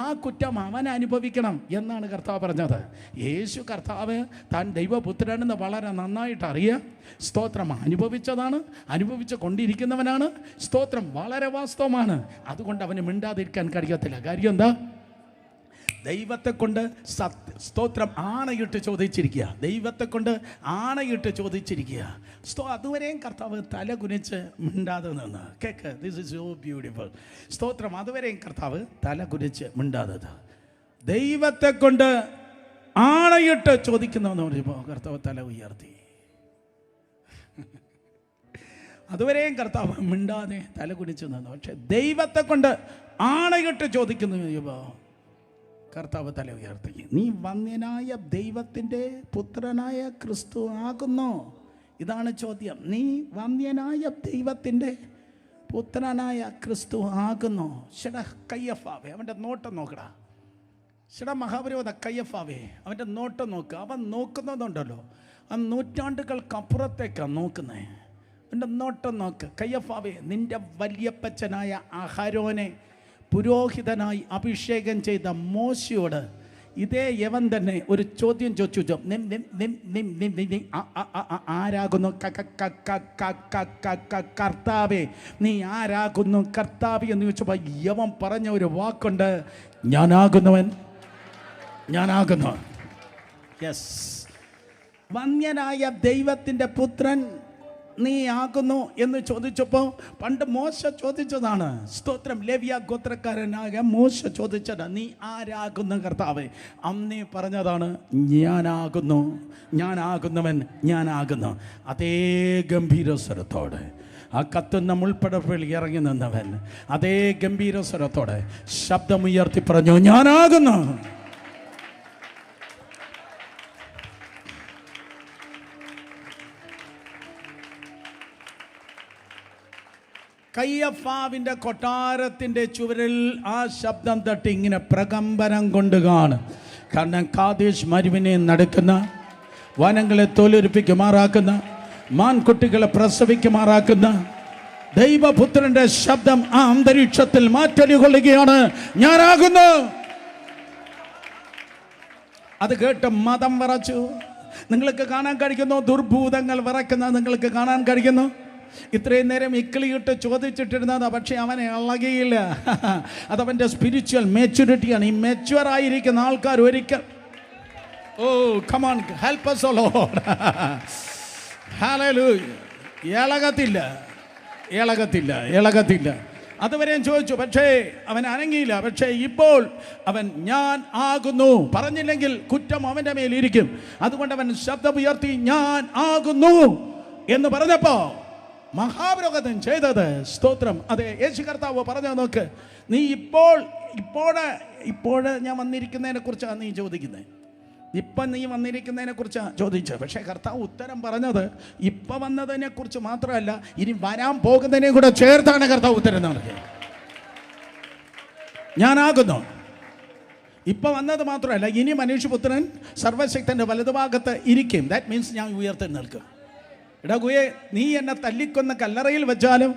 ആ കുറ്റം അവൻ അനുഭവിക്കണം എന്നാണ് കർത്താവ് പറഞ്ഞത്. യേശു കർത്താവ് താൻ ദൈവപുത്രനെന്ന് വളരെ നന്നായിട്ട് അറിയാം. സ്തോത്രം, അനുഭവിച്ചതാണ്, അനുഭവിച്ചു കൊണ്ടിരിക്കുന്നവനാണ്. സ്തോത്രം വളരെ വാസ്തവമാണ്. അതുകൊണ്ട് അവന് മിണ്ടാതിരിക്കാൻ കഴിയത്തില്ല. കാര്യം എന്താ? ദൈവത്തെ കൊണ്ട് സ്തോത്രം ആണയിട്ട് ചോദിച്ചിരിക്കുക. ദൈവത്തെ കൊണ്ട് ആണയിട്ട് ചോദിച്ചിരിക്കുക. അതുവരെയും കർത്താവ് തല കുനിച്ച് മിണ്ടാതെ നിന്ന്. Cake, this is so beautiful. സ്തോത്രം, അതുവരെയും കർത്താവ് തല കുനിച്ച് മിണ്ടാതത്. ദൈവത്തെ കൊണ്ട് ആണയിട്ട് ചോദിക്കുന്നതെന്ന് പറയുമ്പോൾ കർത്താവ് തല ഉയർത്തി. അതുവരെയും കർത്താവ് മിണ്ടാതെ തല കുനിച്ച് നിന്നു. പക്ഷെ ദൈവത്തെ കൊണ്ട് ആണയിട്ട് ചോദിക്കുന്നു കർത്താവ് തല ഉയർത്തി. നീ വന്യനായ ദൈവത്തിൻ്റെ പുത്രനായ ക്രിസ്തു ആകുന്നോ? ഇതാണ് ചോദ്യം. നീ വന്യനായ ദൈവത്തിൻ്റെ പുത്രനായ ക്രിസ്തു ആകുന്നോ? കയ്യഫാവേ, അവൻ്റെ നോട്ടം നോക്കടാ. മഹാപുരോഹിത കയ്യഫാവേ, അവൻ്റെ നോട്ടം നോക്കുക. അവൻ നോക്കുന്നതുണ്ടല്ലോ, ആ നൂറ്റാണ്ടുകൾക്കപ്പുറത്തേക്കാണ് നോക്കുന്നത്. അവൻ്റെ നോട്ടം നോക്ക്. കയ്യഫാവേ, നിൻ്റെ വല്യപ്പച്ചനായ അഹരോനെ പുരോഹിതനായി അഭിഷേകം ചെയ്ത മോശയോട് ഇതേ യവൻ തന്നെ ഒരു ചോദ്യം ചോദിച്ചു. ആരാകുന്നു കർത്താവേ? നീ ആരാകുന്നു കർത്താവേ എന്ന് ചോദിച്ചപ്പോൾ യവൻ പറഞ്ഞ ഒരു വാക്കുണ്ട്, ഞാനാകുന്നവൻ, ഞാനാകുന്നു. യെസ്, വന്യനായ ദൈവത്തിൻ്റെ പുത്രൻ നീ ആകുന്നു എന്ന് ചോദിച്ചപ്പോൾ പണ്ട് മോശ ചോദിച്ചതാണ്. സ്തോത്രം, ലേവ്യ ഗോത്രക്കാരനായ മോശ ചോദിച്ചത്, നീ ആരാകുന്നു കർത്താവേ? അന്നേ പറഞ്ഞതാണ്, ഞാനാകുന്നു, ഞാനാകുന്നവൻ, ഞാനാകുന്നു. അതേ ഗംഭീരസ്വരത്തോടെ ആ കത്തുന്ന മുൾപ്പടപ്പിൽ ഇറങ്ങി നിന്നവൻ അതേ ഗംഭീരസ്വരത്തോടെ ശബ്ദമുയർത്തി പറഞ്ഞു, ഞാനാകുന്നു. കയ്യഫാവിൻ്റെ കൊട്ടാരത്തിൻ്റെ ചുവരിൽ ആ ശബ്ദം തട്ടി ഇങ്ങനെ പ്രകമ്പനം കൊണ്ട് കാണും. കാരണം കാദേശ് മരുവിനെ നടക്കുന്ന, വനങ്ങളെ തോലുരിപ്പിക്കുമാറാക്കുന്ന, മാൻകുട്ടികളെ പ്രസവിക്കുമാറാക്കുന്ന ദൈവപുത്രന്റെ ശബ്ദം ആ അന്തരീക്ഷത്തിൽ മാറ്റൊലികൊള്ളുകയാണ്. ഞാനാകുന്നു. അത് കേട്ട് മതം വിറച്ചു. നിങ്ങൾക്ക് കാണാൻ കഴിയുന്നു, ദുർഭൂതങ്ങൾ വിറയ്ക്കുന്നത് നിങ്ങൾക്ക് കാണാൻ കഴിയുന്നു. ഇത്രയും നേരം ഇക്കിളിയിട്ട് ചോദിച്ചിട്ടിരുന്നത്, പക്ഷെ അവനെ ഇളകിയില്ല. അതവൻ്റെ സ്പിരിച്വൽ മെച്യൂരിറ്റിയാണ്. ഈ മെച്യൂർ ആയിരിക്കുന്ന ആൾക്കാർ ഒരിക്കൽ Oh, come on, help us, O Lord. Hallelujah. ഇളകത്തില്ല. അതുവരെ ഞാൻ ചോദിച്ചു, പക്ഷേ അവൻ അനങ്ങിയില്ല. പക്ഷേ ഇപ്പോൾ അവൻ ഞാൻ ആകുന്നു പറഞ്ഞില്ലെങ്കിൽ കുറ്റം അവൻ്റെ മേലിരിക്കും. അതുകൊണ്ട് അവൻ ശബ്ദമുയർത്തി ഞാൻ ആകുന്നു എന്ന് പറഞ്ഞപ്പോ മഹാപുരോഹിതൻ ചെയ്തത്, സ്തോത്രം, അതെ, യേശു കർത്താവ് പറഞ്ഞു, നോക്ക്, നീ ഇപ്പോഴ് ഞാൻ വന്നിരിക്കുന്നതിനെ കുറിച്ചാണ് നീ ചോദിക്കുന്നത്. ഇപ്പം നീ വന്നിരിക്കുന്നതിനെ കുറിച്ചാണ് ചോദിച്ചത്. പക്ഷേ കർത്താവ് ഉത്തരം പറഞ്ഞത് ഇപ്പം വന്നതിനെ കുറിച്ച് മാത്രമല്ല, ഇനി വരാൻ പോകുന്നതിനെ കൂടെ ചേർത്താണ് കർത്താവ് ഉത്തരം നൽകിയത്. ഞാനാകുന്നു. ഇപ്പം വന്നത് മാത്രമല്ല, ഇനി മനുഷ്യപുത്രൻ സർവശക്തൻ്റെ വലതുഭാഗത്ത് ഇരിക്കും. ദാറ്റ് മീൻസ് ഞാൻ ഉയർത്തി നിൽക്കും. ഇടകുയെ, നീ എന്നെ തല്ലിക്കൊന്ന കല്ലറയിൽ വെച്ചാലും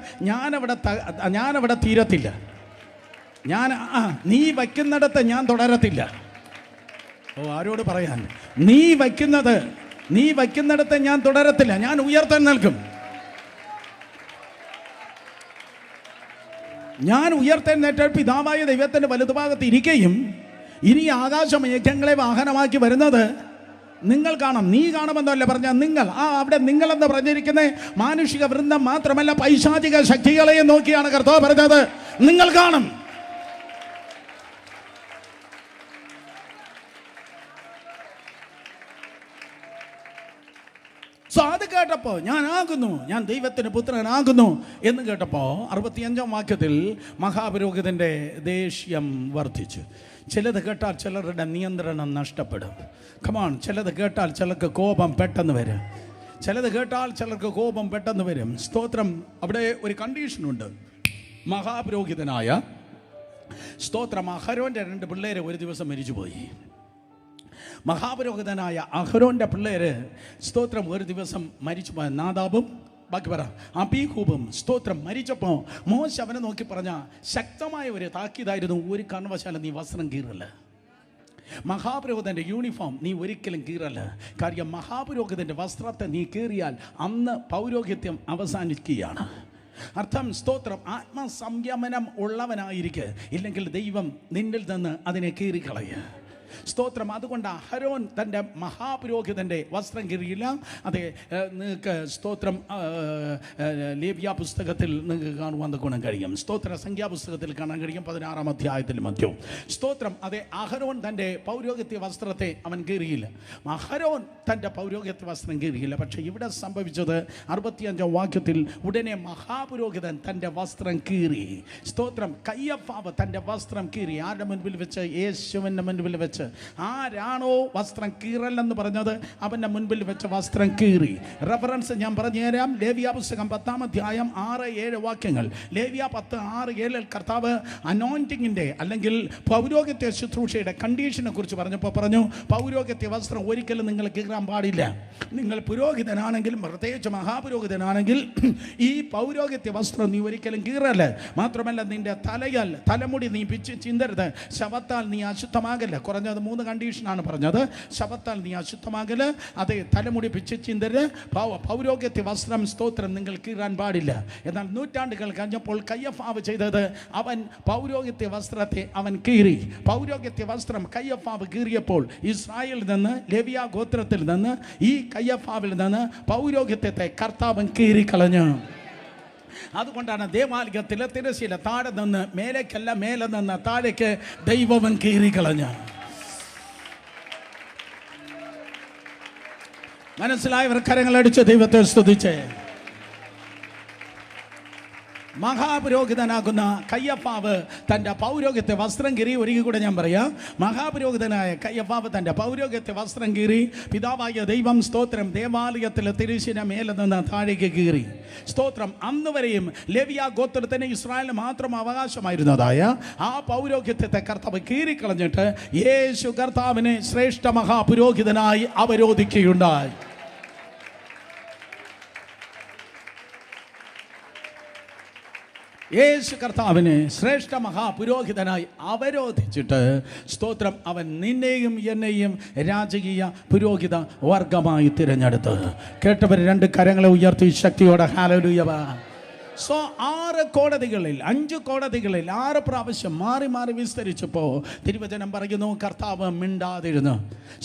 ഞാനവിടെ തീരത്തില്ല. നീ വയ്ക്കുന്നിടത്ത് ഞാൻ തുടരത്തില്ല. ആരോട് പറയാൻ? നീ വയ്ക്കുന്നിടത്ത് ഞാൻ തുടരത്തില്ല, ഞാൻ ഉയർത്താൻ നിൽക്കും. ഞാൻ ഉയർത്തെഴുന്നേറ്റ് പിതാവായ ദൈവത്തിൻ്റെ വലതുഭാഗത്ത് ഇരിക്കുകയും ഇനി ആകാശമേഘങ്ങളെ വാഹനമാക്കി വരുന്നത് നിങ്ങൾ കാണാം. നീ കാണുമെന്നല്ല പറഞ്ഞ നിങ്ങൾ. അവിടെ നിങ്ങളെന്ന് പറഞ്ഞിരിക്കുന്ന മാനുഷിക വൃന്ദം മാത്രമല്ല, പൈശാചിക ശക്തികളെയും നോക്കിയാണ് കർത്താവ് പറഞ്ഞത്, നിങ്ങൾ കാണും. അത് കേട്ടപ്പോൾ ഞാൻ ദൈവത്തിന് പുത്രനാകുന്നു എന്ന് കേട്ടപ്പോൾ 65-ാം വാക്യത്തിൽ മഹാപുരോഹിതൻ്റെ ദേഷ്യം വർദ്ധിച്ചു. ചിലത് കേട്ടാൽ ചിലരുടെ നിയന്ത്രണം നഷ്ടപ്പെടും. കമാൺ, ചിലത് കേട്ടാൽ ചിലർക്ക് കോപം പെട്ടെന്ന് വരും. സ്തോത്രം. അവിടെ ഒരു കണ്ടീഷനുണ്ട്. മഹാപുരോഹിതനായ സ്തോത്രം അഹരോൻ്റെ 2 പിള്ളേര് ഒരു ദിവസം മരിച്ചുപോയി. മഹാപുരോഹിതനായ അഹരോൻ്റെ പിള്ളേര് സ്തോത്രം ഒരു ദിവസം മരിച്ചുപോയ നാദാബും ബാക്കി പറ അബീഹൂബും സ്തോത്രം മരിച്ചപ്പോൾ മോശ അവനെ നോക്കി പറഞ്ഞ ശക്തമായ ഒരു താക്കീതായിരുന്നു, ഒരു കാരണവശാലും നീ വസ്ത്രം കീറല്ല. മഹാപുരോഹിതൻ്റെ യൂണിഫോം നീ ഒരിക്കലും കീറല്ല. കാര്യം മഹാപുരോഹിതൻ്റെ വസ്ത്രത്തെ നീ കീറിയാൽ അന്ന് പൗരോഹിത്യം അവസാനിക്കുകയാണ്. അർത്ഥം, സ്തോത്രം, ആത്മസംയമനം ഉള്ളവനായിരിക്കെ, ഇല്ലെങ്കിൽ ദൈവം നിന്നിൽ നിന്ന് അതിനെ കീറിക്കളയുക. സ്തോത്രം. അതുകൊണ്ട് അഹരോൻ തൻ്റെ മഹാപുരോഹിതൻ്റെ വസ്ത്രം കീറിയില്ല. അതെ, നിങ്ങൾക്ക് സ്തോത്രം ലേവ്യ പുസ്തകത്തിൽ നിങ്ങൾക്ക് കാണുവാൻ ഗുണം കഴിയും. സ്തോത്ര സംഖ്യാപുസ്തകത്തിൽ കാണാൻ കഴിയും 16-ാം അധ്യായത്തിൽ മധ്യവും. സ്തോത്രം. അതെ, അഹരോൻ തൻ്റെ പൗരോഹിത്യ വസ്ത്രത്തെ അവൻ കീറിയില്ല. അഹരോൻ തൻ്റെ പൗരോഹിത്യ വസ്ത്രം കീറിയില്ല. പക്ഷേ ഇവിടെ സംഭവിച്ചത് 65-ാം വാക്യത്തിൽ, ഉടനെ മഹാപുരോഹിതൻ തൻ്റെ വസ്ത്രം കീറി. സ്തോത്രം. കയ്യഫാവ് തൻ്റെ വസ്ത്രം കീറി. ആരുടെ മുൻപിൽ വെച്ച്? യേശുവിൻ്റെ മുൻപിൽ വെച്ച്. ആരാണോ വസ്ത്രം കീറലെന്ന് പറഞ്ഞത്, അവൻ്റെ മുൻപിൽ വെച്ച വസ്ത്രം കീറി. റെഫറൻസ് ഞാൻ പറഞ്ഞുതരാം. ലേവ്യ പുസ്തകം 10-ാം അധ്യായം 6-7 വാക്യങ്ങൾ. ലേവ്യ 10:6-7 കർത്താവ് അനോയിന്റിങ്ങിൻ്റെ അല്ലെങ്കിൽ പൗരോഹിത്യ ശുശ്രൂഷയുടെ കണ്ടീഷനെ കുറിച്ച് പറഞ്ഞപ്പോൾ പറഞ്ഞു, പൗരോഹിത്യ വസ്ത്രം ഒരിക്കലും നിങ്ങൾ കീറാൻ പാടില്ല. നിങ്ങൾ പുരോഹിതനാണെങ്കിലും, പ്രത്യേകിച്ച് മഹാപുരോഹിതനാണെങ്കിൽ, ഈ പൗരോഹിത്യ വസ്ത്രം നീ ഒരിക്കലും കീറല്ല. മാത്രമല്ല, നിന്റെ തലമുടി നീ പിച്ച് ചിന്തരുത്. ശവത്താൽ നീ അശുദ്ധമാകല്ല. കുറഞ്ഞത് 3 കണ്ടീഷനാണ് പറഞ്ഞത്. ശബത്താൽ നീ അശുദ്ധമാകല്, അതേ, തലമുടി പിച്ച് ചിന്തര്, പൗരോഹിത്യ വസ്ത്രം സ്തോത്രം നിങ്ങൾ കീറാൻ പാടില്ല. എന്നാൽ നൂറ്റാണ്ടുകൾ കഴിഞ്ഞപ്പോൾ കയ്യഫാവ് ചെയ്തത്, അവൻ പൗരോഹിത്യ വസ്ത്രത്തെ അവൻ കീറി. പൗരോഹിത്യ വസ്ത്രം കയ്യഫാവ് കീറിയപ്പോൾ ഇസ്രായേലിൽ നിന്ന്, ലേവ്യ ഗോത്രത്തിൽ നിന്ന്, ഈ കയ്യഫാവിൽ നിന്ന് പൗരോഹിത്യത്തെ കർത്താവൻ കീറിക്കളഞ്ഞു. അതുകൊണ്ടാണ് ദേവാലയത്തിലെ തിരശ്ശീല താഴെ നിന്ന് മേലേക്കല്ല, മേലെ നിന്ന് താഴേക്ക് ദൈവവൻ കീറിക്കളഞ്ഞു. മനസ്സിലായവർ കരങ്ങളടിച്ച് ദൈവത്തെ സ്തുതിച്ചേ. മഹാപുരോഹിതനാകുന്ന കയ്യഫാവ് തൻ്റെ പൗരോഹിത്യ വസ്ത്രം കീറി. ഒരിക്കൽ കൂടെ ഞാൻ പറയാം. മഹാപുരോഹിതനായ കയ്യഫാവ് തൻ്റെ പൗരോഹിത്യ വസ്ത്രം കീറി. പിതാവായ ദൈവം സ്തോത്രം ദേവാലയത്തിലെ തിരശ്ശീല മേലെ നിന്ന് താഴേക്ക് കീറി. സ്തോത്രം. അന്ന് വരെയും ലേവ്യ ഗോത്രത്തിന് ഇസ്രായേലിന് മാത്രം അവകാശമായിരുന്നതായ ആ പൗരോഹിത്യത്തെ കർത്താവ് കീറിക്കളഞ്ഞിട്ട് യേശു കർത്താവിനെ ശ്രേഷ്ഠ മഹാപുരോഹിതനായി അവരോധിക്കുകയുണ്ടായി. യേശു കർത്താവിനെ ശ്രേഷ്ഠ മഹാപുരോഹിതനായി അവരോധിച്ചിട്ട് സ്തോത്രം, അവൻ നിന്നെയും എന്നെയും രാജകീയ പുരോഹിത വർഗമായി തിരഞ്ഞെടുത്ത്. കേട്ടവർ 2 കരങ്ങളെ ഉയർത്തി ശക്തിയോടെ ഹല്ലേലൂയ. സോ 6 കോടതികളിൽ 5 കോടതികളിൽ 6 പ്രാവശ്യം മാറി മാറി വിസ്തരിച്ചപ്പോൾ തിരുവചനം പറയുന്നു, കർത്താവ് മിണ്ടാതിരുന്നു.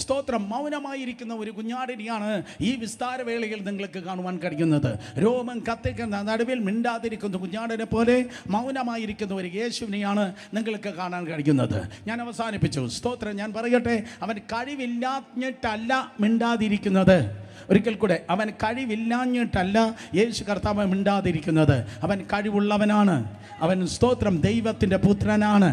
സ്തോത്രം. മൗനമായിരിക്കുന്ന ഒരു കുഞ്ഞാടിനെയാണ് ഈ വിസ്താരവേളയിൽ നിങ്ങൾക്ക് കാണുവാൻ കഴിയുന്നത്. രോമം കത്തിക്കുന്ന നടുവിൽ മിണ്ടാതിരിക്കുന്ന കുഞ്ഞാടിനെ പോലെ മൗനമായിരിക്കുന്ന ഒരു യേശുവിനെയാണ് നിങ്ങൾക്ക് കാണാൻ കഴിയുന്നത്. ഞാൻ അവസാനിപ്പിച്ചു. സ്തോത്രം. ഞാൻ പറയട്ടെ, അവൻ കഴിവില്ലാഞ്ഞിട്ടല്ല മിണ്ടാതിരിക്കുന്നത്. ഒരിക്കൽ കൂടെ, അവൻ കഴിവില്ലാഞ്ഞിട്ടല്ല യേശു കർത്താവ് മിണ്ടാതിരിക്കുന്നത്. അവൻ കഴിവുള്ളവനാണ്. അവൻ സ്തോത്രം ദൈവത്തിൻ്റെ പുത്രനാണ്.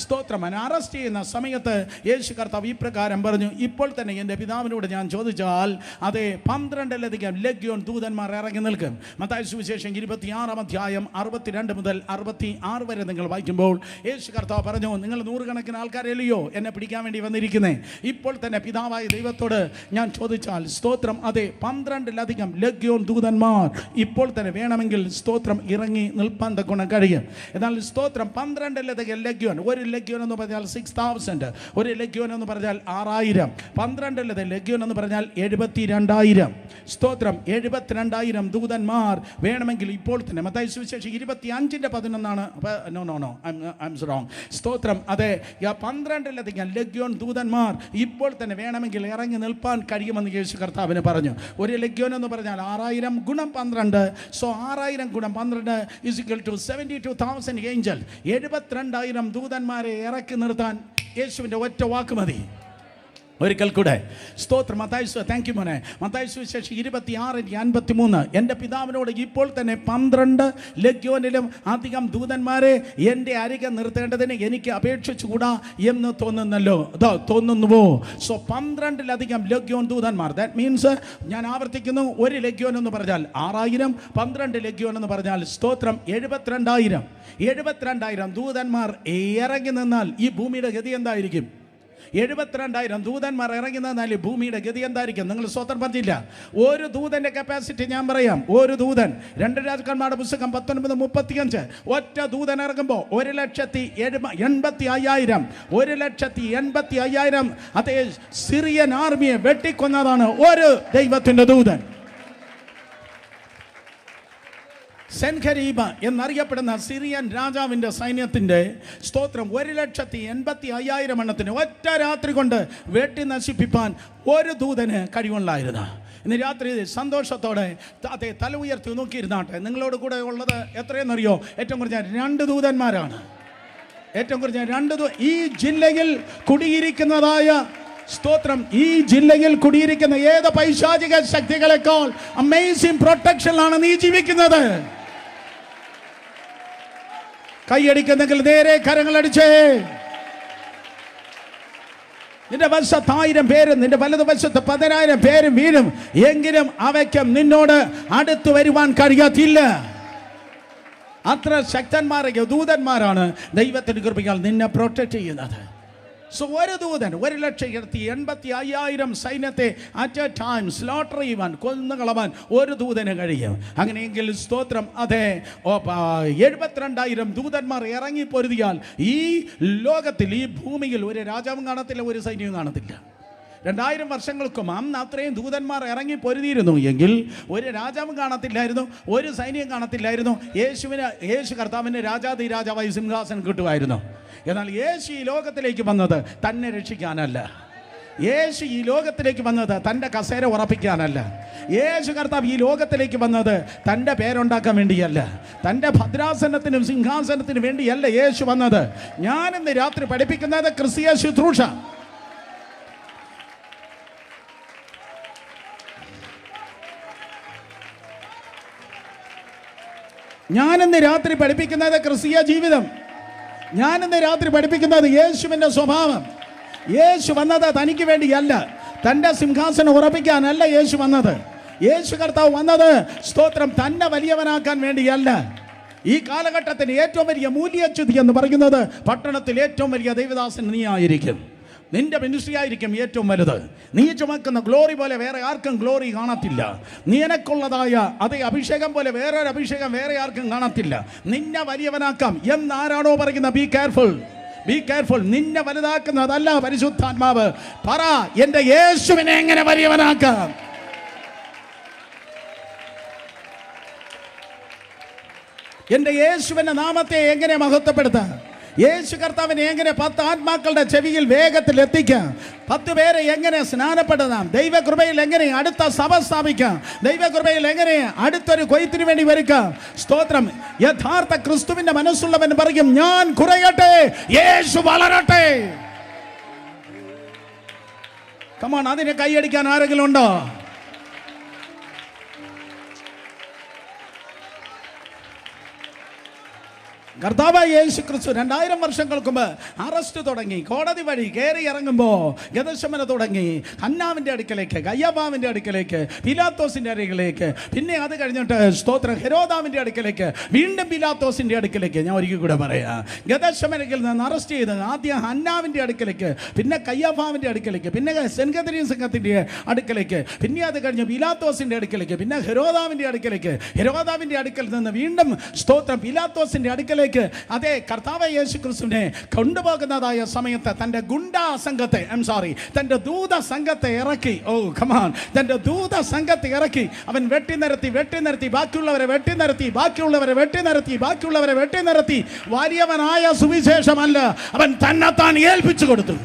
സ്തോത്രം. അവൻ അറസ്റ്റ് ചെയ്യുന്ന സമയത്ത് യേശു കർത്താവ് ഇപ്രകാരം പറഞ്ഞു, ഇപ്പോൾ തന്നെ എൻ്റെ പിതാവിനോട് ഞാൻ ചോദിച്ചാൽ അതെ 12 ലഗ്യോൻ ദൂതന്മാർ ഇറങ്ങി നിൽക്കും. മത്തായി സുവിശേഷം 26 അധ്യായം 62 മുതൽ 66 വരെ നിങ്ങൾ വായിക്കുമ്പോൾ യേശു കർത്താവ് പറഞ്ഞു, നിങ്ങൾ 100 കണക്കിന് ആൾക്കാരല്ലയോ എന്നെ പിടിക്കാൻ വേണ്ടി വന്നിരിക്കുന്നത്. ഇപ്പോൾ തന്നെ പിതാവായ ദൈവത്തോട് ഞാൻ ചോദിച്ചാൽ സ്തോത്രം അതെ 12 ലഗ്യോൻ ദൂതന്മാർ ഇപ്പോൾ തന്നെ വേണമെങ്കിൽ സ്തോത്രം ഇറങ്ങി നിൽപ്പാൻ തക്കൊണ്ട് കഴിയും. എന്നാൽ സ്തോത്രം 12 ലഗ്യോൻ, ഒരു ലഗ്യോൻ എന്ന് പറഞ്ഞാൽ 6000, ഒരു ലഗ്യോൻ എന്ന് പറഞ്ഞാൽ 6000, 12 ലഗ്യോൻ എന്ന് പറഞ്ഞാൽ 72,000. സ്തോത്രം. 72,000 ദൂതന്മാർ വേണമെങ്കിൽ ഇപ്പോൾ തന്നെ. മത്തായി സുവിശേഷം 25:11 സ്തോത്രം അതെ 12 ലഗ്യോൻ ദൂതന്മാർ ഇപ്പോൾ തന്നെ വേണമെങ്കിൽ ഇറങ്ങി നിൽപ്പാൻ കഴിയുമെന്ന് യേശു കർത്താവിന് പറഞ്ഞു. ഒരു ലഗ്യോൻ എന്ന് പറഞ്ഞാൽ 6000 ഗുണം 12. സോ 6000 ഗുണം 12 = 72,000 ഏഞ്ചൽ. 72,000 ദൂതന്മാരെ ഇറക്കി നിർത്താൻ യേശുവിൻ്റെ ഒറ്റ വാക്ക് മതി. ഒരിക്കൽ കൂടെ സ്തോത്രം. താങ്ക് യു മോനെ. മത്തായി സുവിശേഷം 26:53 എൻ്റെ പിതാവിനോട് ഇപ്പോൾ തന്നെ 12 ലഗ്യോനിലും അധികം ദൂതന്മാരെ എൻ്റെ അരികെ നിർത്തേണ്ടതിന് എനിക്ക് അപേക്ഷിച്ചുകൂടാ എന്ന് തോന്നുന്നുവോ? സോ 12 ലഗ്യോൻ ദൂതന്മാർ. ദാറ്റ് മീൻസ് ഞാൻ ആവർത്തിക്കുന്നു, ഒരു ലഗ്യോൻ എന്ന് പറഞ്ഞാൽ 6000, 12 ലഗ്യോൻ എന്ന് പറഞ്ഞാൽ സ്തോത്രം 72,000. 72,000 ദൂതന്മാർ ഇറങ്ങി നിന്നാൽ ഈ ഭൂമിയുടെ ഗതി എന്തായിരിക്കും? 72,000 ദൂതന്മാർ ഇറങ്ങി നിന്നാൽ ഭൂമിയുടെ ഗതി എന്തായിരിക്കും? നിങ്ങൾ സ്വതന്ത്രം പറഞ്ഞില്ല. ഒരു ദൂതന്റെ കപ്പാസിറ്റി ഞാൻ പറയാം. ഒരു ദൂതൻ, 2 രാജാക്കന്മാരുടെ പുസ്തകം 19:35, ഒറ്റ ദൂതൻ ഇറങ്ങുമ്പോൾ 1,80,000 1,80,000 അതേ സിറിയൻ ആർമിയെ വെട്ടിക്കൊന്നതാണ് ഒരു ദൈവത്തിന്റെ ദൂതൻ. സെൻഖരീബ എന്നറിയപ്പെടുന്ന സിറിയൻ രാജാവിൻ്റെ സൈന്യത്തിൻ്റെ സ്തോത്രം 1,80,000 എണ്ണത്തിന് ഒറ്റ രാത്രി കൊണ്ട് വെട്ടി നശിപ്പിക്കാൻ ഒരു ദൂതന് കഴിവുള്ളായിരുന്നു. ഇന്ന് രാത്രി സന്തോഷത്തോടെ അതേ തല ഉയർത്തി നോക്കിയിരുന്നാട്ടെ. നിങ്ങളോട് കൂടെ ഉള്ളത് എത്രയെന്നറിയോ? ഏറ്റവും കുറഞ്ഞ 2 ദൂതന്മാരാണ്. ഏറ്റവും കുറഞ്ഞ 2 ഈ ജില്ലയിൽ കുടിയിരിക്കുന്നതായ സ്തോത്രം, ഈ ജില്ലയിൽ കുടിയിരിക്കുന്ന ഏത് പൈശാചിക ശക്തികളെക്കാൾ അമേസിംഗ് പ്രൊട്ടക്ഷനിലാണ് നീ ജീവിക്കുന്നത്. കൈയടിക്കുന്നെങ്കിൽ നേരെ കരങ്ങളടിച്ചേ. നിന്റെ വശത്ത് 1000 പേരും നിന്റെ വലതുവശത്ത് 10,000 പേരും വീഴും, എങ്കിലും അവയ്ക്കും നിന്നോട് അടുത്തു വരുവാൻ കഴിയത്തില്ല. അത്ര ശക്തന്മാരെ ദൂതന്മാരാണ് ദൈവത്തിന്റെ കൃപയാൽ നിന്നെ പ്രൊട്ടക്ട് ചെയ്യുന്നത്. സോ ഒരു ദൂതൻ 1,80,000 സൈന്യത്തെ അറ്റ് എ ടൈം സ്ലോട്ടർ ചെയ്യുവാൻ, കൊന്നുകളവാൻ ഒരു ദൂതന് കഴിയും. അങ്ങനെയെങ്കിൽ സ്തോത്രം അതെ 72,000 ദൂതന്മാർ ഇറങ്ങി പൊരുതിയാൽ ഈ ലോകത്തിൽ, ഈ ഭൂമിയിൽ ഒരു രാജാവും കാണത്തില്ല, ഒരു സൈന്യവും കാണത്തില്ല. 2000 വർഷങ്ങൾക്കും അന്ന് അത്രയും ദൂതന്മാർ ഇറങ്ങി പൊരുതിയിരുന്നു എങ്കിൽ ഒരു രാജാവും കാണത്തില്ലായിരുന്നു, ഒരു സൈന്യം കാണത്തില്ലായിരുന്നു. യേശു കർത്താവിന് രാജാവായി സിംഹാസനം കിട്ടുമായിരുന്നു. എന്നാൽ യേശു ഈ ലോകത്തിലേക്ക് വന്നത് തന്നെ രക്ഷിക്കാനല്ല. യേശു ഈ ലോകത്തിലേക്ക് വന്നത് തൻ്റെ കസേര ഉറപ്പിക്കാനല്ല. യേശു കർത്താവ് ഈ ലോകത്തിലേക്ക് വന്നത് തൻ്റെ പേരുണ്ടാക്കാൻ വേണ്ടിയല്ല, തൻ്റെ ഭദ്രാസനത്തിനും സിംഹാസനത്തിനും വേണ്ടിയല്ല യേശു വന്നത്. ഞാനിന്ന് രാത്രി പഠിപ്പിക്കുന്നത് ക്രിസ്തീയ ശുശ്രൂഷ. ഞാനിന്ന് രാത്രി പഠിപ്പിക്കുന്നത് ക്രിസ്തീയ ജീവിതം. ഞാനിന്ന് രാത്രി പഠിപ്പിക്കുന്നത് യേശുവിൻ്റെ സ്വഭാവം. യേശു വന്നത് തനിക്ക് വേണ്ടിയല്ല, തൻ്റെ സിംഹാസനം ഉറപ്പിക്കാനല്ല യേശു വന്നത്. യേശു കർത്താവ് വന്നത് സ്തോത്രം തന്നെ വലിയവനാക്കാൻ വേണ്ടിയല്ല. ഈ കാലഘട്ടത്തിന് ഏറ്റവും വലിയ മൂല്യച്യുതി എന്ന് പറയുന്നത് പട്ടണത്തിൽ ഏറ്റവും വലിയ ദൈവദാസൻ നീ ആയിരിക്കും. നിന്റെ മിനിസ്ട്രി ആയിരിക്കും ഏറ്റവും വലുത്. നീ ചുമക്കുന്ന ഗ്ലോറി പോലെ വേറെ ആർക്കും ഗ്ലോറി കാണത്തില്ല. നിനക്കുള്ളതായ അതേ അഭിഷേകം പോലെ വേറൊരു അഭിഷേകം വേറെ ആർക്കും കാണത്തില്ല. നിന്നെ വലിയവനാക്കാം എന്നാരാണോ പറയുന്നത്? Be careful, be careful. നിന്നെ വലുതാക്കുന്നതല്ല പരിശുദ്ധാത്മാവ്. പറ, എൻ്റെ യേശുവിനെ എങ്ങനെ വലിയവനാക്കാം? എൻ്റെ യേശുവിൻ്റെ നാമത്തെ എങ്ങനെ മഹത്വപ്പെടുത്താം? യേശു കർത്താവിനെ എങ്ങനെ 10 ആത്മാക്കളുടെ ചെവിയിൽ വേഗത്തിൽ എത്തിക്കാം? 10 പേരെ എങ്ങനെ സ്നാനപ്പെടുത്താം? ദൈവകൃപയിൽ എങ്ങനെ അടുത്ത സഭ സ്ഥാപിക്കാം? ദൈവകൃപയിൽ എങ്ങനെ അടുത്തൊരു കൊയ്ത്തിന് വേണ്ടി ഒരുക്കാം? സ്തോത്രം. യഥാർത്ഥ ക്രിസ്തുവിന്റെ മനസ്സുള്ളവൻ പറയും, ഞാൻ കുറയട്ടെ, യേശു വളരട്ടെ. കമോൺ, അതിനെ കൈയടിക്കാൻ ആരെങ്കിലും ഉണ്ടോ? കർത്താവായ യേശു ക്രിസ്തു 2000 വർഷങ്ങൾക്ക് മുമ്പ് അറസ്റ്റ് തുടങ്ങി, കോടതി വഴി കയറി ഇറങ്ങുമ്പോൾ ഗെത്സമന തുടങ്ങി, ഹന്നാവിൻ്റെ അടുക്കലേക്ക്, കയ്യഫാവിൻ്റെ അടുക്കലേക്ക്, പിലാത്തോസിൻ്റെ അടുക്കലേക്ക്, പിന്നെ അത് കഴിഞ്ഞിട്ട് സ്തോത്രം ഹെരോദാവിൻ്റെ അടുക്കലേക്ക്, വീണ്ടും പിലാത്തോസിൻ്റെ അടുക്കലേക്ക്. ഞാൻ ഒരിക്കൽ കൂടെ പറയാം, ഗെത്സമനയിൽ നിന്ന് അറസ്റ്റ് ചെയ്ത് ആദ്യം ഹന്നാവിൻ്റെ അടുക്കലേക്ക്, പിന്നെ കയ്യഫാവിൻ്റെ അടുക്കലേക്ക്, പിന്നെ സെൻഹദരീൻ സംഘത്തിൻ്റെ അടുക്കലേക്ക്, പിന്നെ അത് കഴിഞ്ഞ് പിലാത്തോസിൻ്റെ അടുക്കലേക്ക്, പിന്നെ ഹെരോദാവിൻ്റെ അടുക്കലേക്ക്, ഹെരോദാവിൻ്റെ അടുക്കൽ നിന്ന് വീണ്ടും സ്തോത്രം പിലാത്തോസിൻ്റെ അടുക്കലേക്ക്. അതേ കർത്താവായ യേശു ക്രിസ്തുവിനെ കൊണ്ടുപോകുന്നതായ സമയത്ത് തൻ്റെ ഗുണ്ടാ സംഘത്തെ, തൻ്റെ ദൂത സംഘത്തെ ഇറക്കി. ഓ കമാൻ, തൻ്റെ ദൂത സംഘത്തെ ഇറക്കി. അവൻ വെട്ടിനിരത്തി, ബാക്കിയുള്ളവരെ വെട്ടിനിരത്തി. വലിയവനായ സുവിശേഷമല്ല, അവൻ തന്നെത്താൻ ഏൽപ്പിച്ചു കൊടുത്തു.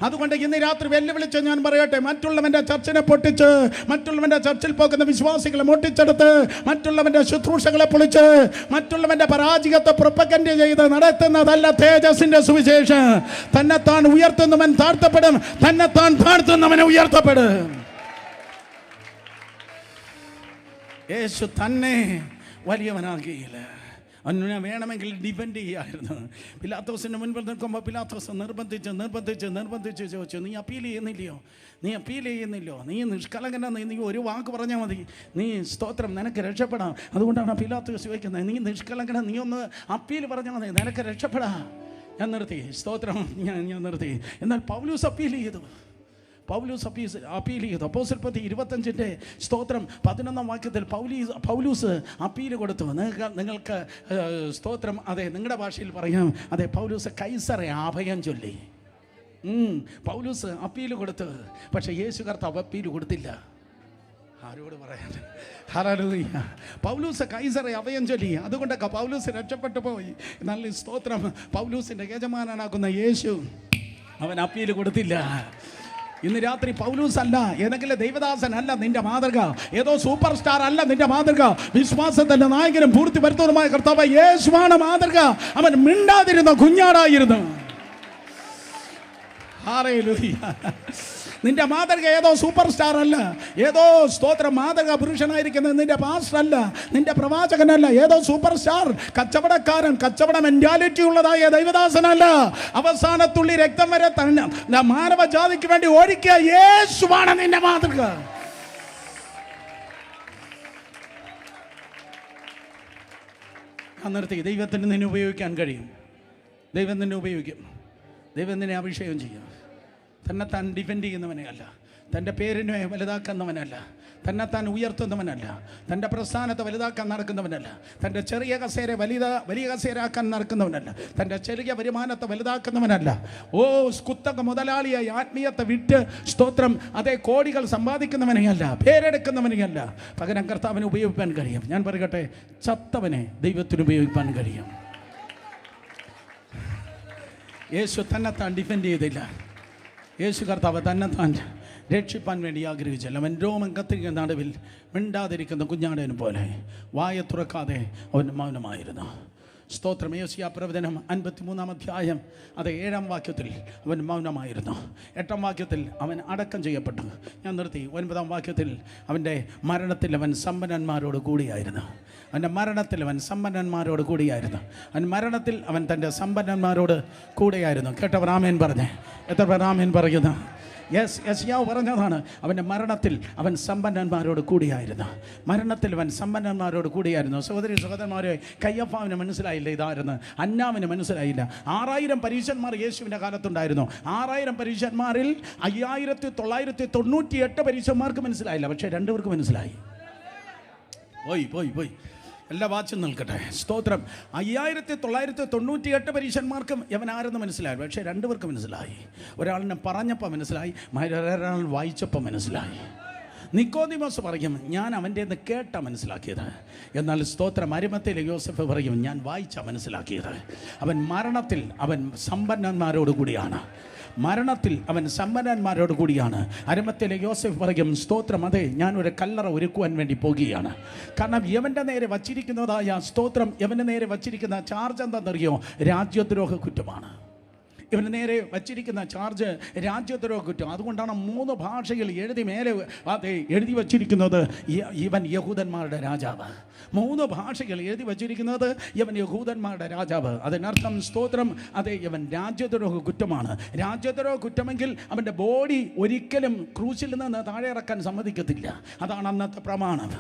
അതുകൊണ്ട് ഇന്ന് രാത്രി വെല്ലുവിളിച്ച് ഞാൻ പറയട്ടെ, മറ്റുള്ളവൻ്റെ ചർച്ചിനെ പൊട്ടിച്ച്, മറ്റുള്ളവൻ്റെ ചർച്ചിൽ പോകുന്ന വിശ്വാസികളെ മുട്ടിച്ചെടുത്ത്, മറ്റുള്ളവൻ്റെ ശുശ്രൂഷകളെ പൊളിച്ച്, മറ്റുള്ളവൻ്റെ പരാജയത്തെ പ്രൊപ്പഗൻഡ ചെയ്ത് നടത്തുന്നതല്ല തേജസ്സിന്റെ സുവിശേഷം. തന്നെത്താൻ ഉയർത്തുന്നവൻ താഴ്ത്തപ്പെടും, തന്നെത്താൻ താഴ്ത്തുന്നവനെ ഉയർത്തപ്പെടും. യേശു തന്നെ വലിയവനാകിയില്ല. അന്ന് വേണമെങ്കിൽ ഡിപെൻഡ് ചെയ്യായിരുന്നു. പിലാത്തോസിൻ്റെ മുൻപിൽ നിൽക്കുമ്പോൾ പിലാത്തോസ് നിർബന്ധിച്ച് ചോദിച്ചു, നീ അപ്പീൽ ചെയ്യുന്നില്ലയോ? നീ നിഷ്കളങ്കനാണ്, നീ ഒരു വാക്ക് പറഞ്ഞാൽ മതി, നീ സ്തോത്രം നിനക്ക് രക്ഷപ്പെടാം. അതുകൊണ്ടാണ് പിലാത്തോസ് ചോദിക്കുന്നത്, നീ നിഷ്കളങ്കന, നീ ഒന്ന് അപ്പീൽ പറഞ്ഞാൽ മതി, നിനക്ക് രക്ഷപ്പെടാം. ഞാൻ നിർത്തി, സ്തോത്രം, ഞാൻ നിർത്തി. എന്നാൽ പൗലോസ് അപ്പീൽ ചെയ്തു. അപ്പോസ്തല പ്രവൃത്തി 25 സ്തോത്രം 11 വാക്യത്തിൽ പൗലൂസ് അപ്പീൽ കൊടുത്തു. നിങ്ങൾക്ക് സ്തോത്രം, അതെ നിങ്ങളുടെ ഭാഷയിൽ പറയാം, അതെ പൗലൂസ് കൈസറെ അഭയം ചൊല്ലി. പൗലൂസ് അപ്പീൽ കൊടുത്തു. പക്ഷെ യേശു കർത്താവ് അപ്പീൽ കൊടുത്തില്ല. ആരോട് പറയാൻ? ഹല്ലേലൂയ. പൗലൂസ് കൈസറെ അഭയം ചൊല്ലി. അതുകൊണ്ടൊക്കെ പൗലൂസ് രക്ഷപ്പെട്ടു പോയി. എന്നാൽ സ്തോത്രം, പൗലൂസിൻ്റെ യജമാനനാകുന്ന യേശു അവൻ അപ്പീൽ കൊടുത്തില്ല. ഇന്ന് രാത്രി പൗലൂസ് അല്ല, ഏതെങ്കിലും ദൈവദാസൻ അല്ല നിന്റെ മാതൃക, ഏതോ സൂപ്പർ സ്റ്റാർ അല്ല നിന്റെ മാതൃക. വിശ്വാസത്തിന്റെ നായകനും പൂർത്തി വരുത്തുന്നതുമായ കർത്താവ് യേശുവാണ് മാതൃക. അവൻ മിണ്ടാതിരുന്ന കുഞ്ഞാടായിരുന്നു. ഹല്ലേലൂയ. നിന്റെ മാതൃക ഏതോ സൂപ്പർ സ്റ്റാർ അല്ല, ഏതോ സ്തോത്രം മാതൃക പുരുഷനായിരിക്കുന്നത് നിന്റെ പാസ്റ്റർ അല്ല, നിന്റെ പ്രവാചകനല്ല, ഏതോ സൂപ്പർ സ്റ്റാർ കച്ചവടക്കാരൻ, കച്ചവട മെന്റാലിറ്റി ഉള്ളതായ ദൈവദാസനല്ല. അവസാനത്തുള്ളി രക്തം വരെ തന്നെ മാനവജാതിക്ക് വേണ്ടി ഒരുക്കിയ യേശുവാണ് നിന്റെ മാതൃക. നിർത്തി. ദൈവത്തിന് നിന്നെ ഉപയോഗിക്കാൻ കഴിയും. ദൈവം നിന്നെ ഉപയോഗിക്കും. ദൈവം നിന്നെ അഭിഷേകം ചെയ്യും. തന്നെത്താൻ ഡിഫെൻഡ് ചെയ്യുന്നവനെ അല്ല, തൻ്റെ പേരിനെ വലുതാക്കുന്നവനല്ല, തന്നെത്താൻ ഉയർത്തുന്നവനല്ല, തൻ്റെ പ്രസ്ഥാനത്തെ വലുതാക്കാൻ നടക്കുന്നവനല്ല, തൻ്റെ ചെറിയ കസേര വലിയ കസേരയാക്കാൻ നടക്കുന്നവനല്ല, തൻ്റെ ചെറിയ വരുമാനത്തെ വലുതാക്കുന്നവനല്ല. കുത്തക മുതലാളിയായി ആത്മീയത്തെ വിറ്റ് സ്തോത്രം അതേ കോടികൾ സമ്പാദിക്കുന്നവനെയല്ല, പേരെടുക്കുന്നവനെയല്ല. പകരം കർത്താവിനെ ഉപയോഗിക്കാൻ കഴിയും. ഞാൻ പറയട്ടെ, ചത്തവനെ ദൈവത്തിന് ഉപയോഗിക്കാൻ കഴിയും. യേശു തന്നെത്താൻ ഡിഫെൻഡ് ചെയ്തില്ല. യേശു കർത്താവ് തന്നെത്താൻ രക്ഷിപ്പാൻ വേണ്ടി ആഗ്രഹിച്ചില്ല. അവൻ രോമം കത്തിരിക്കുന്ന നടുവിൽ മിണ്ടാതിരിക്കുന്ന കുഞ്ഞാടേനെ പോലെ വായ തുറക്കാതെ അവൻ മൗനമായിരുന്നു. സ്തോത്രം. യെശയ്യാ പ്രവചനം 53 അധ്യായം അത് 7 വാക്യത്തിൽ അവൻ മൗനമായിരുന്നു. 8 വാക്യത്തിൽ അവൻ അടക്കം ചെയ്യപ്പെട്ടു. ഞാൻ നിർത്തി. 9 വാക്യത്തിൽ അവൻ്റെ മരണത്തിൽ അവൻ സമ്പന്നന്മാരോട് കൂടിയായിരുന്നു. അവൻ്റെ മരണത്തിൽ അവൻ സമ്പന്നന്മാരോട് കൂടിയായിരുന്നു. അവൻ മരണത്തിൽ അവൻ തൻ്റെ സമ്പന്നന്മാരോട് കൂടെയായിരുന്നു. കേട്ടവർ ആമേൻ പറഞ്ഞേ. എത്ര പേർ ആമേൻ പറയുന്നു? യെശയ്യാവ് പറഞ്ഞതാണ്, അവൻ്റെ മരണത്തിൽ അവൻ സമ്പന്നന്മാരോട് കൂടിയായിരുന്നു. മരണത്തിൽ അവൻ സമ്പന്നന്മാരോട് കൂടിയായിരുന്നു. സഹോദരി സഹോദരന്മാരെ, കയ്യഫാവിന് മനസ്സിലായില്ല ഇതായിരുന്നു, അന്നാവിന് മനസ്സിലായില്ല. 6000 പരീശന്മാർ യേശുവിൻ്റെ കാലത്തുണ്ടായിരുന്നു. 6000 പരീശന്മാരിൽ 5998 പരീശന്മാർക്ക് മനസ്സിലായില്ല. പക്ഷേ 2 പേർക്ക് മനസ്സിലായി. പോയി എല്ലാ വാച്ചും നിൽക്കട്ടെ. സ്തോത്രം. 5998 പരീശന്മാർക്കും അവൻ ആരെന്ന് മനസ്സിലായി. പക്ഷേ 2 പേർക്ക് മനസ്സിലായി. ഒരാളിനെ പറഞ്ഞപ്പോൾ മനസ്സിലായി, ഒരാൾ വായിച്ചപ്പോൾ മനസ്സിലായി. നിക്കോദിമോസ് പറയും, ഞാൻ അവൻ്റെ നിന്ന് കേട്ടാ മനസ്സിലാക്കിയത്. എന്നാൽ സ്തോത്രം അരിമത്തയിലെ യോസഫ് പറയും, ഞാൻ വായിച്ചാ മനസ്സിലാക്കിയത്. അവൻ മരണത്തിൽ അവൻ സമ്പന്നന്മാരോട് കൂടിയാണ്, മരണത്തിൽ അവൻ സമ്പന്നന്മാരോട് കൂടിയാണ്. അരിമത്തയിലെ യോസഫ് പറയും, സ്തോത്രം അതെ, ഞാനൊരു കല്ലറ ഒരുക്കുവാൻ വേണ്ടി പോകുകയാണ്. കാരണം യവൻ്റെ നേരെ വച്ചിരിക്കുന്നതായ സ്തോത്രം, യവൻ്റെ നേരെ വച്ചിരിക്കുന്ന ചാർജ് എന്താണെന്നറിയോ? രാജ്യദ്രോഹ കുറ്റമാണ്. ഇവന് നേരെ വച്ചിരിക്കുന്ന ചാർജ് രാജ്യദ്രോഹ കുറ്റം. അതുകൊണ്ടാണ് 3 ഭാഷയിൽ എഴുതി മേലെ അതെ എഴുതി വച്ചിരിക്കുന്നത്, ഇവൻ യഹൂദന്മാരുടെ രാജാവ്. 3 ഭാഷകൾ എഴുതി വച്ചിരിക്കുന്നത് ഇവൻ യഹൂദന്മാരുടെ രാജാവ്. അതിനർത്ഥം സ്തോത്രം അതെ, ഇവൻ രാജ്യദ്രോഹ കുറ്റമാണ്. രാജ്യദ്രോഹ കുറ്റമെങ്കിൽ അവൻ്റെ ബോഡി ഒരിക്കലും ക്രൂശിൽ നിന്ന് താഴെ ഇറക്കാൻ സമ്മതിക്കത്തില്ല. അതാണ് അന്നത്തെ പ്രമാണം.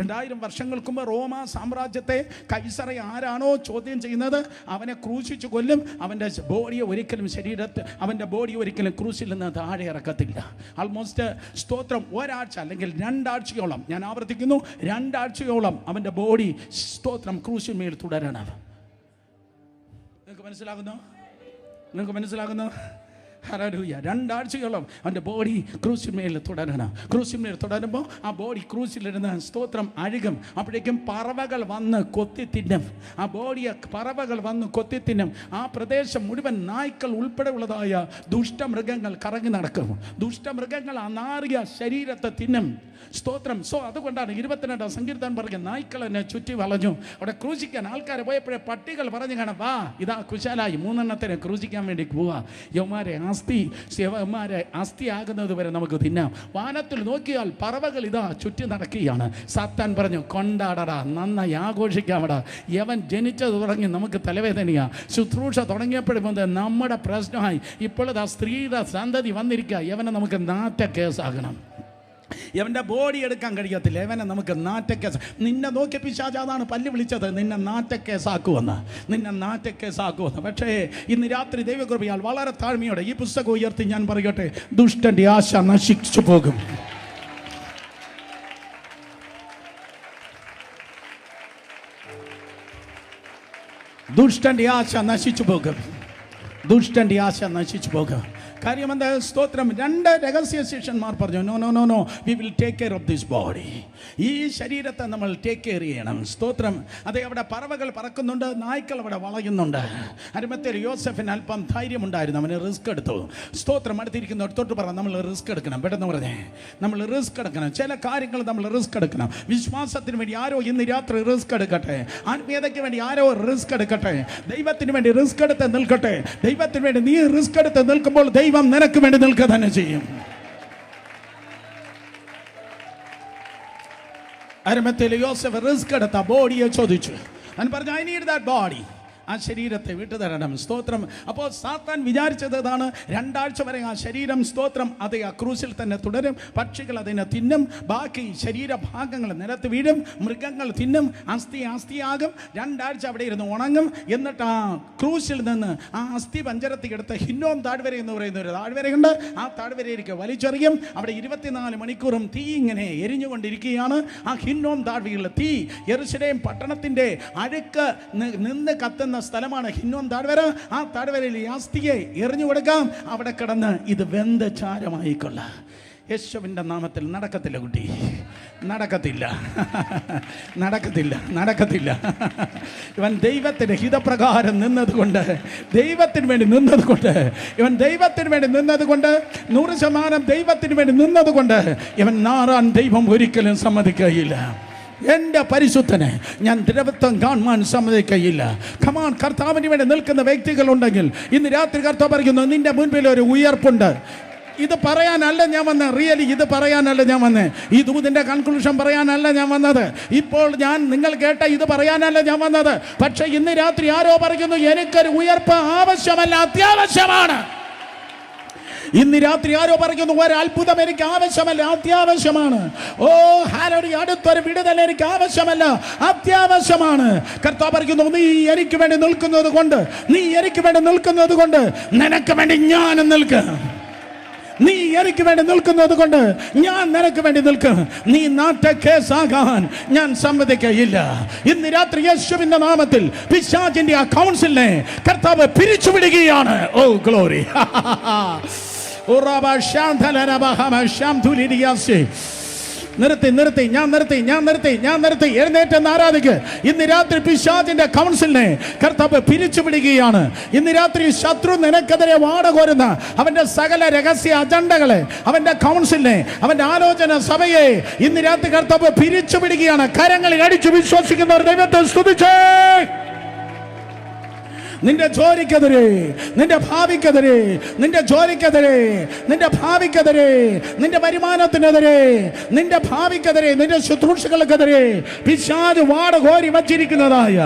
2000 വർഷങ്ങൾക്ക് മുമ്പ് റോമ സാമ്രാജ്യത്തെ കൈസറെ ആരാണോ ചോദ്യം ചെയ്യുന്നത്, അവനെ ക്രൂശിച്ച് കൊല്ലും. അവൻ്റെ ബോഡിയെ ഒരിക്കലും അവൻ്റെ ബോഡി ഒരിക്കലും ക്രൂശിൽ നിന്ന് താഴെ ഇറക്കത്തില്ല. ആൾമോസ്റ്റ് സ്തോത്രം ഒരാഴ്ച അല്ലെങ്കിൽ 2 ആഴ്ചയോളം, ഞാൻ ആവർത്തിക്കുന്നു, 2 ആഴ്ചയോളം അവൻ്റെ ബോഡി സ്തോത്രം ക്രൂശിന്മേൽ തുടരണം. നിങ്ങൾക്ക് മനസ്സിലാകുന്നു? ഹല്ലേലൂയ. 2 ആഴ്ചയോളം അവൻ്റെ ബോഡി ക്രൂശിന്മേൽ തുടരണം. ക്രൂശിന്മേൽ തുടരുമ്പോൾ ആ ബോഡി ക്രൂശിലിരുന്ന് സ്തോത്രം അഴുകും. അപ്പോഴേക്കും പറവകൾ വന്ന് കൊത്തി തിന്നും. ആ ബോഡിയെ പറവകൾ വന്ന് കൊത്തി തിന്നും. ആ പ്രദേശം മുഴുവൻ നായ്ക്കൾ ഉൾപ്പെടെയുള്ളതായ ദുഷ്ടമൃഗങ്ങൾ കറങ്ങി നടക്കും. ദുഷ്ടമൃഗങ്ങൾ ആ നാറിയ ശരീരത്തെ തിന്നും. സ്തോത്രം. അതുകൊണ്ടാണ് 22 സങ്കീർത്തനം പറയുന്നത്, നായ്ക്കൾ എന്നെ ചുറ്റി വളഞ്ഞു. അവിടെ ക്രൂശിക്കാൻ ആൾക്കാർ പോയപ്പോഴേ പട്ടികൾ പറഞ്ഞു കാണാം, വാ ഇതാ കുശാലായി 3 എണ്ണത്തിനെ ക്രൂശിക്കാൻ വേണ്ടി പോവാ. യവന്മാരെ അസ്ഥി ആകുന്നത് വരെ നമുക്ക് തിന്നാം. വാനത്തിൽ നോക്കിയാൽ പറവകൾ ഇതാ ചുറ്റി നടക്കുകയാണ്. സാത്താൻ പറഞ്ഞു, കൊണ്ടാടടാ, നന്നായി ആഘോഷിക്കാമടാ. യവൻ ജനിച്ചത് തുടങ്ങി നമുക്ക് തലവേദനയാ. ശുശ്രൂഷ തുടങ്ങിയപ്പോഴും നമ്മുടെ പ്രശ്നമായി. ഇപ്പോഴത് ആ സ്ത്രീയുടെ സന്തതി വന്നിരിക്കുക. യവനെ നമുക്ക് നാറ്റ കേസാകണം. ഇവൻ്റെ ബോഡി എടുക്കാൻ കഴിയത്തില്ല. ഇവനെ നമുക്ക് നാറ്റക്കേസ്. നിന്നെ നോക്കിയ പിശാച് അതാണ് പല്ല് വിളിച്ചത്, നിന്നെ നാറ്റക്കേസാക്കുമെന്ന്. പക്ഷേ ഇന്ന് രാത്രി ദൈവകൃപയാൽ വളരെ താഴ്മയോടെ ഈ പുസ്തകം ഉയർത്തി ഞാൻ പറയട്ടെ, ദുഷ്ടൻ്റെ ആശ നശിച്ചു പോകും. ദുഷ്ടൻ്റെ ആശ നശിച്ചു പോകും. കാര്യമെന്താ? സ്തോത്രം. 2 രഹസ്യ ശിഷ്യന്മാർ പറഞ്ഞു, no we will take care of this body. ഈ ശരീരത്തെ നമ്മൾ ടേക്ക് കെയർ ചെയ്യണം. സ്തോത്രം. അതെ, അവിടെ പറവകൾ പറക്കുന്നുണ്ട്, നായ്ക്കൾ അവിടെ വളയുന്നുണ്ട്. അരിമത്തയിൽ യോസഫിന് അല്പം ധൈര്യമുണ്ടായിരുന്നു, അവന് റിസ്ക് എടുത്തു. സ്തോത്രം. അടുത്തിരിക്കുന്ന തൊട്ട് പറ, നമ്മൾ റിസ്ക് എടുക്കണം. പെട്ടെന്ന് പറഞ്ഞേ, നമ്മൾ റിസ്ക് എടുക്കണം. ചില കാര്യങ്ങൾ നമ്മൾ റിസ്ക് എടുക്കണം. വിശ്വാസത്തിന് വേണ്ടി ആരോ ഇന്ന് രാത്രി റിസ്ക് എടുക്കട്ടെ. ആത്മീയതയ്ക്ക് വേണ്ടി ആരോ റിസ്ക് എടുക്കട്ടെ. ദൈവത്തിന് വേണ്ടി റിസ്ക് എടുത്ത് നിൽക്കട്ടെ. ദൈവത്തിന് വേണ്ടി നീ റിസ്ക് എടുത്ത് നിൽക്കുമ്പോൾ ദൈവം നിനക്ക് വേണ്ടി നിൽക്കുക തന്നെ ചെയ്യും. അരിമത്തയിലെ യോസഫ് റിസ്ക് എടുത്ത ബോഡിയെ ചോദിച്ചു. അവൻ പറഞ്ഞു, ഐ നീഡ് ദാറ്റ് ബോഡി. ആ ശരീരത്തെ വിട്ടുതരണം. സ്തോത്രം. അപ്പോൾ സാത്താൻ വിചാരിച്ചത് ഇതാണ്, 2 ആഴ്ച വരെ ആ ശരീരം സ്തോത്രം അത് ആ ക്രൂശിൽ തന്നെ തുടരും. പക്ഷികൾ അതിനെ തിന്നും. ബാക്കി ശരീരഭാഗങ്ങൾ നിലത്ത് വീഴും. മൃഗങ്ങൾ തിന്നും. അസ്ഥിയാകും. 2 ആഴ്ച അവിടെ ഇരുന്ന് ഉണങ്ങും. എന്നിട്ട് ആ ക്രൂശിൽ നിന്ന് ആ അസ്ഥി പഞ്ചരത്തിൽ എടുത്ത് ഹിന്നോം താഴ്വര എന്ന് പറയുന്ന ഒരു താഴ്വരയുണ്ട്. ആ താഴ്വരയിലേക്ക് വലിച്ചെറിയും. അവിടെ 24 മണിക്കൂറും തീ ഇങ്ങനെ എരിഞ്ഞുകൊണ്ടിരിക്കുകയാണ്. ആ ഹിന്നോം താഴ്വരയിൽ തീ യെരൂശലേം പട്ടണത്തിൻ്റെ അഴുക്ക് നിന്ന് കത്തുന്ന സ്ഥലമാണ് ഹിന്നോം താഴ്വര. ആ താഴ്വരയിൽ ഈ അസ്ഥിയെ എറിഞ്ഞു കൊടുക്കാം. അവിടെ കിടന്ന് ഇത് വെന്ത ചാരമായിക്കൊള്ള. യേശുവിൻ്റെ നാമത്തിൽ നടക്കത്തില്ല കുട്ടി, നടക്കത്തില്ല. ഇവൻ ദൈവത്തിൻ്റെ ഹിതപ്രകാരം നിന്നതുകൊണ്ട്, ദൈവത്തിന് വേണ്ടി നിന്നതുകൊണ്ട്, 100% ദൈവത്തിന് വേണ്ടി നിന്നതുകൊണ്ട് ഇവൻ നാറാൻ ദൈവം ഒരിക്കലും സമ്മതിക്കുകയില്ല. എൻ്റെ പരിശുദ്ധനെ ഞാൻ ദ്രവത്വം കാണുവാൻ സമ്മതിക്കയില്ല. കമാൻ. കർത്താവിന് വേണ്ടി നിൽക്കുന്ന വ്യക്തികളുണ്ടെങ്കിൽ ഇന്ന് രാത്രി കർത്താവ് പറയുന്നു, നിന്റെ മുൻപിൽ ഒരു ഉയർപ്പുണ്ട്. ഇത് പറയാനല്ല ഞാൻ വന്നത്. റിയലി ഇത് പറയാനല്ല ഞാൻ വന്നത്. ഈ ദൂതിൻ്റെ കൺക്ലൂഷൻ പറയാനല്ല ഞാൻ വന്നത്. ഇപ്പോൾ നിങ്ങൾ കേട്ട ഇത് പറയാനല്ല ഞാൻ വന്നത്. പക്ഷേ ഇന്ന് രാത്രി ആരോ പറയുന്നു, എനിക്കൊരു ഉയർപ്പ് ആവശ്യമല്ല, അത്യാവശ്യമാണ്. ഇന്ന് രാത്രി ആരോ പറയുന്നു, ഒരു അത്ഭുതം എനിക്ക് ആവശ്യമല്ല, അത്യാവശ്യമാണ്. ഓ ഹല്ലേലൂയ. അടുത്തൊരു വിടുതൽ എനിക്ക് ആവശ്യമല്ല, അത്യാവശ്യമാണ്. കർത്താവ് പറയുന്നു, നീ എനിക്ക് വേണ്ടി നിൽക്കുന്നത് കൊണ്ട് നിനക്ക് വേണ്ടി ഞാൻ നിൽക്കും. നീ എനിക്ക് വേണ്ടി നിൽക്കുന്നത് കൊണ്ട് ഞാൻ നിനക്ക് വേണ്ടി നിൽക്കും. നീ നാട്ടക്കേസാകാൻ ഞാൻ സമ്മതിക്കയില്ല. ഇന്ന് രാത്രി യേശുവിന്റെ നാമത്തിൽ പിശാചിന്റെ ആ കൗൺസിലിനെ കർത്താവ് പിരിച്ചുവിടുകയാണ്. ഓ ഗ്ലോറി. നിർത്തി. ഞാൻ നിർത്തി. എഴുന്നേറ്റെന്ന് ആരാധിക്ക്. ഇന്ന് രാത്രി പിശാചിന്റെ കൗൺസിലിനെ കർത്താവ് പിരിച്ചുപിടിക്കുകയാണ്. ഇന്ന് രാത്രി ശത്രു നിനക്കെതിരെ വാടകോരുന്ന അവന്റെ സകല രഹസ്യ അജണ്ടകളെ, അവന്റെ കൗൺസിലിനെ, അവന്റെ ആലോചന സഭയെ ഇന്ന് രാത്രി കർത്താവ് പിരിച്ചുപിടിക്കുകയാണ്. കരങ്ങളിൽ അടിച്ചു വിശ്വസിക്കുന്നവർ ദൈവത്തെ സ്തുതിച്ചേ. നിന്റെ ജോലിക്കെതിരെ, നിന്റെ ഭാവിക്കെതിരെ, നിന്റെ ജോലിക്കെതിരെ, നിന്റെ ഭാവിക്കെതിരെ, നിന്റെ വരുമാനത്തിനെതിരെ, നിന്റെ ഭാവിക്കെതിരെ, നിന്റെ ശുശ്രൂഷകൾക്കെതിരെ പിശാച് വാടകോരി വച്ചിരിക്കുന്നതായ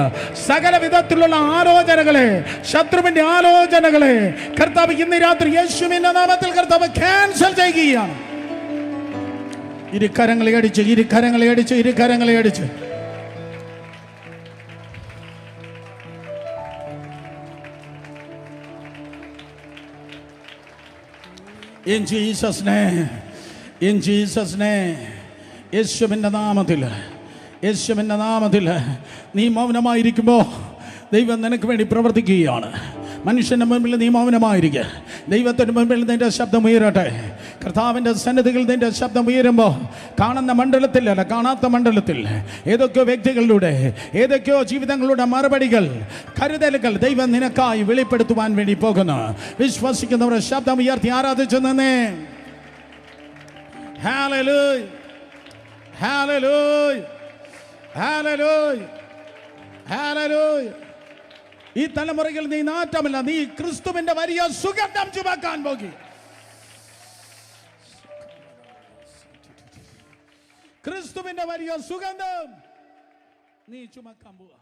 സകല വിധത്തിലുള്ള ആലോചനകളെ, ശത്രുവിന്റെ ആലോചനകളെ കർത്താവ് ഇന്ന് രാത്രി യേശുവിന്റെ നാമത്തിൽ കർത്താവ് ക്യാൻസൽ ചെയ്യുകയാണ്. ഇരുകരങ്ങളെ അടിച്ച് In Jesus' name, യേശുവിൻ്റെ നാമത്തിൽ നീ മൗനമായിരിക്കുമ്പോൾ ദൈവം നിനക്ക് വേണ്ടി പ്രവർത്തിക്കുകയാണ്. മനുഷ്യൻ്റെ മുൻപിൽ നീ മൗനമായിരിക്കുക. ദൈവത്തിൻ്റെ മുൻപിൽ നിന്റെ ശബ്ദം ഉയരട്ടെ. കർത്താവിൻ്റെ സന്നിധിയിൽ നിന്റെ ശബ്ദം ഉയരുമ്പോൾ കാണുന്ന മണ്ഡലത്തിലല്ല, കാണാത്ത മണ്ഡലത്തിൽ ഏതൊക്കെയോ വ്യക്തികളിലൂടെ, ഏതൊക്കെയോ ജീവിതങ്ങളുടെ മറുപടികൾ, കരുതലുകൾ ദൈവം നിനക്കായി വെളിപ്പെടുത്തുവാൻ വേണ്ടി പോകുന്നു. വിശ്വസിക്കുന്നവരുടെ ശബ്ദം ഉയർത്തി ആരാധിച്ചു നിന്നേ. Hallelujah, hallelujah, hallelujah, hallelujah. ഈ തലമുറയിൽ നീ നാറ്റമില്ല, നീ ക്രിസ്തുവിന്റെ വലിയ സുഗന്ധം ചുമക്കാൻ പോകുക. ക്രിസ്തുവിന്റെ വലിയ സുഗന്ധം നീ ചുമക്കാൻ പോവുക.